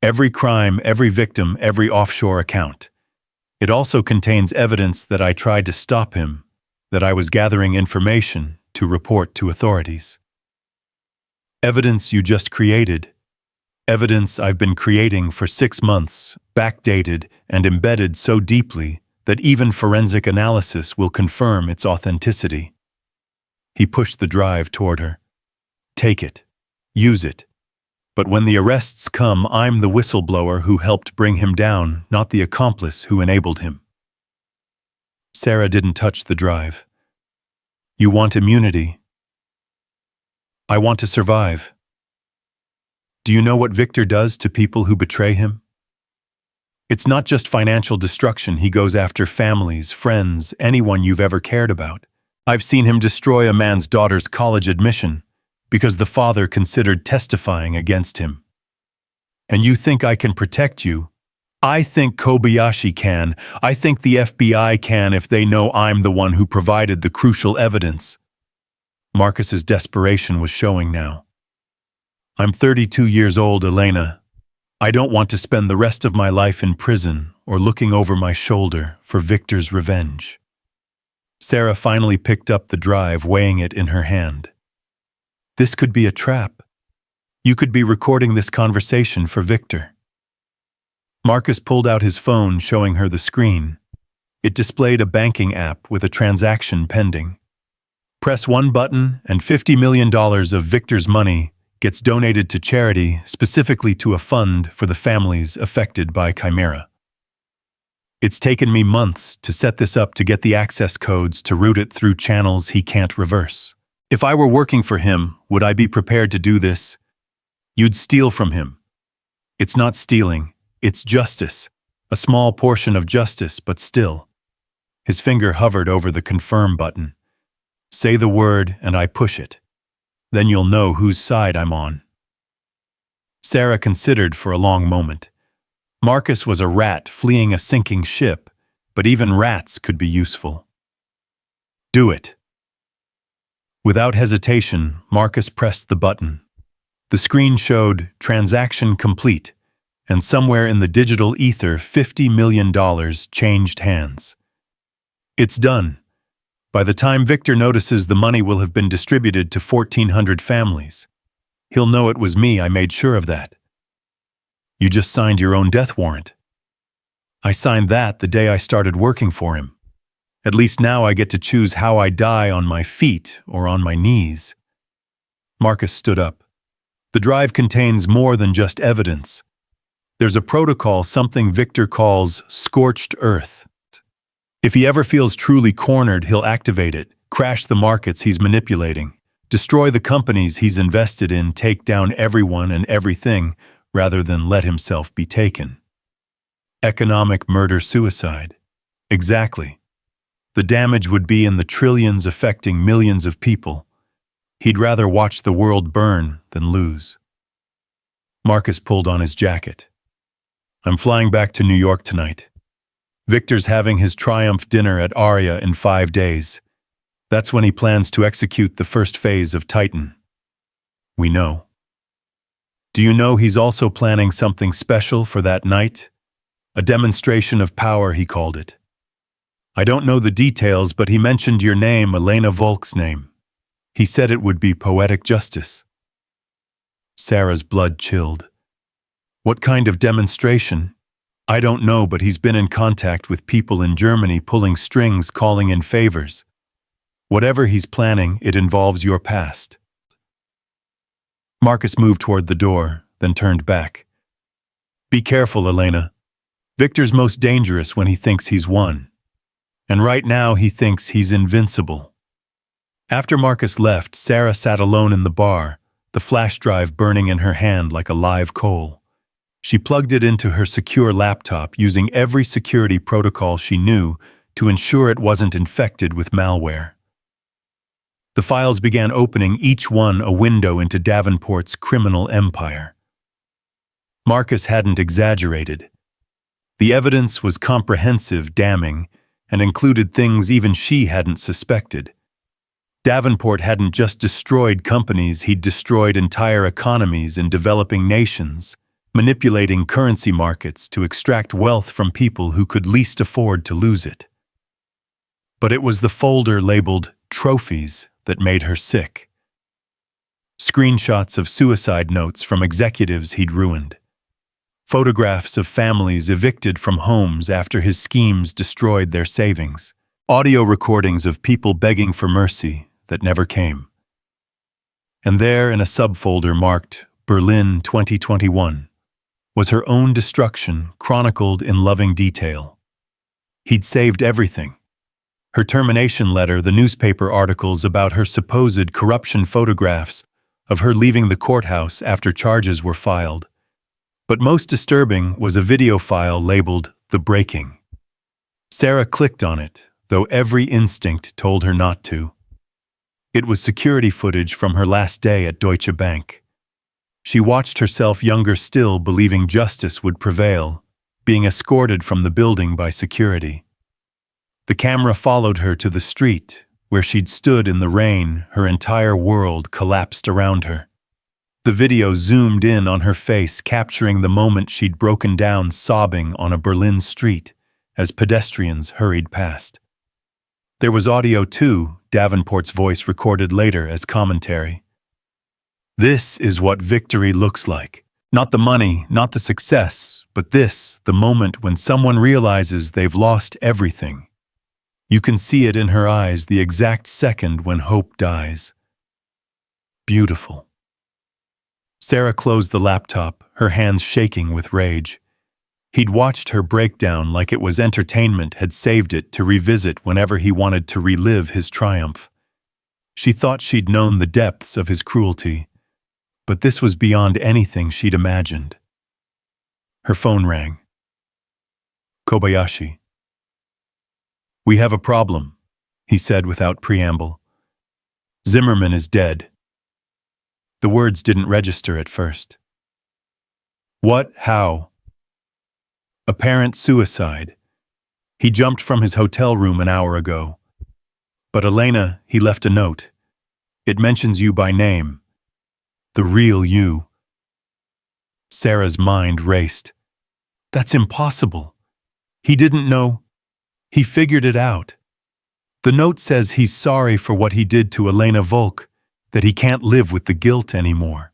Speaker 1: Every crime, every victim, every offshore account. It also contains evidence that I tried to stop him, that I was gathering information to report to authorities. Evidence you just created. Evidence I've been creating for 6 months, backdated and embedded so deeply that even forensic analysis will confirm its authenticity. He pushed the drive toward her. Take it. Use it. But when the arrests come, I'm the whistleblower who helped bring him down, not the accomplice who enabled him. Sarah didn't touch the drive. You want immunity. I want to survive. Do you know what Victor does to people who betray him? It's not just financial destruction. He goes after families, friends, anyone you've ever cared about. I've seen him destroy a man's daughter's college admission because the father considered testifying against him. And you think I can protect you? I think Kobayashi can. I think the FBI can if they know I'm the one who provided the crucial evidence. Marcus's desperation was showing now. I'm 32 years old, Elena. I don't want to spend the rest of my life in prison or looking over my shoulder for Victor's revenge. Sarah finally picked up the drive, weighing it in her hand. This could be a trap. You could be recording this conversation for Victor. Marcus pulled out his phone, showing her the screen. It displayed a banking app with a transaction pending. Press one button and $50 million of Victor's money gets donated to charity, specifically to a fund for the families affected by Chimera. It's taken me months to set this up to get the access codes to route it through channels he can't reverse. If I were working for him, would I be prepared to do this? You'd steal from him. It's not stealing, it's justice. A small portion of justice, but still. His finger hovered over the confirm button. Say the word and I push it. Then you'll know whose side I'm on. Sarah considered for a long moment. Marcus was a rat fleeing a sinking ship, but even rats could be useful. Do it. Without hesitation, Marcus pressed the button. The screen showed transaction complete, and somewhere in the digital ether, $50 million changed hands. It's done. By the time Victor notices, the money will have been distributed to 1,400 families. He'll know it was me, I made sure of that. You just signed your own death warrant. I signed that the day I started working for him. At least now I get to choose how I die, on my feet or on my knees. Marcus stood up. The drive contains more than just evidence. There's a protocol, something Victor calls scorched earth. If he ever feels truly cornered, he'll activate it, crash the markets he's manipulating, destroy the companies he's invested in, take down everyone and everything, rather than let himself be taken. Economic murder-suicide. Exactly. The damage would be in the trillions, affecting millions of people. He'd rather watch the world burn than lose. Marcus pulled on his jacket. I'm flying back to New York tonight. Victor's having his triumph dinner at Aria in 5 days. That's when he plans to execute the first phase of Titan. We know. Do you know he's also planning something special for that night? A demonstration of power, he called it. I don't know the details, but he mentioned your name, Elena Volk's name. He said it would be poetic justice. Sarah's blood chilled. What kind of demonstration? I don't know, but he's been in contact with people in Germany, pulling strings, calling in favors. Whatever he's planning, it involves your past. Marcus moved toward the door, then turned back. Be careful, Elena. Victor's most dangerous when he thinks he's won. And right now he thinks he's invincible. After Marcus left, Sarah sat alone in the bar, the flash drive burning in her hand like a live coal. She plugged it into her secure laptop, using every security protocol she knew to ensure it wasn't infected with malware. The files began opening, each one a window into Davenport's criminal empire. Marcus hadn't exaggerated. The evidence was comprehensive, damning, and included things even she hadn't suspected. Davenport hadn't just destroyed companies, he'd destroyed entire economies in developing nations, manipulating currency markets to extract wealth from people who could least afford to lose it. But it was the folder labeled trophies that made her sick. Screenshots of suicide notes from executives he'd ruined. Photographs of families evicted from homes after his schemes destroyed their savings. Audio recordings of people begging for mercy that never came. And there, in a subfolder marked Berlin 2021, was her own destruction chronicled in loving detail. He'd saved everything. Her termination letter, the newspaper articles about her supposed corruption, photographs of her leaving the courthouse after charges were filed. But most disturbing was a video file labeled The Breaking. Sarah clicked on it, though every instinct told her not to. It was security footage from her last day at Deutsche Bank. She watched herself, younger still, believing justice would prevail, being escorted from the building by security. The camera followed her to the street, where she'd stood in the rain, her entire world collapsed around her. The video zoomed in on her face, capturing the moment she'd broken down sobbing on a Berlin street as pedestrians hurried past. There was audio too, Davenport's voice recorded later as commentary. This is what victory looks like. Not the money, not the success, but this, the moment when someone realizes they've lost everything. You can see it in her eyes, the exact second when hope dies. Beautiful. Sarah closed the laptop, her hands shaking with rage. He'd watched her breakdown like it was entertainment had saved it to revisit whenever he wanted to relive his triumph. She thought she'd known the depths of his cruelty, but this was beyond anything she'd imagined. Her phone rang. Kobayashi. "We have a problem," he said without preamble. "Zimmerman is dead." The words didn't register at first. "What? How?" "Apparent suicide. He jumped from his hotel room an hour ago. But Elena, he left a note. It mentions you by name. The real you." Sarah's mind raced. That's impossible. He didn't know. He figured it out. The note says he's sorry for what he did to Elena Volk, that he can't live with the guilt anymore.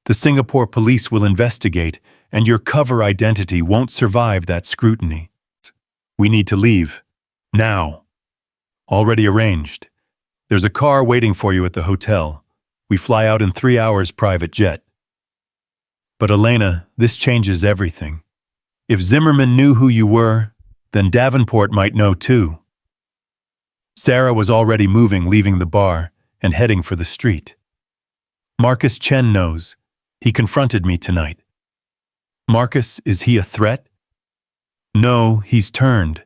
Speaker 1: The Singapore police will investigate, and your cover identity won't survive that scrutiny. We need to leave. Now. Already arranged. There's a car waiting for you at the hotel. We fly out in 3 hours private jet. But Elena, this changes everything. If Zimmerman knew who you were, then Davenport might know too. Sarah was already moving, leaving the bar, and heading for the street. Marcus Chen knows. He confronted me tonight. Marcus, is he a threat? No, he's turned.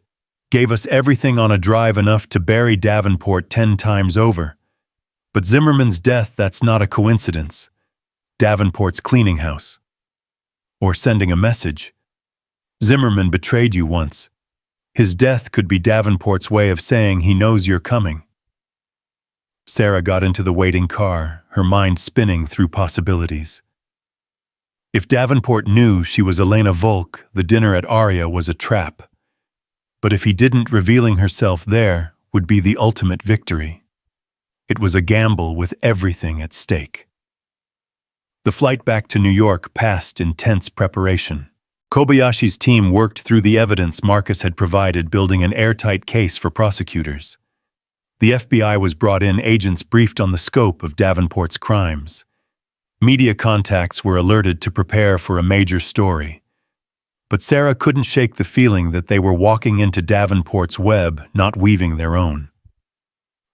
Speaker 1: Gave us everything on a drive enough to bury Davenport 10 times over. But Zimmerman's death, that's not a coincidence. Davenport's cleaning house. Or sending a message. Zimmerman betrayed you once. His death could be Davenport's way of saying he knows you're coming. Sarah got into the waiting car, her mind spinning through possibilities. If Davenport knew she was Elena Volk, the dinner at Aria was a trap. But if he didn't, revealing herself there would be the ultimate victory. It was a gamble with everything at stake. The flight back to New York passed in tense preparation. Kobayashi's team worked through the evidence Marcus had provided, building an airtight case for prosecutors. The FBI was brought in, agents briefed on the scope of Davenport's crimes. Media contacts were alerted to prepare for a major story. But Sarah couldn't shake the feeling that they were walking into Davenport's web, not weaving their own.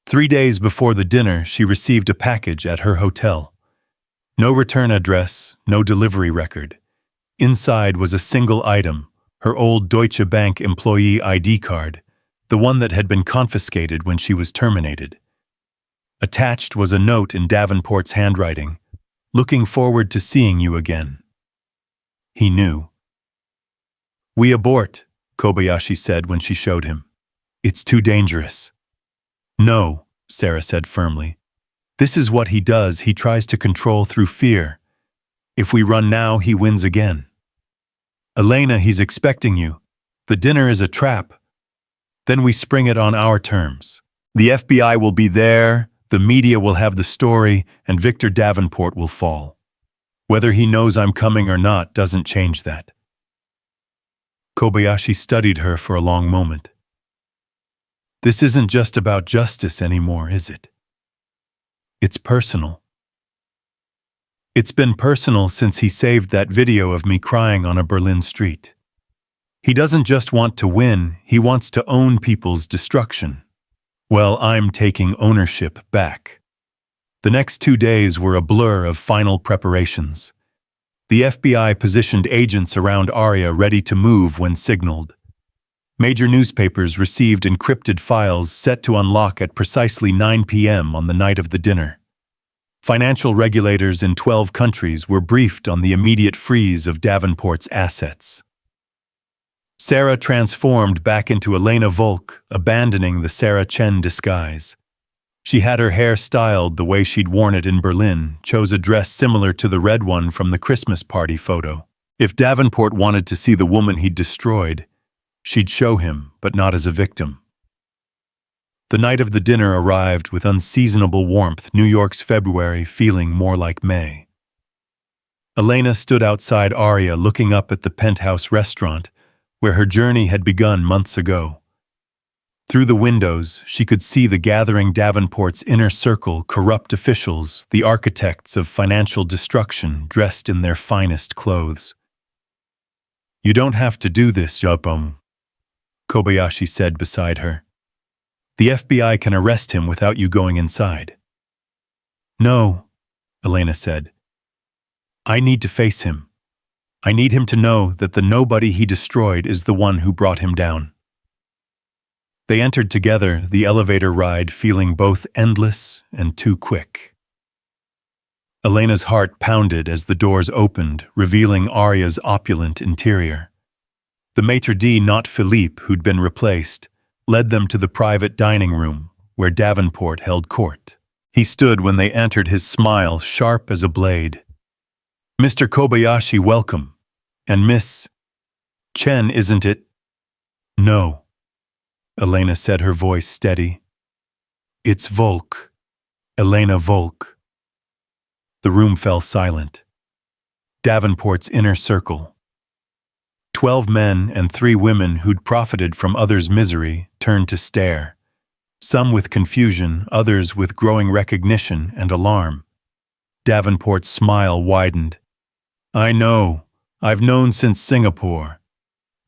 Speaker 1: 3 days before the dinner, she received a package at her hotel. No return address, no delivery record. Inside was a single item, her old Deutsche Bank employee ID card, the one that had been confiscated when she was terminated. Attached was a note in Davenport's handwriting, "Looking forward to seeing you again." He knew. "We abort," Kobayashi said when she showed him. "It's too dangerous." "No," Sarah said firmly. "This is what he does. He tries to control through fear. If we run now, he wins again." "Elena, he's expecting you. The dinner is a trap. Then we spring it on our terms. The FBI will be there, the media will have the story, and Victor Davenport will fall. Whether he knows I'm coming or not doesn't change that." Kobayashi studied her for a long moment. "This isn't just about justice anymore, is it? It's personal." "It's been personal since he saved that video of me crying on a Berlin street. He doesn't just want to win, he wants to own people's destruction. Well, I'm taking ownership back." The next 2 days were a blur of final preparations. The FBI positioned agents around Aria ready to move when signaled. Major newspapers received encrypted files set to unlock at precisely 9 p.m. on the night of the dinner. Financial regulators in 12 countries were briefed on the immediate freeze of Davenport's assets. Sarah transformed back into Elena Volk, abandoning the Sarah Chen disguise. She had her hair styled the way she'd worn it in Berlin, chose a dress similar to the red one from the Christmas party photo. If Davenport wanted to see the woman he'd destroyed, she'd show him, but not as a victim. The night of the dinner arrived with unseasonable warmth, New York's February feeling more like May. Elena stood outside Aria looking up at the penthouse restaurant, where her journey had begun months ago. Through the windows, she could see the gathering Davenport's inner circle, corrupt officials, the architects of financial destruction dressed in their finest clothes. "You don't have to do this, Yopom," Kobayashi said beside her. "The FBI can arrest him without you going inside." "No," Elena said. "I need to face him. I need him to know that the nobody he destroyed is the one who brought him down." They entered together the elevator ride, feeling both endless and too quick. Elena's heart pounded as the doors opened, revealing Arya's opulent interior. The maitre d', not Philippe, who'd been replaced, led them to the private dining room, where Davenport held court. He stood when they entered, his smile sharp as a blade. "Mr. Kobayashi, welcome. And Miss Chen, isn't it?" "No," Elena said, her voice steady. "It's Volk. Elena Volk." The room fell silent. Davenport's inner circle. 12 men and 3 women who'd profited from others' misery turned to stare, some with confusion, others with growing recognition and alarm. Davenport's smile widened. "I know. I've known since Singapore.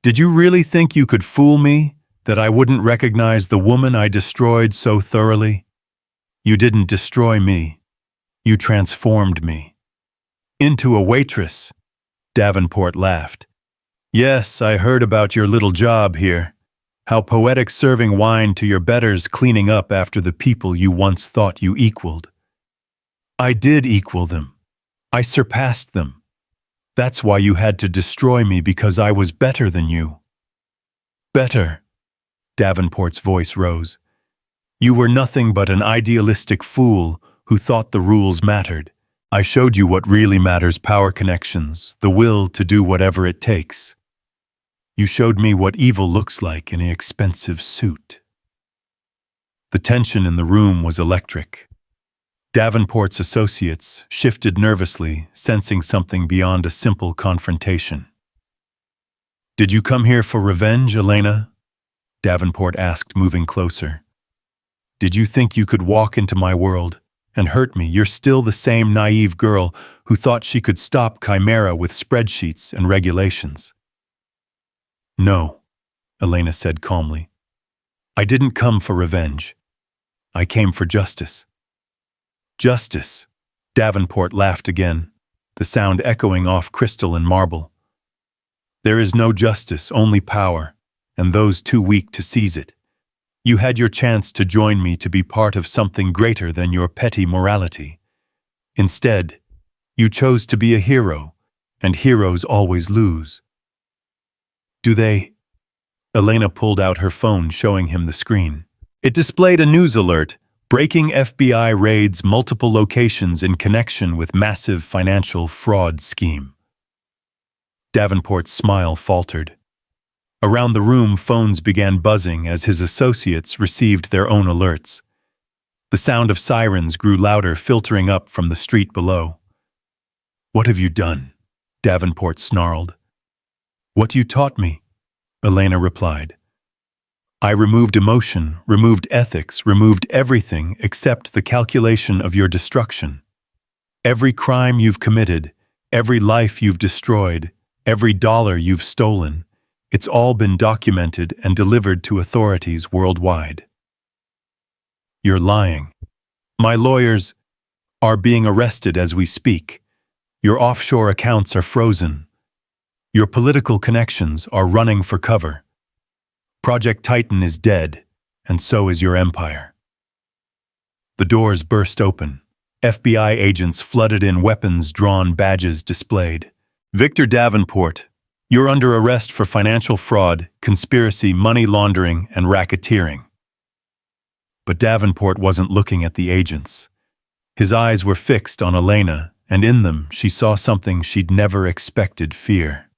Speaker 1: Did you really think you could fool me, that I wouldn't recognize the woman I destroyed so thoroughly? You didn't destroy me. You transformed me." "Into a waitress," Davenport laughed. "Yes, I heard about your little job here. How poetic, serving wine to your betters, cleaning up after the people you once thought you equaled." "I did equal them. I surpassed them. That's why you had to destroy me, because I was better than you." "Better?" Davenport's voice rose. "You were nothing but an idealistic fool who thought the rules mattered. I showed you what really matters: power connections, the will to do whatever it takes. You showed me what evil looks like in an expensive suit." The tension in the room was electric. Davenport's associates shifted nervously, sensing something beyond a simple confrontation. "Did you come here for revenge, Elena?" Davenport asked, moving closer. "Did you think you could walk into my world and hurt me? You're still the same naive girl who thought she could stop Chimera with spreadsheets and regulations." "No," Elena said calmly. "I didn't come for revenge. I came for justice." "Justice?" Davenport laughed again, the sound echoing off crystal and marble. "There is no justice, only power, and those too weak to seize it. You had your chance to join me, to be part of something greater than your petty morality. Instead, you chose to be a hero, and heroes always lose." "Do they?" Elena pulled out her phone, showing him the screen. It displayed a news alert: breaking FBI raids multiple locations in connection with massive financial fraud scheme. Davenport's smile faltered. Around the room, phones began buzzing as his associates received their own alerts. The sound of sirens grew louder, filtering up from the street below. "What have you done?" Davenport snarled. "What you taught me," Elena replied. "I removed emotion, removed ethics, removed everything except the calculation of your destruction. Every crime you've committed, every life you've destroyed, every dollar you've stolen, it's all been documented and delivered to authorities worldwide." "You're lying. My lawyers are being arrested as we speak. Your offshore accounts are frozen. Your political connections are running for cover. Project Titan is dead, and so is your empire." The doors burst open. FBI agents flooded in, weapons drawn, badges displayed. "Victor Davenport, you're under arrest for financial fraud, conspiracy, money laundering, and racketeering." But Davenport wasn't looking at the agents. His eyes were fixed on Elena, and in them she saw something she'd never expected: fear.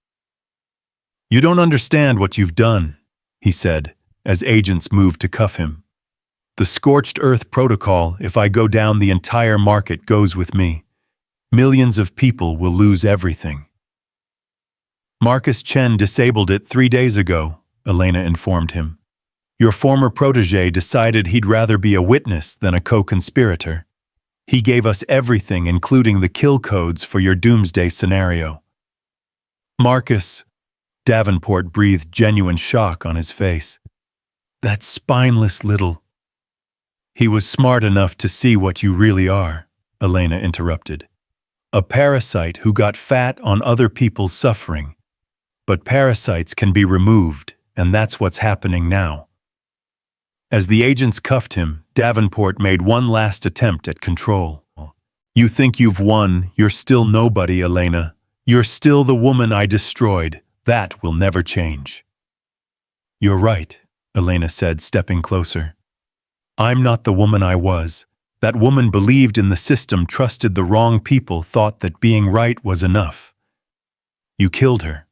Speaker 1: "You don't understand what you've done," he said, as agents moved to cuff him. "The scorched earth protocol: if I go down, the entire market goes with me. Millions of people will lose everything." "Marcus Chen disabled it 3 days ago," Elena informed him. Your former protege decided he'd rather be a witness than a co-conspirator. He gave us everything, including the kill codes for your doomsday scenario. Marcus, Davenport breathed genuine shock on his face. That spineless little... He was smart enough to see what you really are, Elena interrupted. A parasite who got fat on other people's suffering. But parasites can be removed, and that's what's happening now. As the agents cuffed him, Davenport made one last attempt at control. You think you've won, you're still nobody, Elena. You're still the woman I destroyed. That will never change. You're right, Elena said, stepping closer. I'm not the woman I was. That woman believed in the system, trusted the wrong people, thought that being right was enough. You killed her.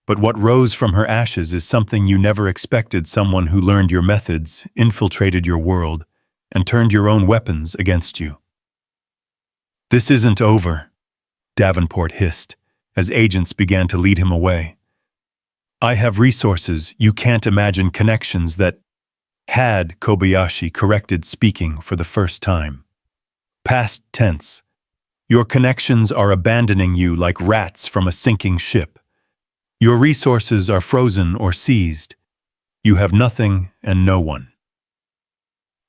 Speaker 1: But what rose from her ashes is something you never expected, someone who learned your methods, infiltrated your world, and turned your own weapons against you. This isn't over, Davenport hissed, as agents began to lead him away. I have resources you can't imagine, connections that... Had Kobayashi corrected, speaking for the first time. Past tense. Your connections are abandoning you like rats from a sinking ship. Your resources are frozen or seized. You have nothing and no one.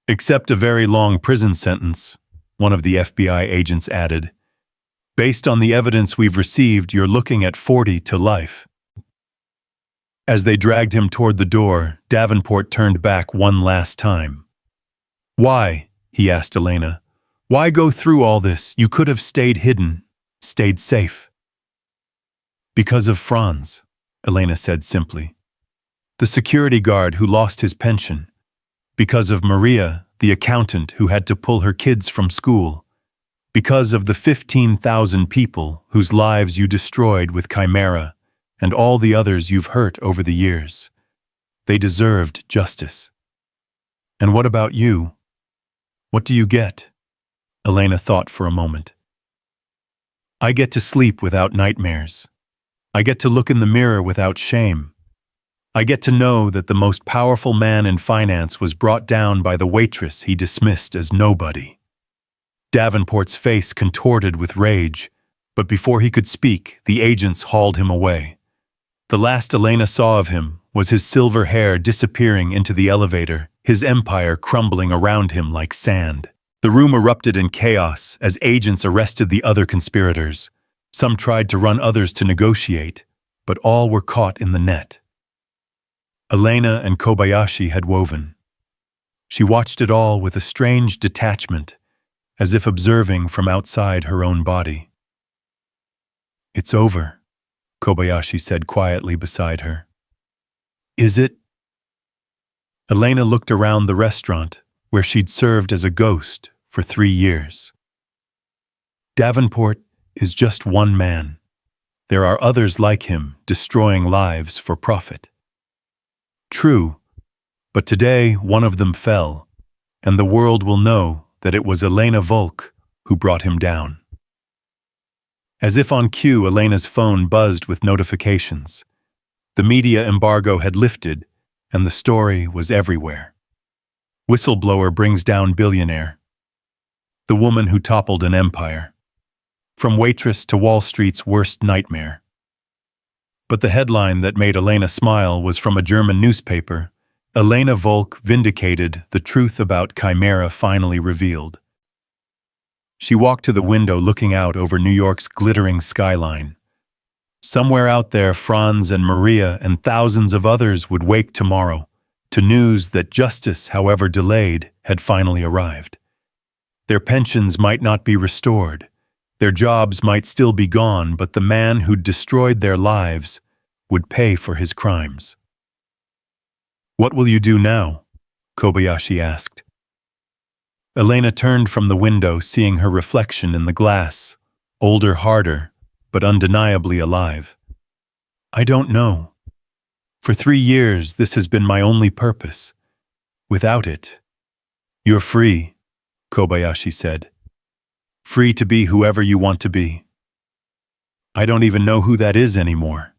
Speaker 1: Except a very long prison sentence, one of the FBI agents added. Based on the evidence we've received, you're looking at 40 to life. As they dragged him toward the door, Davenport turned back one last time. Why? He asked Elena. Why go through all this? You could have stayed hidden, stayed safe. Because of Franz, Elena said simply. The security guard who lost his pension. Because of Maria, the accountant who had to pull her kids from school. Because of the 15,000 people whose lives you destroyed with Chimera, and all the others you've hurt over the years. They deserved justice. And what about you? What do you get? Elena thought for a moment. I get to sleep without nightmares. I get to look in the mirror without shame. I get to know that the most powerful man in finance was brought down by the waitress he dismissed as nobody. Davenport's face contorted with rage, but before he could speak, the agents hauled him away. The last Elena saw of him was his silver hair disappearing into the elevator, his empire crumbling around him like sand. The room erupted in chaos as agents arrested the other conspirators. Some tried to run, others to negotiate, but all were caught in the net. Elena and Kobayashi had woven. She watched it all with a strange detachment, as if observing from outside her own body. It's over, Kobayashi said quietly beside her. Is it? Elena looked around the restaurant where she'd served as a ghost for 3 years. Davenport is just one man. There are others like him destroying lives for profit. True, but today one of them fell, and the world will know that it was Elena Volk who brought him down. As if on cue, Elena's phone buzzed with notifications. The media embargo had lifted, and the story was everywhere. Whistleblower brings down billionaire. The woman who toppled an empire. From Waitress to Wall Street's worst nightmare. But the headline that made Elena smile was from a German newspaper. Elena Volk vindicated, the truth about Chimera finally revealed. She walked to the window looking out over New York's glittering skyline. Somewhere out there, Franz and Maria and thousands of others would wake tomorrow to news that justice, however delayed, had finally arrived. Their pensions might not be restored. Their jobs might still be gone, but the man who'd destroyed their lives would pay for his crimes. What will you do now? Kobayashi asked. Elena turned from the window, seeing her reflection in the glass, older, harder, but undeniably alive. I don't know. For 3 years, this has been my only purpose. Without it, you're free, Kobayashi said. Free to be whoever you want to be. I don't even know who that is anymore.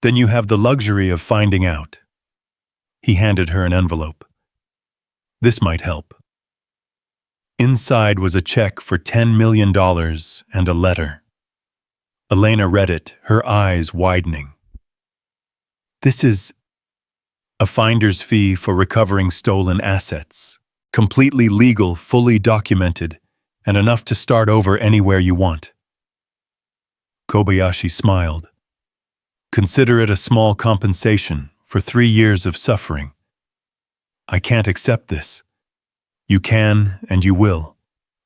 Speaker 1: Then you have the luxury of finding out. He handed her an envelope. This might help. Inside was a check for $10 million and a letter. Elena read it, her eyes widening. This is a finder's fee for recovering stolen assets. Completely legal, fully documented, and enough to start over anywhere you want. Kobayashi smiled. Consider it a small compensation for 3 years of suffering. I can't accept this. You can and you will.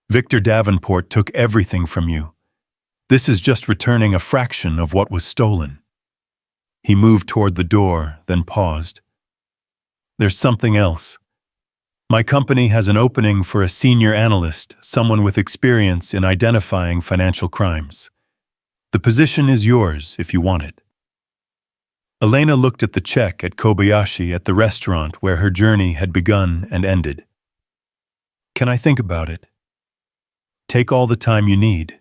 Speaker 1: Victor Davenport took everything from you. This is just returning a fraction of what was stolen. He moved toward the door, then paused. There's something else. My company has an opening for a senior analyst, someone with experience in identifying financial crimes. The position is yours if you want it. Elena looked at the check at Kobayashi at the restaurant where her journey had begun and ended. Can I think about it? Take all the time you need.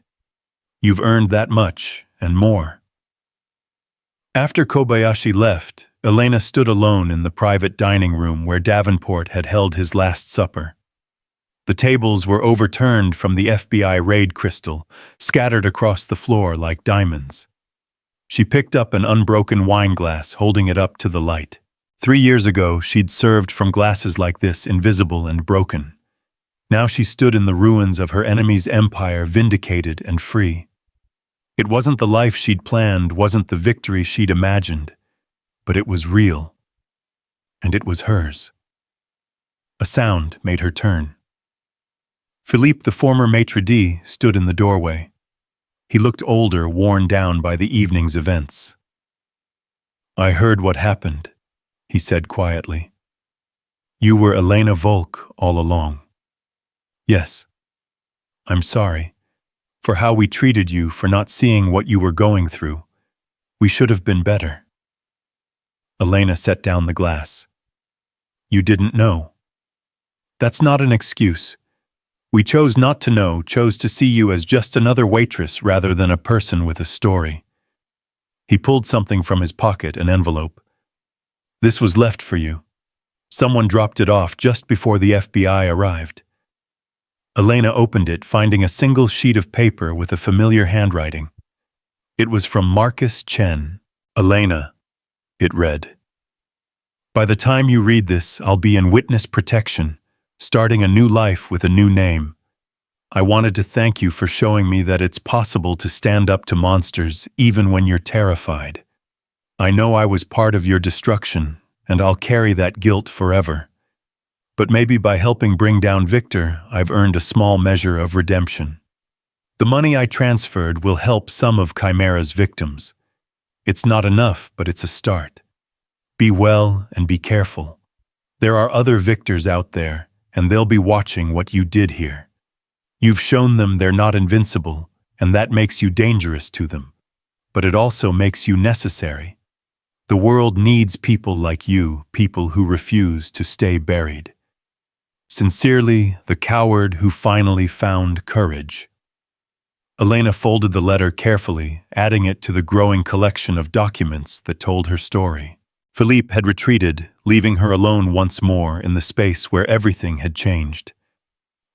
Speaker 1: You've earned that much and more. After Kobayashi left, Elena stood alone in the private dining room where Davenport had held his last supper. The tables were overturned from the FBI raid crystal, scattered across the floor like diamonds. She picked up an unbroken wine glass, holding it up to the light. 3 years ago, she'd served from glasses like this, invisible and broken. Now she stood in the ruins of her enemy's empire, vindicated and free. It wasn't the life she'd planned, wasn't the victory she'd imagined, but it was real. And it was hers. A sound made her turn. Philippe, the former maitre d', stood in the doorway. He looked older, worn down by the evening's events. I heard what happened, he said quietly. You were Elena Volk all along. Yes. I'm sorry. For how we treated you, for not seeing what you were going through. We should have been better. Elena set down the glass. You didn't know. That's not an excuse. We chose not to know, chose to see you as just another waitress rather than a person with a story. He pulled something from his pocket, an envelope. This was left for you. Someone dropped it off just before the FBI arrived. Elena opened it, finding a single sheet of paper with a familiar handwriting. It was from Marcus Chen. Elena, it read. By the time you read this, I'll be in witness protection, starting a new life with a new name. I wanted to thank you for showing me that it's possible to stand up to monsters even when you're terrified. I know I was part of your destruction, and I'll carry that guilt forever. But maybe by helping bring down Victor, I've earned a small measure of redemption. The money I transferred will help some of Chimera's victims. It's not enough, but it's a start. Be well and be careful. There are other victors out there, and they'll be watching what you did here. You've shown them they're not invincible, and that makes you dangerous to them. But it also makes you necessary. The world needs people like you, people who refuse to stay buried. Sincerely, the coward who finally found courage. Elena folded the letter carefully, adding it to the growing collection of documents that told her story. Philippe had retreated, leaving her alone once more in the space where everything had changed.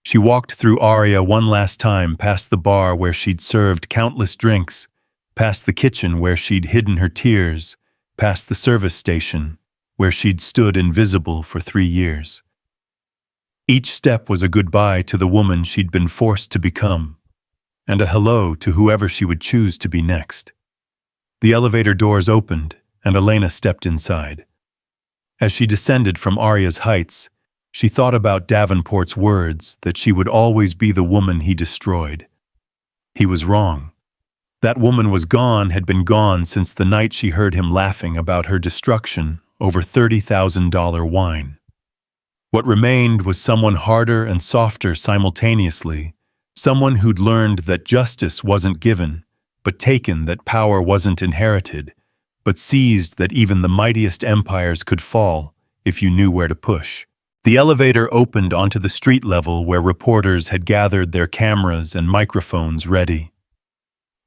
Speaker 1: She walked through Aria one last time, past the bar where she'd served countless drinks, past the kitchen where she'd hidden her tears, past the service station where she'd stood invisible for 3 years. Each step was a goodbye to the woman she'd been forced to become, and a hello to whoever she would choose to be next. The elevator doors opened, and Elena stepped inside. As she descended from Aria's heights, she thought about Davenport's words that she would always be the woman he destroyed. He was wrong. That woman was gone, had been gone since the night she heard him laughing about her destruction over $30,000 wine. What remained was someone harder and softer simultaneously, someone who'd learned that justice wasn't given, but taken, that power wasn't inherited, but seized, that even the mightiest empires could fall if you knew where to push. The elevator opened onto the street level where reporters had gathered their cameras and microphones ready.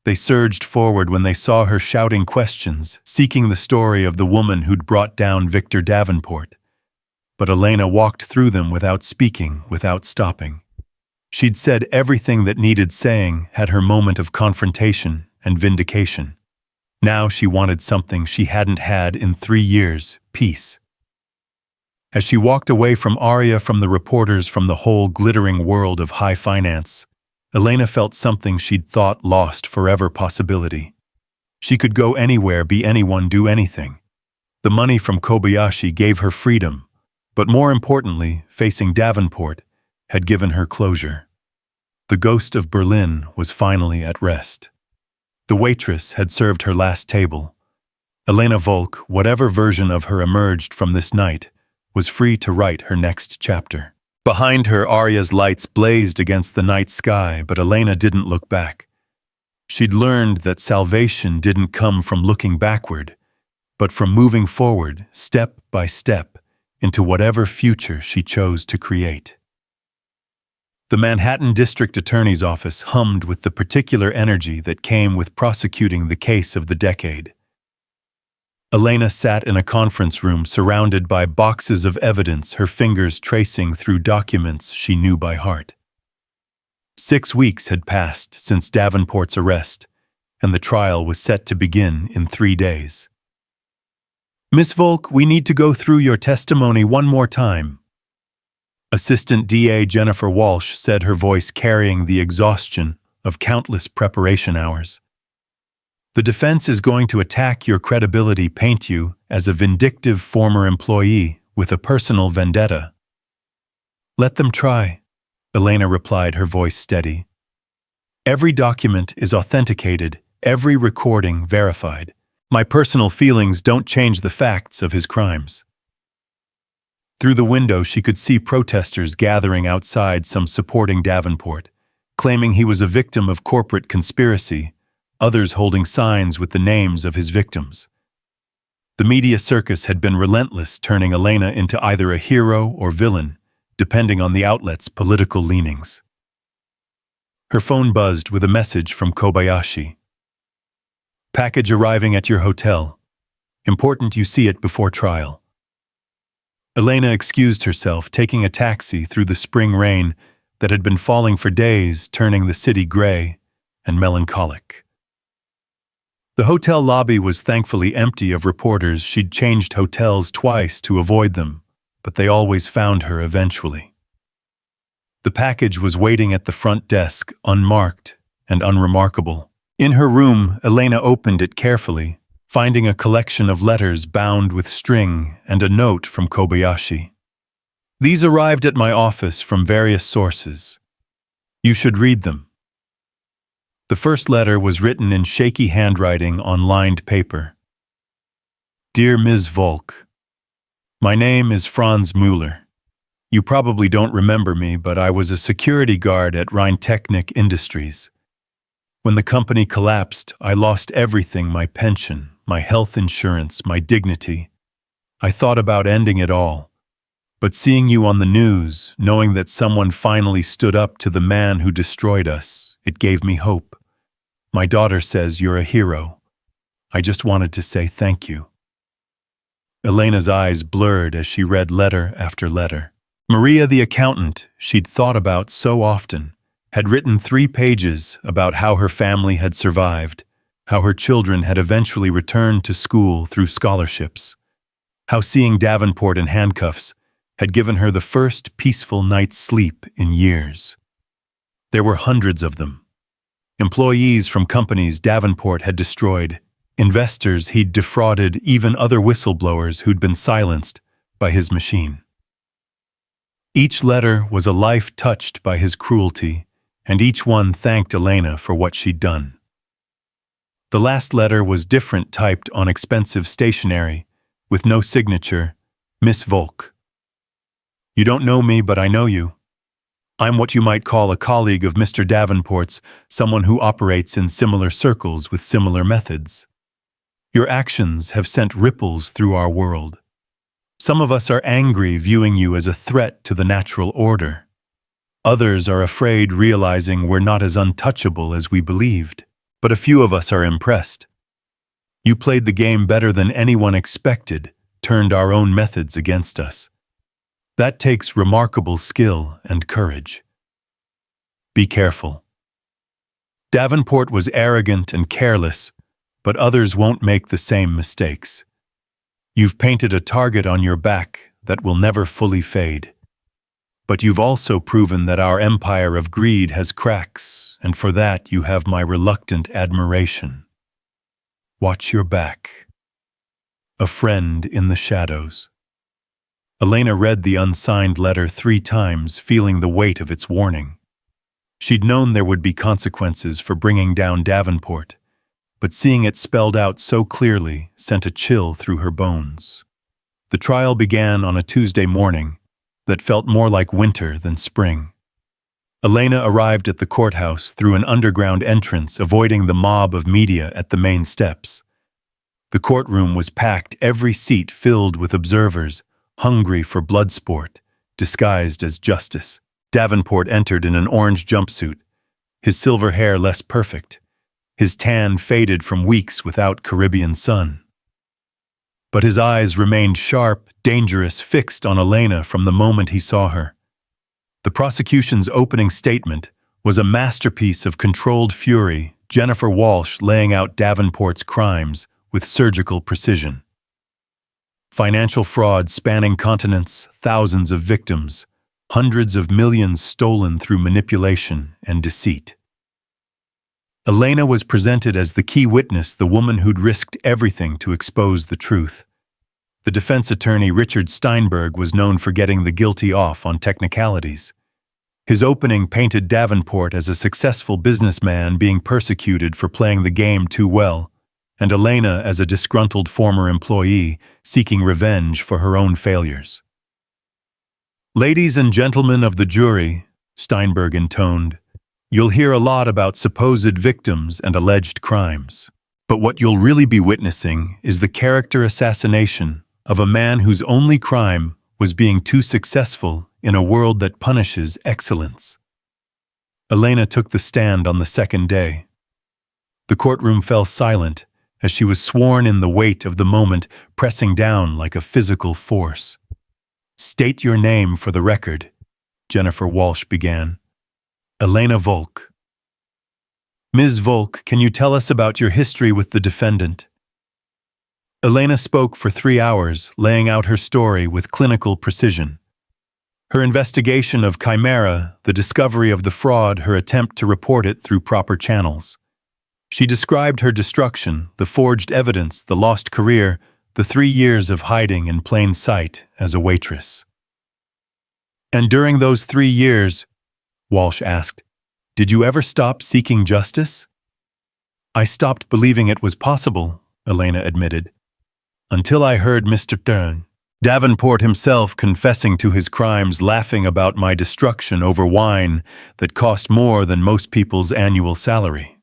Speaker 1: They surged forward when they saw her shouting questions, seeking the story of the woman who'd brought down Victor Davenport. but Elena walked through them without speaking, without stopping. She'd said everything that needed saying, had her moment of confrontation and vindication. Now she wanted something she hadn't had in 3 years, peace. As she walked away from Arya, from the reporters, from the whole glittering world of high finance, Elena felt something she'd thought lost forever: possibility. She could go anywhere, be anyone, do anything. The money from Kobayashi gave her freedom, but more importantly, facing Davenport had given her closure. The ghost of Berlin was finally at rest. The waitress had served her last table. Elena Volk, whatever version of her emerged from this night, was free to write her next chapter. Behind her, Arya's lights blazed against the night sky, but Elena didn't look back. She'd learned that salvation didn't come from looking backward, but from moving forward, step by step, into whatever future she chose to create. The Manhattan District Attorney's Office hummed with the particular energy that came with prosecuting the case of the decade. Elena sat in a conference room surrounded by boxes of evidence, her fingers tracing through documents she knew by heart. 6 weeks had passed since Davenport's arrest, and the trial was set to begin in 3 days. "Miss Volk, we need to go through your testimony one more time," Assistant DA Jennifer Walsh said, her voice carrying the exhaustion of countless preparation hours. "The defense is going to attack your credibility, paint you as a vindictive former employee with a personal vendetta." "Let them try," Elena replied, her voice steady. "Every document is authenticated, every recording verified. My personal feelings don't change the facts of his crimes." Through the window, she could see protesters gathering outside, some supporting Davenport, claiming he was a victim of corporate conspiracy, others holding signs with the names of his victims. The media circus had been relentless, turning Elena into either a hero or villain, depending on the outlet's political leanings. Her phone buzzed with a message from Kobayashi. "Package arriving at your hotel. Important you see it before trial." Elena excused herself, taking a taxi through the spring rain that had been falling for days, turning the city gray and melancholic. The hotel lobby was thankfully empty of reporters. She'd changed hotels twice to avoid them, but they always found her eventually. The package was waiting at the front desk, unmarked and unremarkable. In her room, Elena opened it carefully, finding a collection of letters bound with string and a note from Kobayashi. "These arrived at my office from various sources. You should read them." The first letter was written in shaky handwriting on lined paper. "Dear Ms. Volk, my name is Franz Müller. You probably don't remember me, but I was a security guard at Rheintechnik Industries. When the company collapsed, I lost everything: my pension, my health insurance, my dignity. I thought about ending it all. But seeing you on the news, knowing that someone finally stood up to the man who destroyed us, it gave me hope. My daughter says you're a hero. I just wanted to say thank you." Elena's eyes blurred as she read letter after letter. Maria, the accountant she'd thought about so often, had written 3 pages about how her family had survived, how her children had eventually returned to school through scholarships, how seeing Davenport in handcuffs had given her the first peaceful night's sleep in years. There were hundreds of them. Employees from companies Davenport had destroyed, investors he'd defrauded, even other whistleblowers who'd been silenced by his machine. Each letter was a life touched by his cruelty, and each one thanked Elena for what she'd done. The last letter was different, typed on expensive stationery, with no signature: "Miss Volk. You don't know me, but I know you. I'm what you might call a colleague of Mr. Davenport's, someone who operates in similar circles with similar methods. Your actions have sent ripples through our world. Some of us are angry, viewing you as a threat to the natural order. Others are afraid, realizing we're not as untouchable as we believed. But a few of us are impressed. You played the game better than anyone expected, turned our own methods against us. That takes remarkable skill and courage. Be careful. Davenport was arrogant and careless, but others won't make the same mistakes. You've painted a target on your back that will never fully fade. But you've also proven that our empire of greed has cracks, and for that you have my reluctant admiration. Watch your back. A friend in the shadows. Elena read the unsigned letter 3 times, feeling the weight of its warning. She'd known there would be consequences for bringing down Davenport, but seeing it spelled out so clearly sent a chill through her bones. The trial began on a Tuesday morning that felt more like winter than spring. Elena arrived at the courthouse through an underground entrance, avoiding the mob of media at the main steps. The courtroom was packed, every seat filled with observers, hungry for blood sport, disguised as justice. Davenport entered in an orange jumpsuit, his silver hair less perfect, his tan faded from weeks without Caribbean sun. But his eyes remained sharp, dangerous, fixed on Elena from the moment he saw her. The prosecution's opening statement was a masterpiece of controlled fury, Jennifer Walsh laying out Davenport's crimes with surgical precision. Financial fraud spanning continents, thousands of victims, hundreds of millions stolen through manipulation and deceit. Elena was presented as the key witness, the woman who'd risked everything to expose the truth. The defense attorney Richard Steinberg was known for getting the guilty off on technicalities. His opening painted Davenport as a successful businessman being persecuted for playing the game too well, and Elena as a disgruntled former employee seeking revenge for her own failures. "Ladies and gentlemen of the jury," Steinberg intoned, "you'll hear a lot about supposed victims and alleged crimes. But what you'll really be witnessing is the character assassination of a man whose only crime was being too successful in a world that punishes excellence." Elena took the stand on the second day. The courtroom fell silent as she was sworn in, the weight of the moment pressing down like a physical force. "State your name for the record," Jennifer Walsh began. "Elena Volk." "Ms. Volk, can you tell us about your history with the defendant?" Elena spoke for 3 hours, laying out her story with clinical precision. Her investigation of Chimera, the discovery of the fraud, her attempt to report it through proper channels. She described her destruction, the forged evidence, the lost career, the 3 years of hiding in plain sight as a waitress. "And during those 3 years," Walsh asked, "did you ever stop seeking justice?" "I stopped believing it was possible," Elena admitted, "until I heard Mr. Davenport himself confessing to his crimes, laughing about my destruction over wine that cost more than most people's annual salary."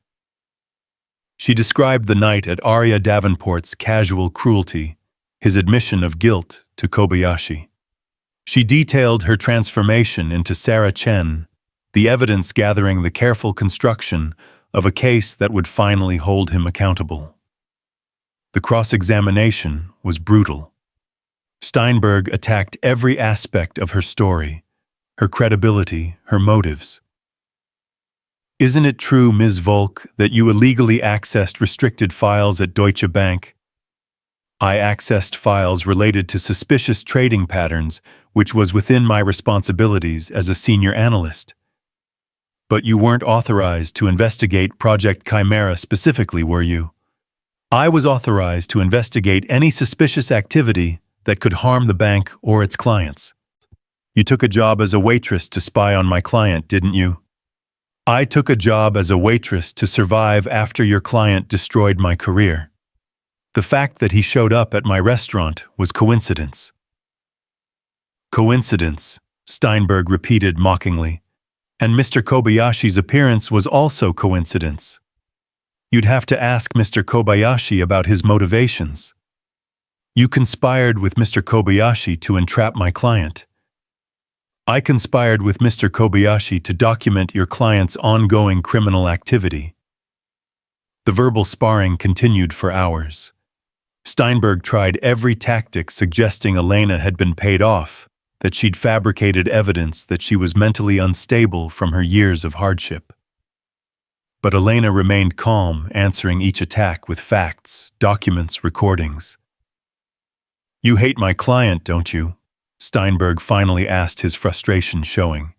Speaker 1: She described the night at Arya Davenport's casual cruelty, his admission of guilt to Kobayashi. She detailed her transformation into Sarah Chen, the evidence gathering, the careful construction of a case that would finally hold him accountable. The cross-examination was brutal. Steinberg attacked every aspect of her story, her credibility, her motives. "Isn't it true, Ms. Volk, that you illegally accessed restricted files at Deutsche Bank?" "I accessed files related to suspicious trading patterns, which was within my responsibilities as a senior analyst." "But you weren't authorized to investigate Project Chimera specifically, were you?" "I was authorized to investigate any suspicious activity that could harm the bank or its clients." "You took a job as a waitress to spy on my client, didn't you?" "I took a job as a waitress to survive after your client destroyed my career. The fact that he showed up at my restaurant was coincidence." "Coincidence," Steinberg repeated mockingly. "And Mr. Kobayashi's appearance was also coincidence. You'd have to ask Mr. Kobayashi about his motivations. You conspired with Mr. Kobayashi to entrap my client." "I conspired with Mr. Kobayashi to document your client's ongoing criminal activity." The verbal sparring continued for hours. Steinberg tried every tactic, suggesting Elena had been paid off, that she'd fabricated evidence that she was mentally unstable from her years of hardship. But Elena remained calm, answering each attack with facts, documents, recordings. "You hate my client, don't you?" Steinberg finally asked, his frustration showing.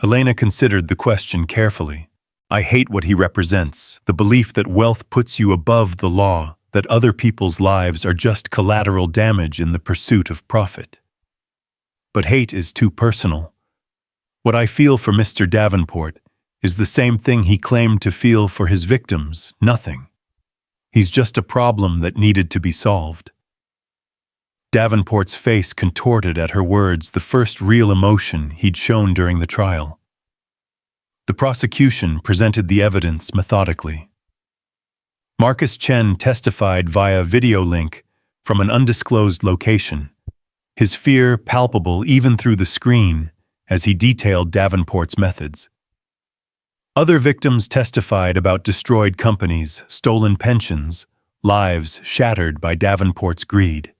Speaker 1: Elena considered the question carefully. "I hate what he represents, the belief that wealth puts you above the law, that other people's lives are just collateral damage in the pursuit of profit. But hate is too personal. What I feel for Mr. Davenport is the same thing he claimed to feel for his victims, nothing. He's just a problem that needed to be solved." Davenport's face contorted at her words, the first real emotion he'd shown during the trial. The prosecution presented the evidence methodically. Marcus Chen testified via video link from an undisclosed location, his fear palpable even through the screen as he detailed Davenport's methods. Other victims testified about destroyed companies, stolen pensions, lives shattered by Davenport's greed.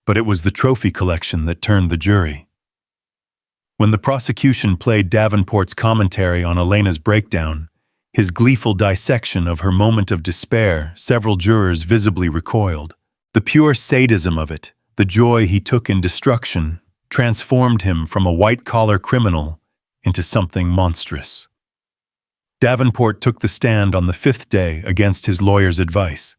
Speaker 1: But it was the trophy collection that turned the jury. When the prosecution played Davenport's commentary on Elena's breakdown, his gleeful dissection of her moment of despair, several jurors visibly recoiled. The pure sadism of it, the joy he took in destruction, transformed him from a white-collar criminal into something monstrous. Davenport took the stand on the fifth day against his lawyer's advice.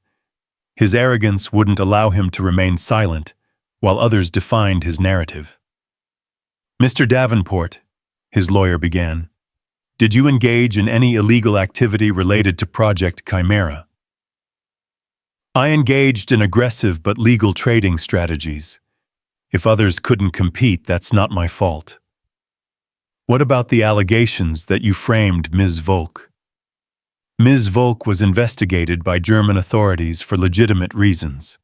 Speaker 1: His arrogance wouldn't allow him to remain silent, while others defined his narrative. "Mr. Davenport," his lawyer began, "did you engage in any illegal activity related to Project Chimera?" "I engaged in aggressive but legal trading strategies. If others couldn't compete, that's not my fault." "What about the allegations that you framed Ms. Volk?" "Ms. Volk was investigated by German authorities for legitimate reasons.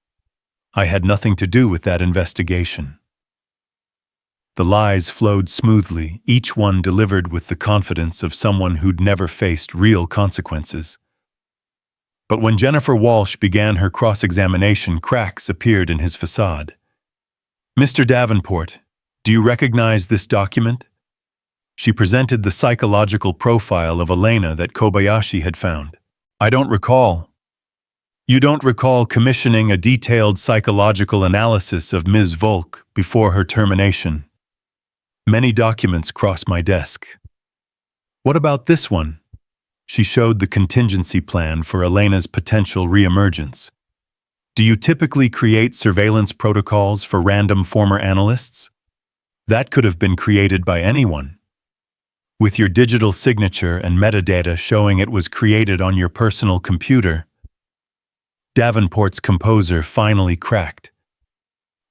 Speaker 1: I had nothing to do with that investigation." The lies flowed smoothly, each one delivered with the confidence of someone who'd never faced real consequences. But when Jennifer Walsh began her cross-examination, cracks appeared in his facade. "Mr. Davenport, do you recognize this document?" She presented the psychological profile of Elena that Kobayashi had found. "I don't recall." "You don't recall commissioning a detailed psychological analysis of Ms. Volk before her termination?" "Many documents cross my desk." "What about this one?" She showed the contingency plan for Elena's potential reemergence. "Do you typically create surveillance protocols for random former analysts?" "That could have been created by anyone. With your digital signature and metadata showing it was created on your personal computer." Davenport's composure finally cracked.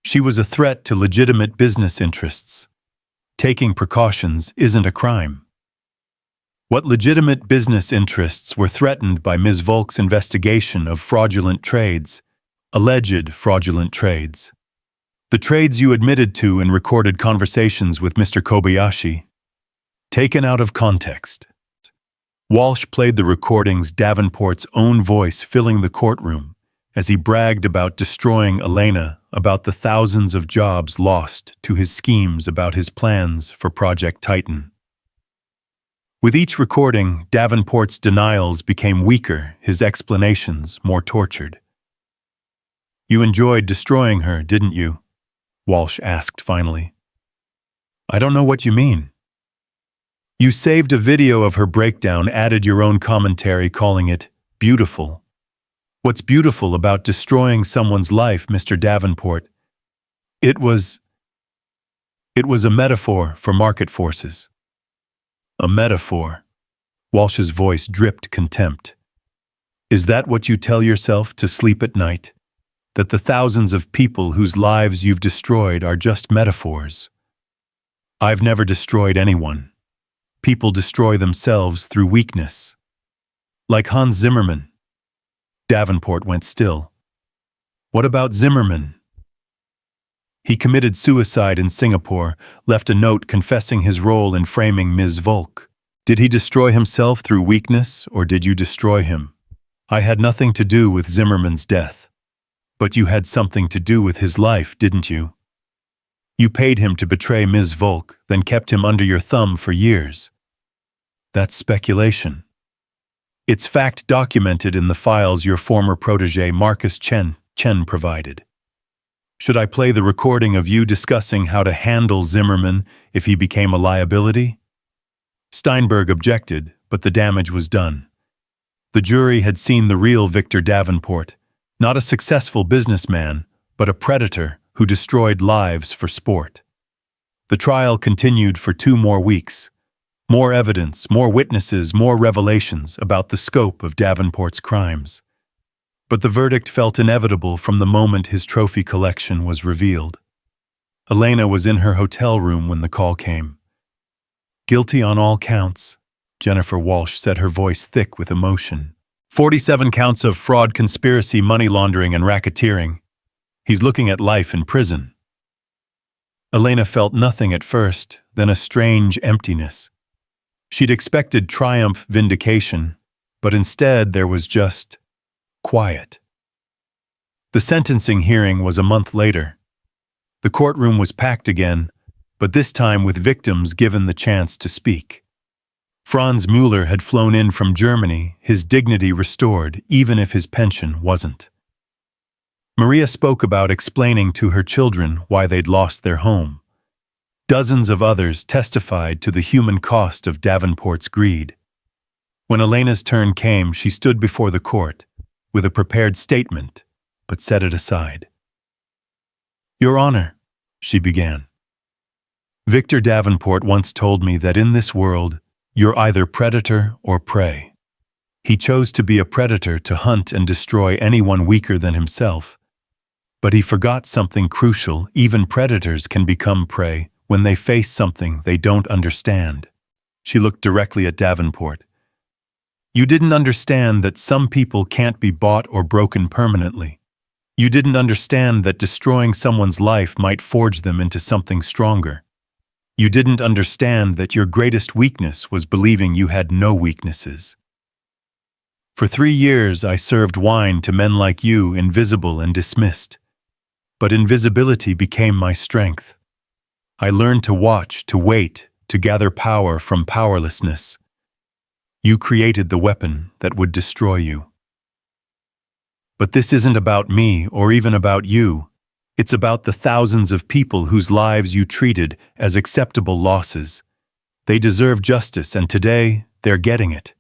Speaker 1: She was a threat to legitimate business interests. Taking precautions isn't a crime. What legitimate business interests were threatened by Ms. Volk's investigation of fraudulent trades, alleged fraudulent trades? "The trades you admitted to in recorded conversations with Mr. Kobayashi." Taken out of context. Walsh played the recordings, Davenport's own voice filling the courtroom, as he bragged about destroying Elena, about the thousands of jobs lost to his schemes, about his plans for Project Titan. With each recording, Davenport's denials became weaker, his explanations more tortured. "You enjoyed destroying her, didn't you?" Walsh asked finally. "I don't know what you mean." "You saved a video of her breakdown, added your own commentary calling it beautiful. What's beautiful about destroying someone's life, Mr. Davenport?" It was a metaphor for market forces." "A metaphor?" Walsh's voice dripped contempt. "Is that what you tell yourself to sleep at night? That the thousands of people whose lives you've destroyed are just metaphors?" "I've never destroyed anyone. People destroy themselves through weakness. Like Hans Zimmerman." Davenport went still. "What about Zimmerman?" "He committed suicide in Singapore, left a note confessing his role in framing Ms. Volk. Did he destroy himself through weakness, or did you destroy him?" "I had nothing to do with Zimmerman's death." "But you had something to do with his life, didn't you?" You paid him to betray Ms. Volk, then kept him under your thumb for years. That's speculation. It's fact documented in the files your former protege Marcus Chen provided. Should I play the recording of you discussing how to handle Zimmerman if he became a liability? Steinberg objected, but the damage was done. The jury had seen the real Victor Davenport, not a successful businessman, but a predator who destroyed lives for sport. The trial continued for 2 more weeks. More evidence, more witnesses, more revelations about the scope of Davenport's crimes. But the verdict felt inevitable from the moment his trophy collection was revealed. Elena was in her hotel room when the call came. Guilty on all counts, Jennifer Walsh said, her voice thick with emotion. 47 counts of fraud, conspiracy, money laundering, and racketeering. He's looking at life in prison. Elena felt nothing at first, then a strange emptiness. She'd expected triumph, vindication, but instead there was just quiet. The sentencing hearing was a month later. The courtroom was packed again, but this time with victims given the chance to speak. Franz Müller had flown in from Germany, his dignity restored, even if his pension wasn't. Maria spoke about explaining to her children why they'd lost their home. Dozens of others testified to the human cost of Davenport's greed. When Elena's turn came, she stood before the court with a prepared statement, but set it aside. "Your Honor," she began, "Victor Davenport once told me that in this world, you're either predator or prey. He chose to be a predator to hunt and destroy anyone weaker than himself. But he forgot something crucial. Even predators can become prey when they face something they don't understand." She looked directly at Davenport. "You didn't understand that some people can't be bought or broken permanently. You didn't understand that destroying someone's life might forge them into something stronger. You didn't understand that your greatest weakness was believing you had no weaknesses. For 3 years I served wine to men like you, invisible and dismissed. But invisibility became my strength. I learned to watch, to wait, to gather power from powerlessness. You created the weapon that would destroy you. But this isn't about me or even about you. It's about the thousands of people whose lives you treated as acceptable losses. They deserve justice, and today they're getting it.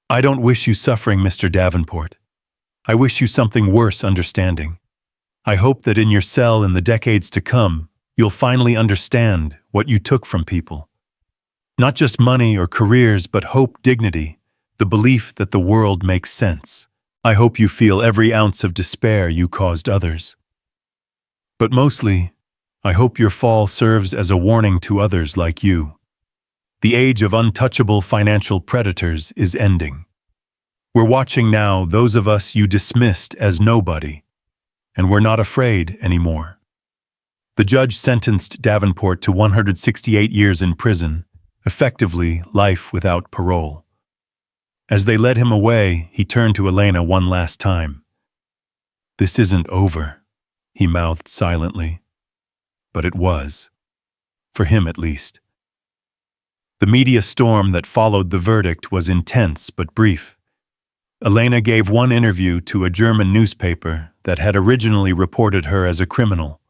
Speaker 1: I don't wish you suffering, Mr. Davenport. I wish you something worse, understanding. I hope that in your cell in the decades to come, you'll finally understand what you took from people. Not just money or careers, but hope, dignity, the belief that the world makes sense. I hope you feel every ounce of despair you caused others. But mostly, I hope your fall serves as a warning to others like you. The age of untouchable financial predators is ending. We're watching now those of us you dismissed as nobody, and we're not afraid anymore." The judge sentenced Davenport to 168 years in prison, effectively life without parole. As they led him away, he turned to Elena one last time. "This isn't over," he mouthed silently. But it was. For him at least. The media storm that followed the verdict was intense but brief. Elena gave one interview to a German newspaper that had originally reported her as a criminal.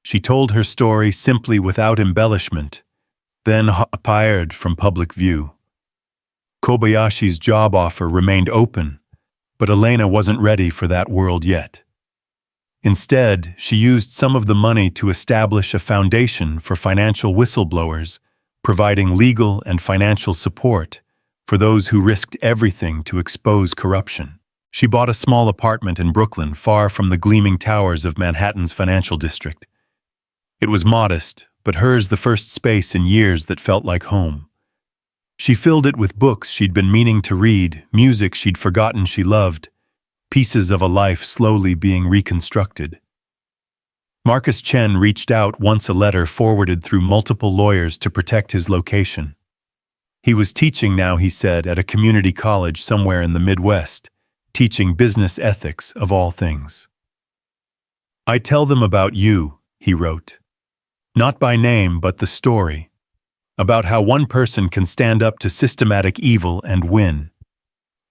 Speaker 1: She told her story simply without embellishment, then appeared from public view. Kobayashi's job offer remained open, but Elena wasn't ready for that world yet. Instead, she used some of the money to establish a foundation for financial whistleblowers, providing legal and financial support for those who risked everything to expose corruption. She bought a small apartment in Brooklyn, far from the gleaming towers of Manhattan's financial district. It was modest, but hers the first space in years that felt like home. She filled it with books she'd been meaning to read, music she'd forgotten she loved, pieces of a life slowly being reconstructed. Marcus Chen reached out once, a letter forwarded through multiple lawyers to protect his location. He was teaching now, he said, at a community college somewhere in the Midwest, teaching business ethics of all things. "I tell them about you," he wrote. Not by name, but the story. About how one person can stand up to systematic evil and win.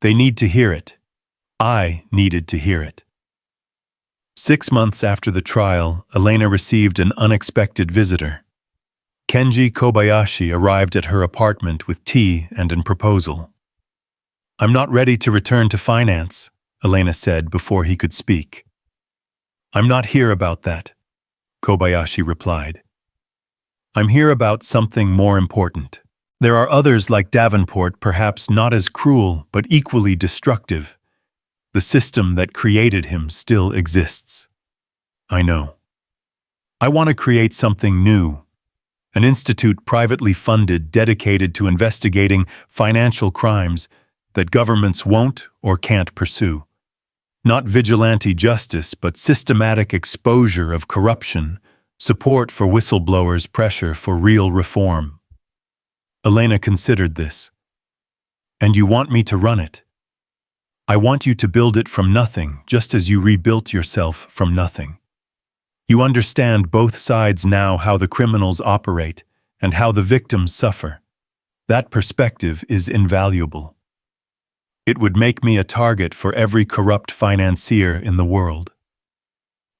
Speaker 1: They need to hear it. I needed to hear it. 6 months after the trial, Elena received an unexpected visitor. Kenji Kobayashi arrived at her apartment with tea and a proposal. "I'm not ready to return to finance," Elena said before he could speak. "I'm not here about that," Kobayashi replied. "I'm here about something more important. There are others like Davenport, perhaps not as cruel but equally destructive. The system that created him still exists. I know. I want to create something new. An institute privately funded dedicated to investigating financial crimes that governments won't or can't pursue. Not vigilante justice, but systematic exposure of corruption, support for whistleblowers, pressure for real reform." Elena considered this. "And you want me to run it? I want you to build it from nothing, just as you rebuilt yourself from nothing. You understand both sides now, how the criminals operate and how the victims suffer. That perspective is invaluable. It would make me a target for every corrupt financier in the world.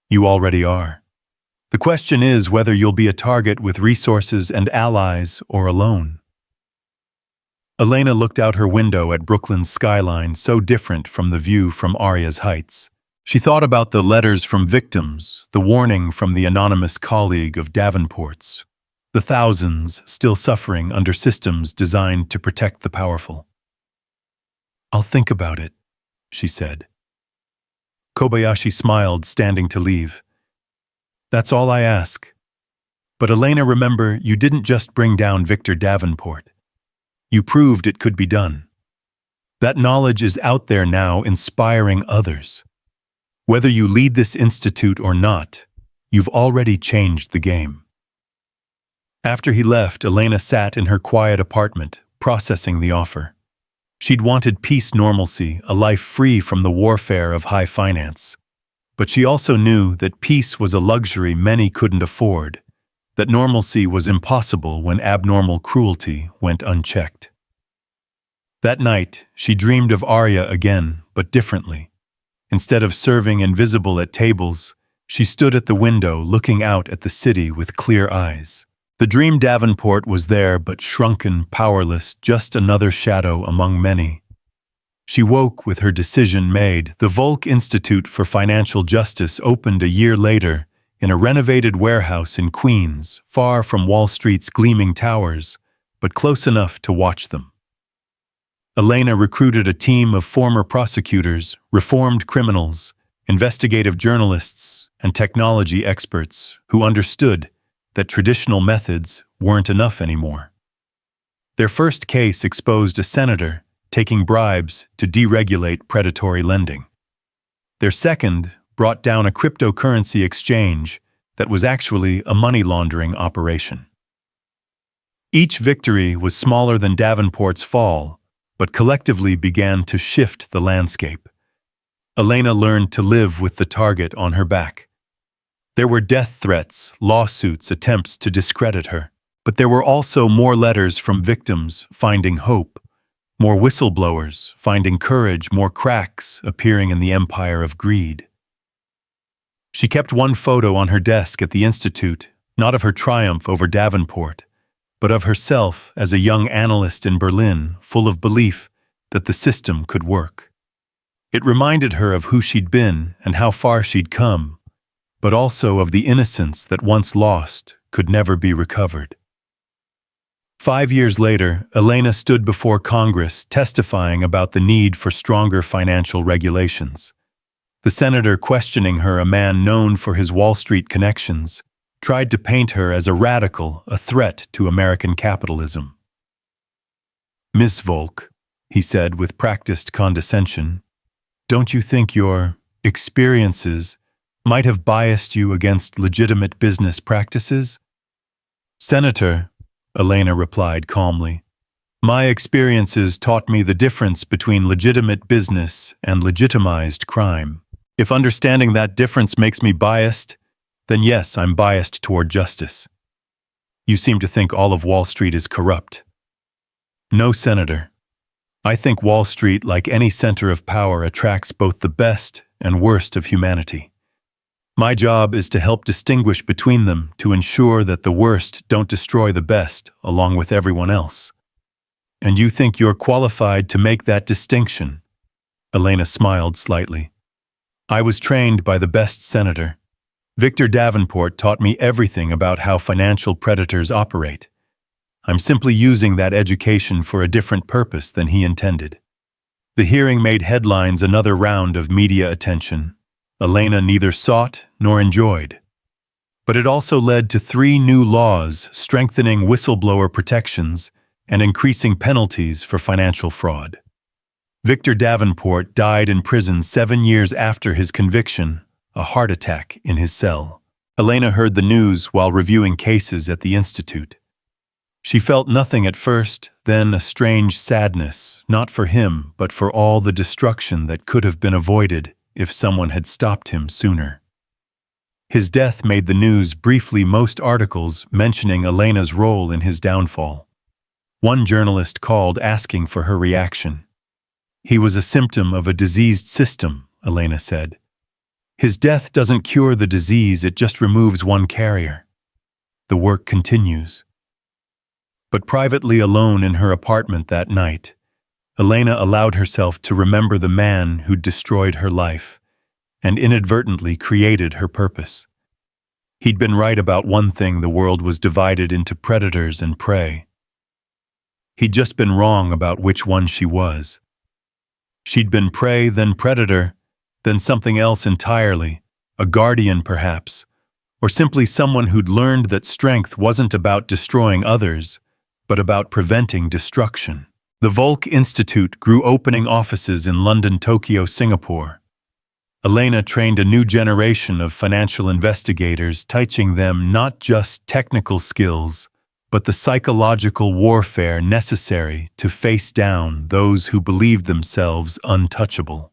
Speaker 1: You already are. The question is whether you'll be a target with resources and allies or alone." Elena looked out her window at Brooklyn's skyline, so different from the view from Arya's Heights. She thought about the letters from victims, the warning from the anonymous colleague of Davenport's, the thousands still suffering under systems designed to protect the powerful. "I'll think about it," she said. Kobayashi smiled, standing to leave. "That's all I ask. But Elena, remember, you didn't just bring down Victor Davenport. You proved it could be done. That knowledge is out there now, inspiring others. Whether you lead this institute or not, you've already changed the game." After he left, Elena sat in her quiet apartment, processing the offer. She'd wanted peace, normalcy, a life free from the warfare of high finance. But she also knew that peace was a luxury many couldn't afford, that normalcy was impossible when abnormal cruelty went unchecked. That night, she dreamed of Arya again, but differently. Instead of serving invisible at tables, she stood at the window looking out at the city with clear eyes. The dream Davenport was there, but shrunken, powerless, just another shadow among many. She woke with her decision made. The Volk Institute for Financial Justice opened a year later in a renovated warehouse in Queens, far from Wall Street's gleaming towers, but close enough to watch them. Elena recruited a team of former prosecutors, reformed criminals, investigative journalists, and technology experts who understood that traditional methods weren't enough anymore. Their first case exposed a senator taking bribes to deregulate predatory lending. Their second brought down a cryptocurrency exchange that was actually a money laundering operation. Each victory was smaller than Davenport's fall, but collectively began to shift the landscape. Elena learned to live with the target on her back. There were death threats, lawsuits, attempts to discredit her. But there were also more letters from victims finding hope, more whistleblowers finding courage, more cracks appearing in the empire of greed. She kept one photo on her desk at the Institute, not of her triumph over Davenport, but of herself as a young analyst in Berlin, full of belief that the system could work. It reminded her of who she'd been and how far she'd come, but also of the innocence that once lost could never be recovered. 5 years later, Elena stood before Congress testifying about the need for stronger financial regulations. The senator questioning her, a man known for his Wall Street connections, tried to paint her as a radical, a threat to American capitalism. "Miss Volk," he said with practiced condescension, "don't you think your experiences might have biased you against legitimate business practices?" "Senator," Elena replied calmly, "my experiences taught me the difference between legitimate business and legitimized crime. If understanding that difference makes me biased, then yes, I'm biased toward justice. You seem to think all of Wall Street is corrupt. No, Senator. I think Wall Street, like any center of power, attracts both the best and worst of humanity. My job is to help distinguish between them to ensure that the worst don't destroy the best along with everyone else. And you think you're qualified to make that distinction? Elena smiled slightly. I was trained by the best senator. Victor Davenport taught me everything about how financial predators operate. I'm simply using that education for a different purpose than he intended. The hearing made headlines, another round of media attention. Elena neither sought nor enjoyed. But it also led to 3 new laws strengthening whistleblower protections and increasing penalties for financial fraud. Victor Davenport died in prison 7 years after his conviction, a heart attack in his cell. Elena heard the news while reviewing cases at the Institute. She felt nothing at first, then a strange sadness, not for him, but for all the destruction that could have been avoided if someone had stopped him sooner. His death made the news briefly, most articles mentioning Elena's role in his downfall. One journalist called asking for her reaction. He was a symptom of a diseased system, Elena said. His death doesn't cure the disease, it just removes one carrier. The work continues. But privately, alone in her apartment that night, Elena allowed herself to remember the man who'd destroyed her life and inadvertently created her purpose. He'd been right about one thing: the world was divided into predators and prey. He'd just been wrong about which one she was. She'd been prey, then predator, then something else entirely, a guardian perhaps, or simply someone who'd learned that strength wasn't about destroying others, but about preventing destruction. The Volk Institute grew, opening offices in London, Tokyo, Singapore. Elena trained a new generation of financial investigators, teaching them not just technical skills, but the psychological warfare necessary to face down those who believed themselves untouchable.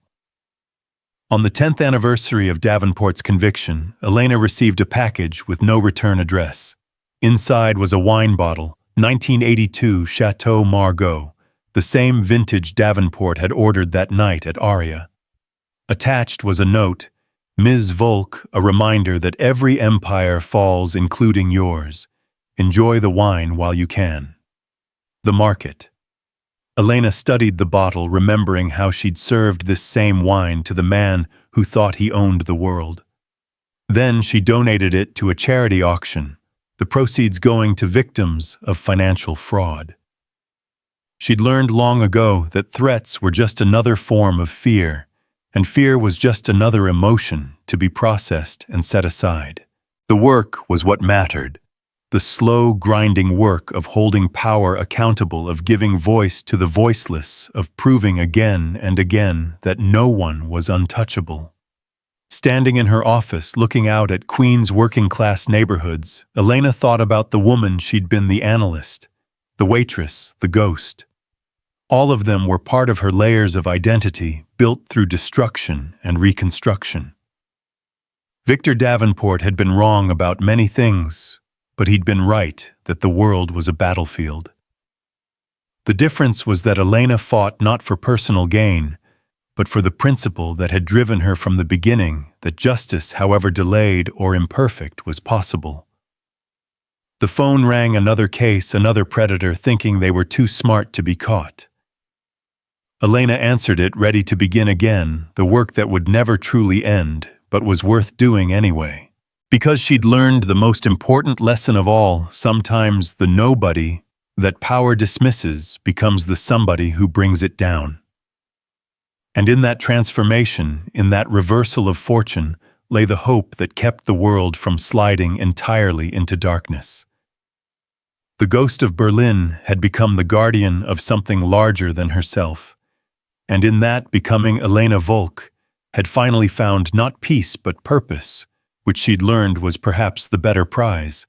Speaker 1: On the 10th anniversary of Davenport's conviction, Elena received a package with no return address. Inside was a wine bottle, 1982 Chateau Margaux, the same vintage Davenport had ordered that night at Aria. Attached was a note, Ms. Volk, a reminder that every empire falls, including yours. Enjoy the wine while you can. The market. Elena studied the bottle, remembering how she'd served this same wine to the man who thought he owned the world. Then she donated it to a charity auction, the proceeds going to victims of financial fraud. She'd learned long ago that threats were just another form of fear, and fear was just another emotion to be processed and set aside. The work was what mattered. The slow, grinding work of holding power accountable, of giving voice to the voiceless, of proving again and again that no one was untouchable. Standing in her office, looking out at Queens' working-class neighborhoods, Elena thought about the woman she'd been: the analyst, the waitress, the ghost. All of them were part of her layers of identity, built through destruction and reconstruction. Victor Davenport had been wrong about many things, but he'd been right that the world was a battlefield. The difference was that Elena fought not for personal gain, but for the principle that had driven her from the beginning, that justice, however delayed or imperfect, was possible. The phone rang. Another case, another predator, thinking they were too smart to be caught. Elena answered it, ready to begin again, the work that would never truly end, but was worth doing anyway. Because she'd learned the most important lesson of all: sometimes the nobody that power dismisses becomes the somebody who brings it down. And in that transformation, in that reversal of fortune, lay the hope that kept the world from sliding entirely into darkness. The ghost of Berlin had become the guardian of something larger than herself, and in that becoming, Elena Volk had finally found not peace but purpose, which she'd learned was perhaps the better prize.